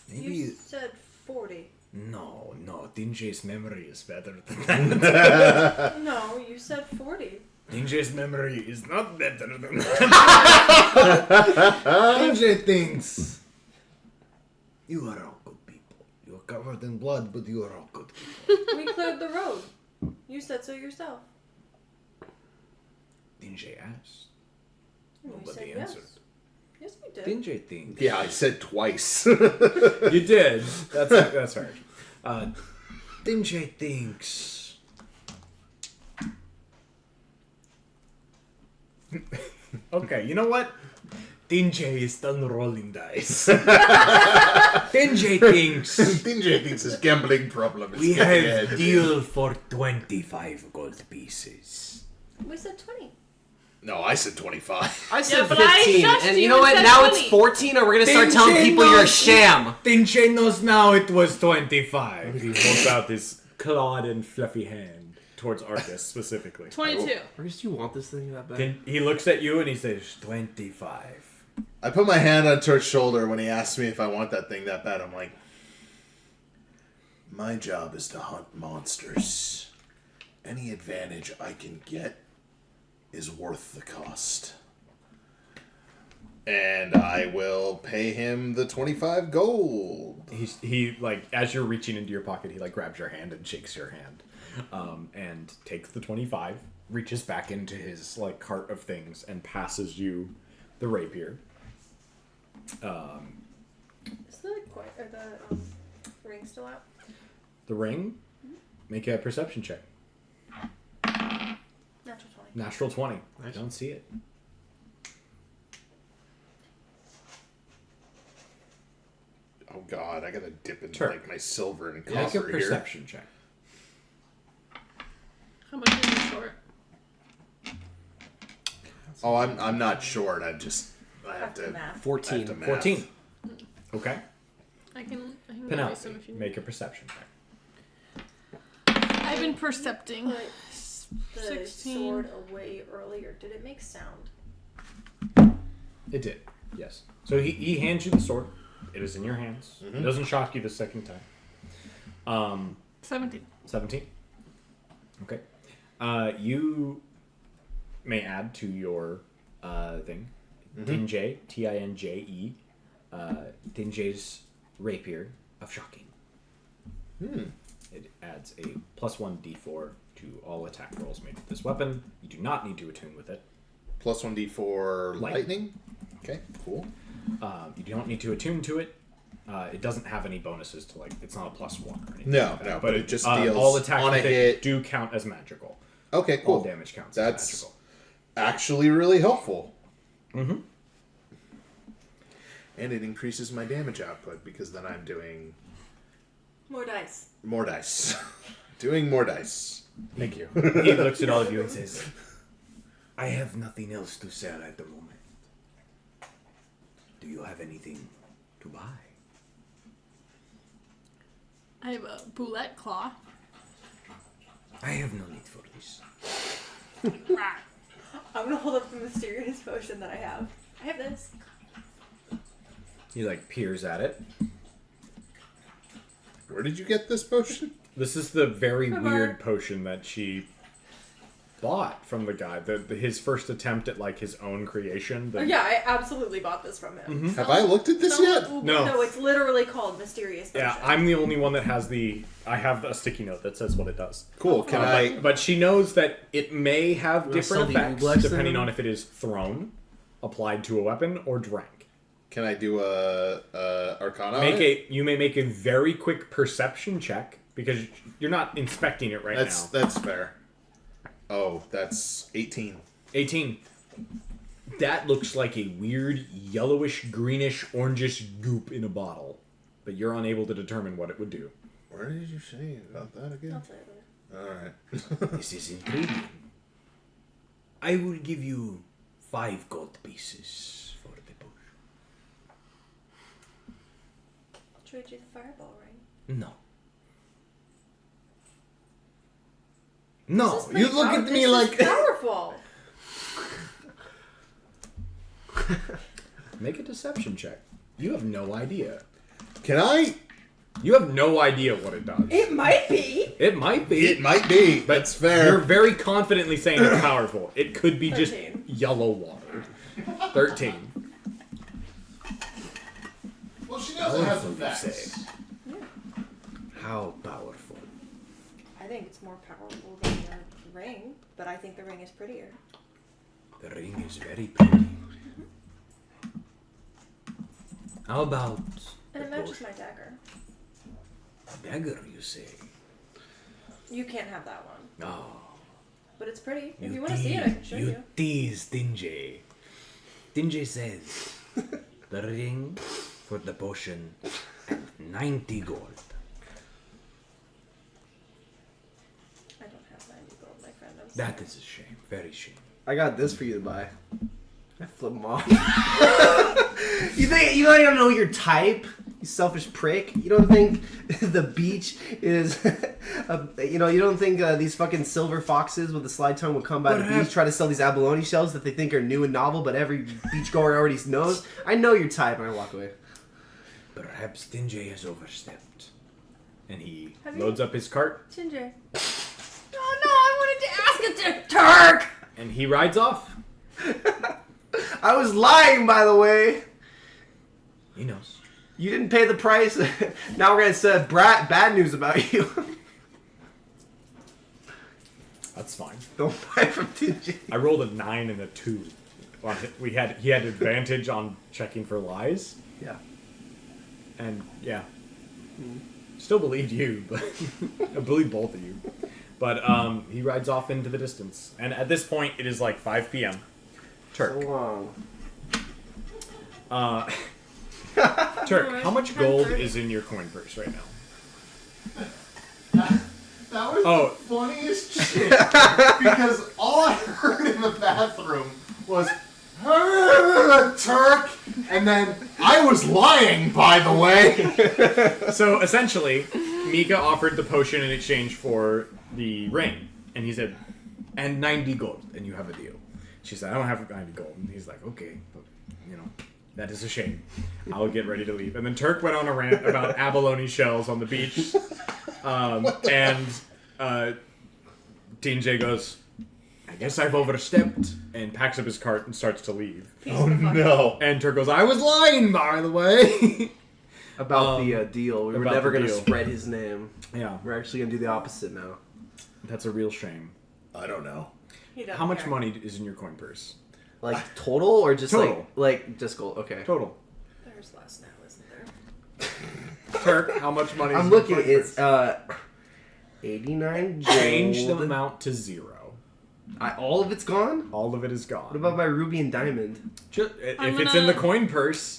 Speaker 1: Maybe.
Speaker 2: You said 40.
Speaker 1: No. Dinjay's memory is better than that.
Speaker 2: No, you said 40.
Speaker 1: Dinjay's memory is not better than that. Dinjay thinks. You are all good people. You are covered in blood, but you are all good people.
Speaker 2: We cleared the road. You said so yourself.
Speaker 1: Dinjay asked.
Speaker 2: And we
Speaker 1: Nobody
Speaker 2: said yes.
Speaker 1: answered.
Speaker 2: Yes, we did.
Speaker 1: Dinjay thinks.
Speaker 3: Yeah, I said twice.
Speaker 1: You did. That's fair. Dinjay thinks. Okay, you know what? Dinjay is done rolling dice. Dinjay thinks
Speaker 3: Dinjay thinks his gambling problem is
Speaker 1: we
Speaker 3: getting
Speaker 1: have
Speaker 3: ahead.
Speaker 1: deal for 25 gold pieces.
Speaker 2: We said 20.
Speaker 3: No, I said 25.
Speaker 4: I said
Speaker 5: but I
Speaker 4: 15,
Speaker 5: shushed
Speaker 4: and
Speaker 5: you
Speaker 4: you know
Speaker 5: and
Speaker 4: what?
Speaker 5: said
Speaker 4: Now
Speaker 5: 20.
Speaker 4: it's 14, or we're gonna start
Speaker 1: Dinjay
Speaker 4: telling people you're a
Speaker 1: knows-
Speaker 4: sham.
Speaker 1: Dinjay knows now it was 25. He holds out his clawed and fluffy hand towards Arcus specifically.
Speaker 5: 22.
Speaker 4: Where's do you want this thing that bad?
Speaker 1: Then he looks at you and he says, 25.
Speaker 3: I put my hand on Turt's shoulder when he asked me if I want that thing that bad. I'm like, my job is to hunt monsters. Any advantage I can get is worth the cost. And I will pay him the 25 gold.
Speaker 1: He like, as you're reaching into your pocket, he like grabs your hand and shakes your hand. And takes the 25, reaches back into his like cart of things and passes you the rapier.
Speaker 2: Is the ring still out?
Speaker 1: The ring, make a perception check.
Speaker 2: Natural 20.
Speaker 1: Natural 20. I don't see it.
Speaker 3: Oh god, I gotta dip into
Speaker 1: Sure.
Speaker 3: like my silver and
Speaker 1: Make a
Speaker 3: copper here.
Speaker 1: perception check.
Speaker 5: How much is it short?
Speaker 3: Oh, I'm not short. I have to
Speaker 2: math.
Speaker 4: 14.
Speaker 3: I have to math.
Speaker 1: 14. Okay.
Speaker 5: I can give you some
Speaker 1: Penelope,
Speaker 5: if you
Speaker 1: make a perception check.
Speaker 5: I've been percepting.
Speaker 2: Put the
Speaker 5: 16.
Speaker 2: sword away earlier. Did it make sound?
Speaker 1: It did, yes. So he hands you the sword. It is in your hands.
Speaker 3: Mm-hmm.
Speaker 1: It doesn't shock you the second time.
Speaker 5: 17.
Speaker 1: 17. Okay. You may add to your thing
Speaker 9: Tinjay, Tinje, Tinjay's rapier of shocking. It adds a +1 d4 to all attack rolls made with this weapon. You do not need to attune with it.
Speaker 3: +1 d4 lightning. Okay, cool.
Speaker 9: You don't need to attune to it. It doesn't have any bonuses to it's not a +1 or anything.
Speaker 3: No,
Speaker 9: like that.
Speaker 3: no, but it just deals
Speaker 9: all attacks
Speaker 3: on a
Speaker 9: with it
Speaker 3: hit.
Speaker 9: do count as magical.
Speaker 3: Okay, cool.
Speaker 9: All damage counts
Speaker 3: That's
Speaker 9: as magical.
Speaker 3: actually really helpful.
Speaker 9: Mm-hmm.
Speaker 3: And it increases my damage output because then I'm doing
Speaker 6: More dice.
Speaker 3: more dice. Doing more dice.
Speaker 9: Thank you.
Speaker 7: He looks at all of you and says, I have nothing else to sell at the moment. Do you have anything to buy?
Speaker 5: I have a boulette claw.
Speaker 7: I have no need for this.
Speaker 6: I'm gonna hold up the mysterious potion that I have. I have this.
Speaker 9: He peers at it.
Speaker 3: Where did you get this potion?
Speaker 9: This is the very
Speaker 6: Come
Speaker 9: weird
Speaker 6: on.
Speaker 9: potion that she bought from the guy. His first attempt at his own creation.
Speaker 6: Oh, yeah, I absolutely bought this from him.
Speaker 3: Have I looked at this yet?
Speaker 9: No.
Speaker 6: No, it's literally called mysterious potion.
Speaker 9: Yeah, I'm the only one that has I have a sticky note that says what it does.
Speaker 3: Cool. Can I?
Speaker 9: But she knows that it may have
Speaker 4: wanna
Speaker 9: different
Speaker 4: sell the
Speaker 9: effects
Speaker 4: Ublex
Speaker 9: depending
Speaker 4: then?
Speaker 9: on if it is thrown, applied to a weapon, or drank.
Speaker 3: Can I do a Arcana? on it?
Speaker 9: You may make a very quick perception check because you're not inspecting it now.
Speaker 3: That's fair. Oh, that's 18.
Speaker 9: 18. That looks like a weird yellowish, greenish, orangish goop in a bottle, but you're unable to determine what it would do.
Speaker 3: Where did you say about that again?
Speaker 6: I'll say it later.
Speaker 3: All right.
Speaker 7: This is intriguing. I will give you 5 gold pieces for the potion.
Speaker 6: I'll trade you the fireball ring.
Speaker 7: No. No,
Speaker 6: This is
Speaker 7: you
Speaker 6: pretty
Speaker 7: look
Speaker 6: power-
Speaker 7: at me
Speaker 6: this
Speaker 7: like...
Speaker 6: is powerful.
Speaker 9: Make a deception check. You have no idea.
Speaker 3: Can I?
Speaker 9: You have no idea what it does.
Speaker 6: It might be.
Speaker 9: It might be.
Speaker 3: It might be. That's fair.
Speaker 9: You're very confidently saying it's powerful. It could be
Speaker 6: 13.
Speaker 9: just yellow water. 13.
Speaker 3: Well, she knows it has
Speaker 7: Powerful, you
Speaker 3: effects.
Speaker 7: say. How powerful?
Speaker 6: I think it's more powerful than your ring, but I think the ring is prettier.
Speaker 7: The ring is very pretty. How about
Speaker 6: And
Speaker 7: the
Speaker 6: it matches
Speaker 7: potion?
Speaker 6: my dagger.
Speaker 7: Dagger, you say?
Speaker 6: You can't have that one.
Speaker 7: No.
Speaker 6: But it's pretty. If you want to see it, I can show you.
Speaker 7: You tease Tinjay. Tinjay says, the ring for the potion at 90 gold.
Speaker 6: I don't have 90 gold, my friend. I'm sorry.
Speaker 7: That is a shame. Very shame.
Speaker 4: I got this for you to buy. I flip them off. You think you don't even know your type? You selfish prick. You don't think the beach is, you don't think these fucking silver foxes with the slide tongue will come by the beach, try to sell these abalone shells that they think are new and novel, but every beachgoer already knows? I know your type, and I walk away.
Speaker 7: Perhaps Tinjay has overstepped.
Speaker 9: And he
Speaker 6: Have you-
Speaker 9: loads up his cart
Speaker 6: Ginger. Oh no, I wanted to ask it to Turk!
Speaker 9: and he rides off.
Speaker 4: I was lying, by the way.
Speaker 7: He knows.
Speaker 4: You didn't pay the price. Now we're gonna say bad news about you.
Speaker 9: That's fine.
Speaker 4: Don't buy from TJ.
Speaker 9: I rolled a 9 and a 2. He had advantage on checking for lies,
Speaker 4: Yeah.
Speaker 9: and yeah, still believed you, but I believe both of you. But he rides off into the distance, and at this point it is 5 p.m. Turk.
Speaker 4: So long.
Speaker 9: Turk, how much gold is in your coin purse right now?
Speaker 3: That was
Speaker 9: Oh.
Speaker 3: the funniest shit. Because all I heard in the bathroom was Turk, and then I was lying, by the way.
Speaker 9: So essentially, Mika offered the potion in exchange for the ring, and he said, "And 90 gold, and you have a deal." She said, "I don't have 90 gold," and he's like, "Okay, but that is a shame. I'll get ready to leave." And then Turk went on a rant about abalone shells on the beach, and TJ goes, I guess I've overstepped, and packs up his cart and starts to leave.
Speaker 3: Oh no!
Speaker 9: And Turk goes, I was lying, by the way.
Speaker 4: About the deal. We were
Speaker 9: about
Speaker 4: never
Speaker 9: the
Speaker 4: going to
Speaker 9: deal.
Speaker 4: spread his name.
Speaker 9: Yeah,
Speaker 4: We're actually going to do the opposite now.
Speaker 9: that's a real shame.
Speaker 3: I don't know.
Speaker 2: He doesn't
Speaker 9: How much
Speaker 2: care.
Speaker 9: money is in your coin purse?
Speaker 4: Like, total or just
Speaker 9: Total.
Speaker 4: like just gold? Okay.
Speaker 9: Total.
Speaker 2: There's less now, isn't there?
Speaker 9: Turk, how much money is
Speaker 4: I'm
Speaker 9: in your
Speaker 4: looking.
Speaker 9: coin
Speaker 4: It's
Speaker 9: purse?
Speaker 4: 89
Speaker 9: Change the
Speaker 4: gold.
Speaker 9: amount to 0.
Speaker 4: All of it's gone?
Speaker 9: All of it is gone.
Speaker 4: What about my ruby and diamond?
Speaker 9: If
Speaker 5: I'm
Speaker 9: it's in the
Speaker 5: gonna-
Speaker 9: coin purse,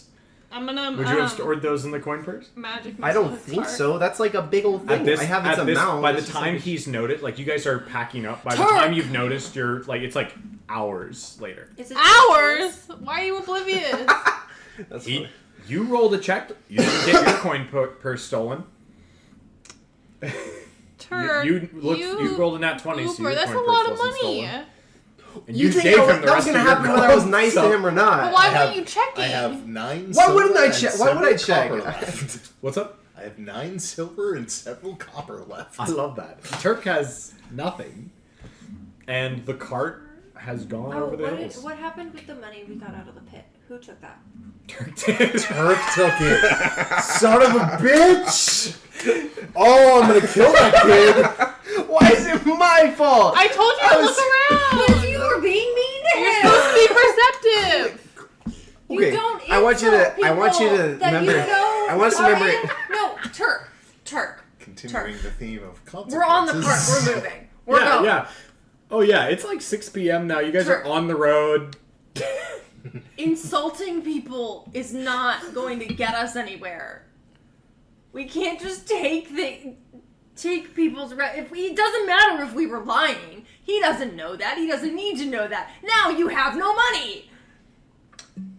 Speaker 5: I'm gonna
Speaker 9: would you have stored those in the coin purse?
Speaker 5: magic.
Speaker 4: I don't
Speaker 5: missile his
Speaker 4: think
Speaker 5: heart.
Speaker 4: so. That's like a big old thing. I have its amount.
Speaker 9: by the
Speaker 4: It's just
Speaker 9: time
Speaker 4: like-
Speaker 9: he's noticed, like you guys are packing up. By the
Speaker 5: Turk!
Speaker 9: time you've noticed, you're like it's like hours later.
Speaker 6: Is it
Speaker 5: Hours? Why are you oblivious?
Speaker 4: That's
Speaker 9: He,
Speaker 4: funny.
Speaker 9: you rolled a check. You didn't get your coin purse stolen.
Speaker 5: Turk,
Speaker 9: You rolled a nat 20. so
Speaker 5: Uber,
Speaker 9: your
Speaker 5: that's a
Speaker 9: coin
Speaker 5: lot
Speaker 9: purse
Speaker 5: of
Speaker 9: wasn't
Speaker 5: money.
Speaker 9: stolen. And
Speaker 4: You think
Speaker 9: gave
Speaker 4: that
Speaker 9: him the
Speaker 4: was
Speaker 9: rest
Speaker 4: gonna
Speaker 9: of your
Speaker 4: happen whether I was
Speaker 9: gold,
Speaker 4: nice
Speaker 9: so-
Speaker 4: to him or not?
Speaker 5: But why
Speaker 3: I have-
Speaker 5: weren't you checking?
Speaker 3: I have 9
Speaker 4: Why
Speaker 3: silver
Speaker 4: wouldn't I
Speaker 3: and
Speaker 4: check? Why would I
Speaker 3: several
Speaker 4: check?
Speaker 3: copper left.
Speaker 9: What's up?
Speaker 3: I have 9 silver and several copper left.
Speaker 9: I love that. Turk has nothing, and the cart has gone
Speaker 6: Oh,
Speaker 9: over the hills.
Speaker 6: what happened with the money we got out of the pit? Who took that?
Speaker 9: Turk did.
Speaker 3: Turk took it. Son of a bitch! Oh, I'm gonna kill that kid.
Speaker 4: Why is it my fault?
Speaker 5: I told you to look
Speaker 6: Because
Speaker 5: around.
Speaker 6: you were being mean to
Speaker 5: You're
Speaker 6: him.
Speaker 5: supposed to be perceptive.
Speaker 6: You
Speaker 4: Okay,
Speaker 6: don't
Speaker 4: I want you to-
Speaker 6: insult
Speaker 4: I want you
Speaker 6: people
Speaker 4: to
Speaker 6: that
Speaker 4: remember-
Speaker 6: You know
Speaker 4: I want us to
Speaker 6: are
Speaker 4: remember
Speaker 6: in-
Speaker 4: it.
Speaker 6: No, Turk.
Speaker 3: Continuing the theme of consequences.
Speaker 6: We're on the cart. We're moving. We're
Speaker 9: yeah,
Speaker 6: going.
Speaker 9: yeah. Oh yeah, it's like 6 p.m. now. You guys are
Speaker 6: Turk.
Speaker 9: on the road.
Speaker 2: Insulting people is not going to get us anywhere. We can't just take people's it doesn't matter if we were lying. He doesn't know that. He doesn't need to know that. Now you have no money.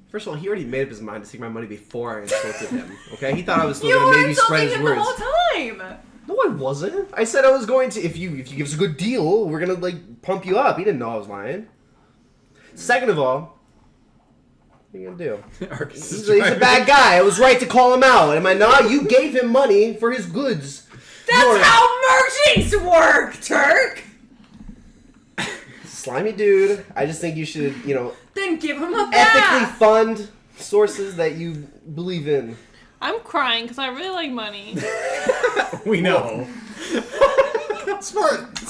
Speaker 4: First of all, he already made up his mind to take my money before I insulted him. Okay, he thought I was still
Speaker 2: You
Speaker 4: gonna
Speaker 2: were
Speaker 4: maybe spread
Speaker 2: insulting
Speaker 4: his
Speaker 2: him
Speaker 4: words.
Speaker 2: the whole time.
Speaker 4: No, I wasn't. I said I was going to. If you give us a good deal, we're gonna like pump you up. He didn't know I was lying. Second of all, what are you gonna do?
Speaker 9: Arcus is
Speaker 4: He's a
Speaker 9: driving.
Speaker 4: bad guy. I was right to call him out. Am I not? You gave him money for his goods.
Speaker 2: That's how merchants work, Turk.
Speaker 4: Slimy dude. I just think you should,
Speaker 2: Then give him a
Speaker 4: ethically
Speaker 2: bath.
Speaker 4: fund sources that you believe in.
Speaker 5: I'm crying because I really like money.
Speaker 9: We know.
Speaker 3: It's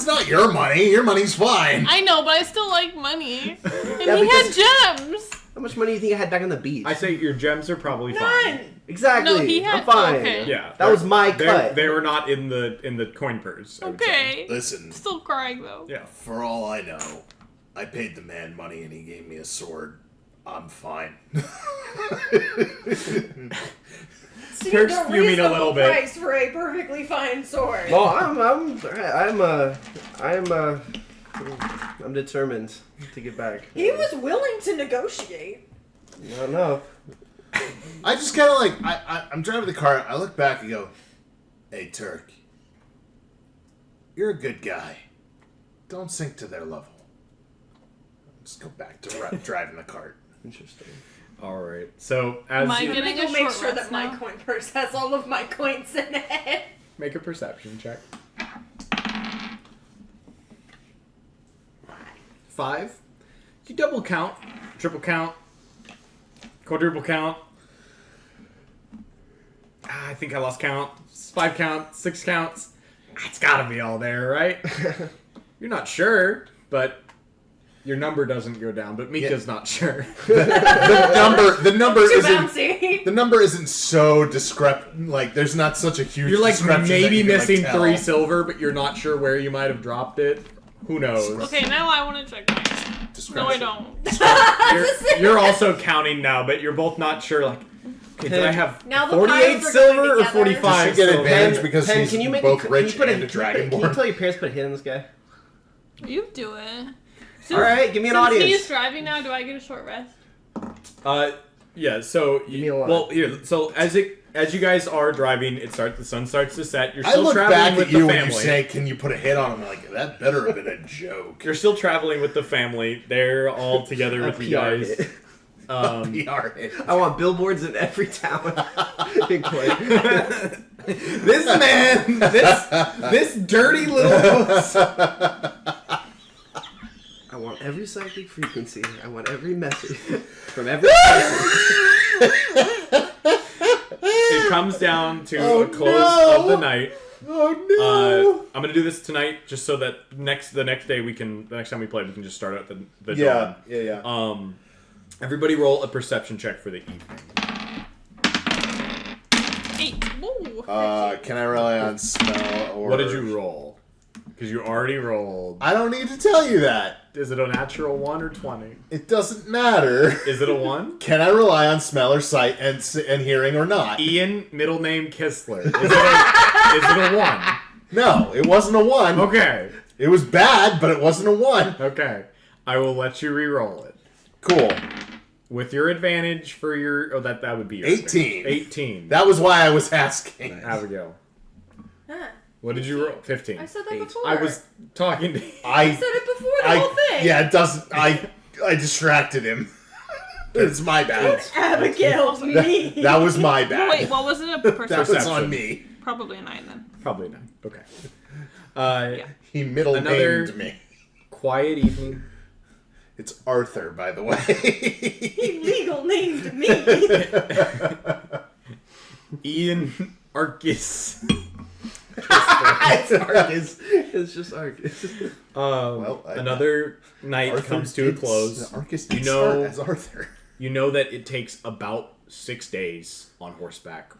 Speaker 3: not your money. Your money's fine.
Speaker 5: I know, but I still like money. And
Speaker 4: Yeah,
Speaker 5: he
Speaker 4: because-
Speaker 5: had gems.
Speaker 4: How much money do you think I had back on the beach?
Speaker 9: I say your gems are probably
Speaker 2: None.
Speaker 9: fine.
Speaker 4: Exactly.
Speaker 5: No, he had-
Speaker 4: I'm fine.
Speaker 5: okay.
Speaker 9: Yeah,
Speaker 4: That was my cut.
Speaker 9: They were not in the coin purse. I would say.
Speaker 5: Okay.
Speaker 3: Listen,
Speaker 5: Still crying though.
Speaker 9: Yeah.
Speaker 3: for all I know, I paid the man money and he gave me a sword. I'm fine.
Speaker 2: See,
Speaker 9: Turk's
Speaker 2: the
Speaker 9: fuming a
Speaker 2: reasonable
Speaker 9: little bit.
Speaker 2: price for a perfectly fine sword.
Speaker 4: Well, I'm determined to get back.
Speaker 2: He was willing to negotiate.
Speaker 4: Not enough.
Speaker 3: I just kind of like, I'm driving the car, I look back and go, hey, Turk, you're a good guy. Don't sink to their level. Just go back to driving the cart.
Speaker 4: Interesting.
Speaker 9: All right. So as
Speaker 5: Am I
Speaker 9: you
Speaker 2: I'm
Speaker 5: getting
Speaker 2: gonna
Speaker 5: a
Speaker 2: go make
Speaker 5: short
Speaker 2: sure
Speaker 5: rest
Speaker 2: that my
Speaker 5: now?
Speaker 2: coin purse has all of my coins in it.
Speaker 9: make a perception check. 5. You double count, triple count, quadruple count. I think I lost count. 5 count, 6 counts. It's gotta be all there, right? You're not sure, but your number doesn't go down. But Mika's not sure.
Speaker 3: The number
Speaker 2: Too
Speaker 3: isn't.
Speaker 2: bouncy.
Speaker 3: The number isn't so discrepant. Like, there's not such a huge.
Speaker 9: You're like
Speaker 3: discrepancy that
Speaker 9: maybe
Speaker 3: you can, like,
Speaker 9: missing
Speaker 3: tell.
Speaker 9: 3 silver, but you're not sure where you might have dropped it. Who knows?
Speaker 5: Okay, now I want to check mine. No, I don't.
Speaker 9: You're also counting now, but you're both not sure. Like, okay, did I have
Speaker 2: Now the
Speaker 9: 48
Speaker 2: piles are
Speaker 9: silver
Speaker 2: going
Speaker 9: or
Speaker 2: together.
Speaker 9: 45
Speaker 3: You should get
Speaker 9: silver?
Speaker 3: advantage because
Speaker 4: Pen,
Speaker 3: he's
Speaker 4: can you make
Speaker 3: both
Speaker 4: a,
Speaker 3: rich
Speaker 4: can you put
Speaker 3: and a
Speaker 4: can you
Speaker 3: dragonborn.
Speaker 4: tell your parents to put a hit on this guy?
Speaker 5: You do it.
Speaker 4: All right, give me an
Speaker 5: Since
Speaker 4: audience.
Speaker 5: he's driving now, do I get a short rest?
Speaker 9: Yeah. So
Speaker 4: Give me a line.
Speaker 9: well, here. So as you guys are driving, the sun starts to set. You're
Speaker 3: I
Speaker 9: still
Speaker 3: look
Speaker 9: traveling
Speaker 3: back
Speaker 9: with
Speaker 3: at
Speaker 9: the
Speaker 3: you
Speaker 9: family.
Speaker 3: when you say, "Can you put a hit on him?" Like, that better have been a joke.
Speaker 9: You're still traveling with the family. They're all together with you
Speaker 4: PR
Speaker 9: guys.
Speaker 4: hit.
Speaker 3: PR hit.
Speaker 4: I want billboards in every town. in Clay.
Speaker 9: This man, this dirty little.
Speaker 4: I every psychic frequency. I want every message from every person.
Speaker 9: It comes down to a close of the night.
Speaker 3: Oh
Speaker 9: I'm gonna do this tonight, just so that the next day the next time we play, we can just start out the dawn.
Speaker 3: Yeah.
Speaker 9: Everybody roll a perception check for the evening.
Speaker 5: 8. Woo.
Speaker 3: Can I rely on smell or...
Speaker 9: What did you roll? Because you already rolled.
Speaker 3: I don't need to tell you that.
Speaker 9: Is it a natural 1 or 20?
Speaker 3: It doesn't matter.
Speaker 9: Is it a 1?
Speaker 3: Can I rely on smell or sight and hearing or not?
Speaker 9: Ian, middle name Kistler. Is it a 1?
Speaker 3: No, it wasn't a 1.
Speaker 9: Okay.
Speaker 3: It was bad, but it wasn't a 1.
Speaker 9: Okay. I will let you re-roll it.
Speaker 3: Cool.
Speaker 9: With your advantage for your... Oh, that would be your
Speaker 3: 18.
Speaker 9: advantage. 18.
Speaker 3: That was why I was asking.
Speaker 9: Abigail.
Speaker 6: Huh.
Speaker 9: What did you roll? 15.
Speaker 6: I said that
Speaker 4: 8.
Speaker 6: before.
Speaker 9: I was talking to
Speaker 6: I said it before the whole thing.
Speaker 3: Yeah, it doesn't... I distracted him. It's my bad.
Speaker 6: Abigail's me.
Speaker 3: That was my bad.
Speaker 5: Wait, what was it? A
Speaker 3: That
Speaker 5: perception?
Speaker 3: was on me.
Speaker 5: Probably a 9 then.
Speaker 9: Probably not. Okay.
Speaker 3: He middle
Speaker 9: Another-
Speaker 3: named me.
Speaker 9: Quiet evening.
Speaker 3: It's Arthur, by the way.
Speaker 6: He legal named me.
Speaker 9: Ian Arcus.
Speaker 4: It's Arcus. It's just Arcus.
Speaker 9: Another night
Speaker 3: Arthur
Speaker 9: comes to a
Speaker 3: did-
Speaker 9: close.
Speaker 3: Arcus
Speaker 9: You
Speaker 3: did
Speaker 9: know-
Speaker 3: start as Arthur.
Speaker 9: You know that it takes about 6 days on horseback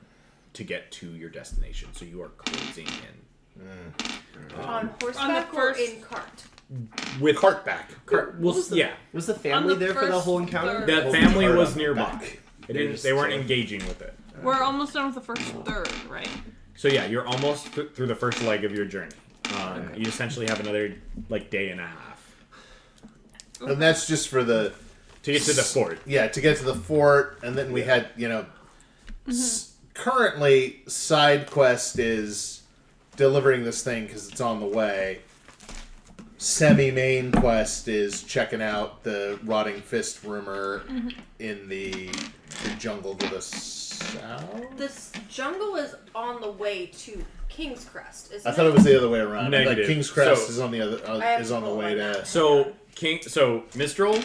Speaker 9: to get to your destination, so you are closing in.
Speaker 6: On horseback
Speaker 5: On the
Speaker 6: or
Speaker 5: first-
Speaker 6: in cart?
Speaker 9: With
Speaker 3: Cartback.
Speaker 9: yeah,
Speaker 4: Was the family
Speaker 5: the
Speaker 4: there for the
Speaker 5: first
Speaker 4: whole encounter?
Speaker 5: third.
Speaker 9: the family
Speaker 3: Or
Speaker 9: was
Speaker 3: on the
Speaker 9: nearby.
Speaker 3: back.
Speaker 9: They weren't engaging with it.
Speaker 5: We're almost done with the first third, right?
Speaker 9: So yeah, you're almost through the first leg of your journey. You essentially have another day and a half
Speaker 3: And that's just for the...
Speaker 9: to get to the fort.
Speaker 3: Yeah, to get to the fort, and then we had, currently, side quest is delivering this thing because it's on the way. Semi-main quest is checking out the Rotting Fist rumor in the jungle to the south.
Speaker 6: This jungle is on the way to Kingscrest, isn't
Speaker 3: I thought it was the other way around.
Speaker 9: Negative.
Speaker 3: Like Kingscrest
Speaker 9: So-
Speaker 3: is on the other is on the way to.
Speaker 9: So Mistral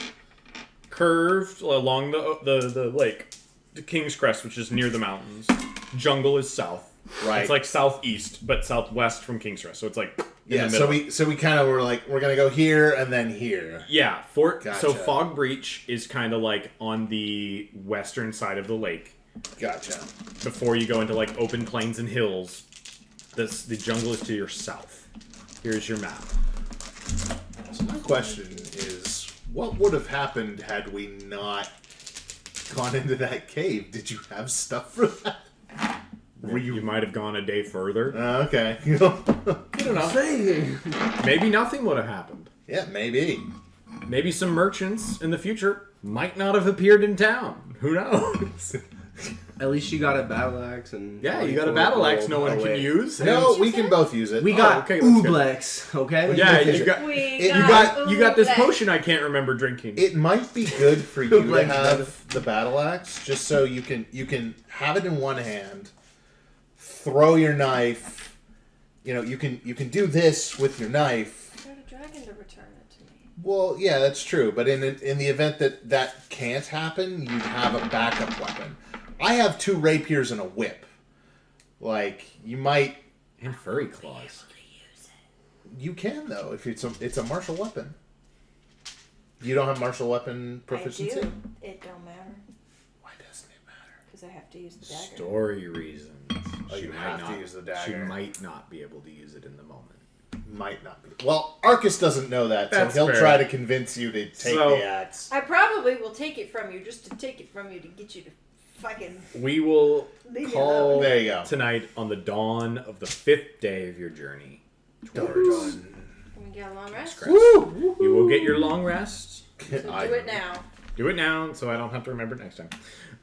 Speaker 9: curved along the lake to Kingscrest, which is near the mountains. Jungle is south.
Speaker 3: Right.
Speaker 9: It's like southeast, but southwest from Kingscrest. So it's like in the middle.
Speaker 3: So we kind of were like, we're gonna go here and then here.
Speaker 9: Yeah, Fort.
Speaker 3: Gotcha.
Speaker 9: So Fog Breach is kind of like on the western side of the lake.
Speaker 3: Gotcha.
Speaker 9: Before you go into open plains and hills, the jungle is to your south. Here's your map.
Speaker 3: So my question is, what would have happened had we not gone into that cave? Did you have stuff for that?
Speaker 9: You might have gone a day further.
Speaker 3: Okay.
Speaker 9: I don't know. Maybe nothing would have happened.
Speaker 3: Yeah, maybe.
Speaker 9: Maybe some merchants in the future might not have appeared in town. Who knows?
Speaker 4: At least you got a battle axe and
Speaker 9: Yeah, you got a battle axe no one can use.
Speaker 3: No, we can both use it.
Speaker 4: We got
Speaker 9: okay, that's good.
Speaker 4: Ooblex, okay?
Speaker 9: Yeah, you got
Speaker 6: We
Speaker 9: you got this
Speaker 6: that.
Speaker 9: potion I can't remember drinking.
Speaker 3: It might be good for you to
Speaker 4: Like
Speaker 3: have the battle axe, just so you can have it in one hand, throw your knife. You can do this with your knife.
Speaker 6: I got a dragon to return it to me.
Speaker 3: Well, yeah, that's true. But in the event that can't happen, you'd have a backup weapon. I have 2 rapiers and a whip. You might.
Speaker 9: And furry claws.
Speaker 3: You can though if it's a martial weapon. You don't have martial weapon proficiency.
Speaker 6: I do. It don't matter
Speaker 3: Why doesn't it matter?
Speaker 6: because I have to use the dagger.
Speaker 9: Story reasons.
Speaker 3: Oh, you have to use the dagger.
Speaker 9: She might not be able to use it in the moment.
Speaker 3: Might not be. Well, Arcus doesn't know that, so
Speaker 9: That's
Speaker 3: he'll
Speaker 9: fair.
Speaker 3: try to convince you to take the axe.
Speaker 6: I probably will take it from you just to take it from you to get you to fucking.
Speaker 9: We will
Speaker 6: Leave me
Speaker 9: call
Speaker 6: alone.
Speaker 3: There you go.
Speaker 9: tonight on the dawn of the 5th day of your journey.
Speaker 6: Can we get a long rest?
Speaker 3: Woo!
Speaker 9: You will get your long rest.
Speaker 6: So do it now.
Speaker 9: Do it now, so I don't have to remember it next time.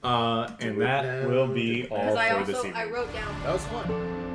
Speaker 9: And
Speaker 3: it
Speaker 9: that
Speaker 3: now.
Speaker 9: will be all
Speaker 6: Because
Speaker 9: for this evening.
Speaker 6: I wrote down.
Speaker 3: That was fun.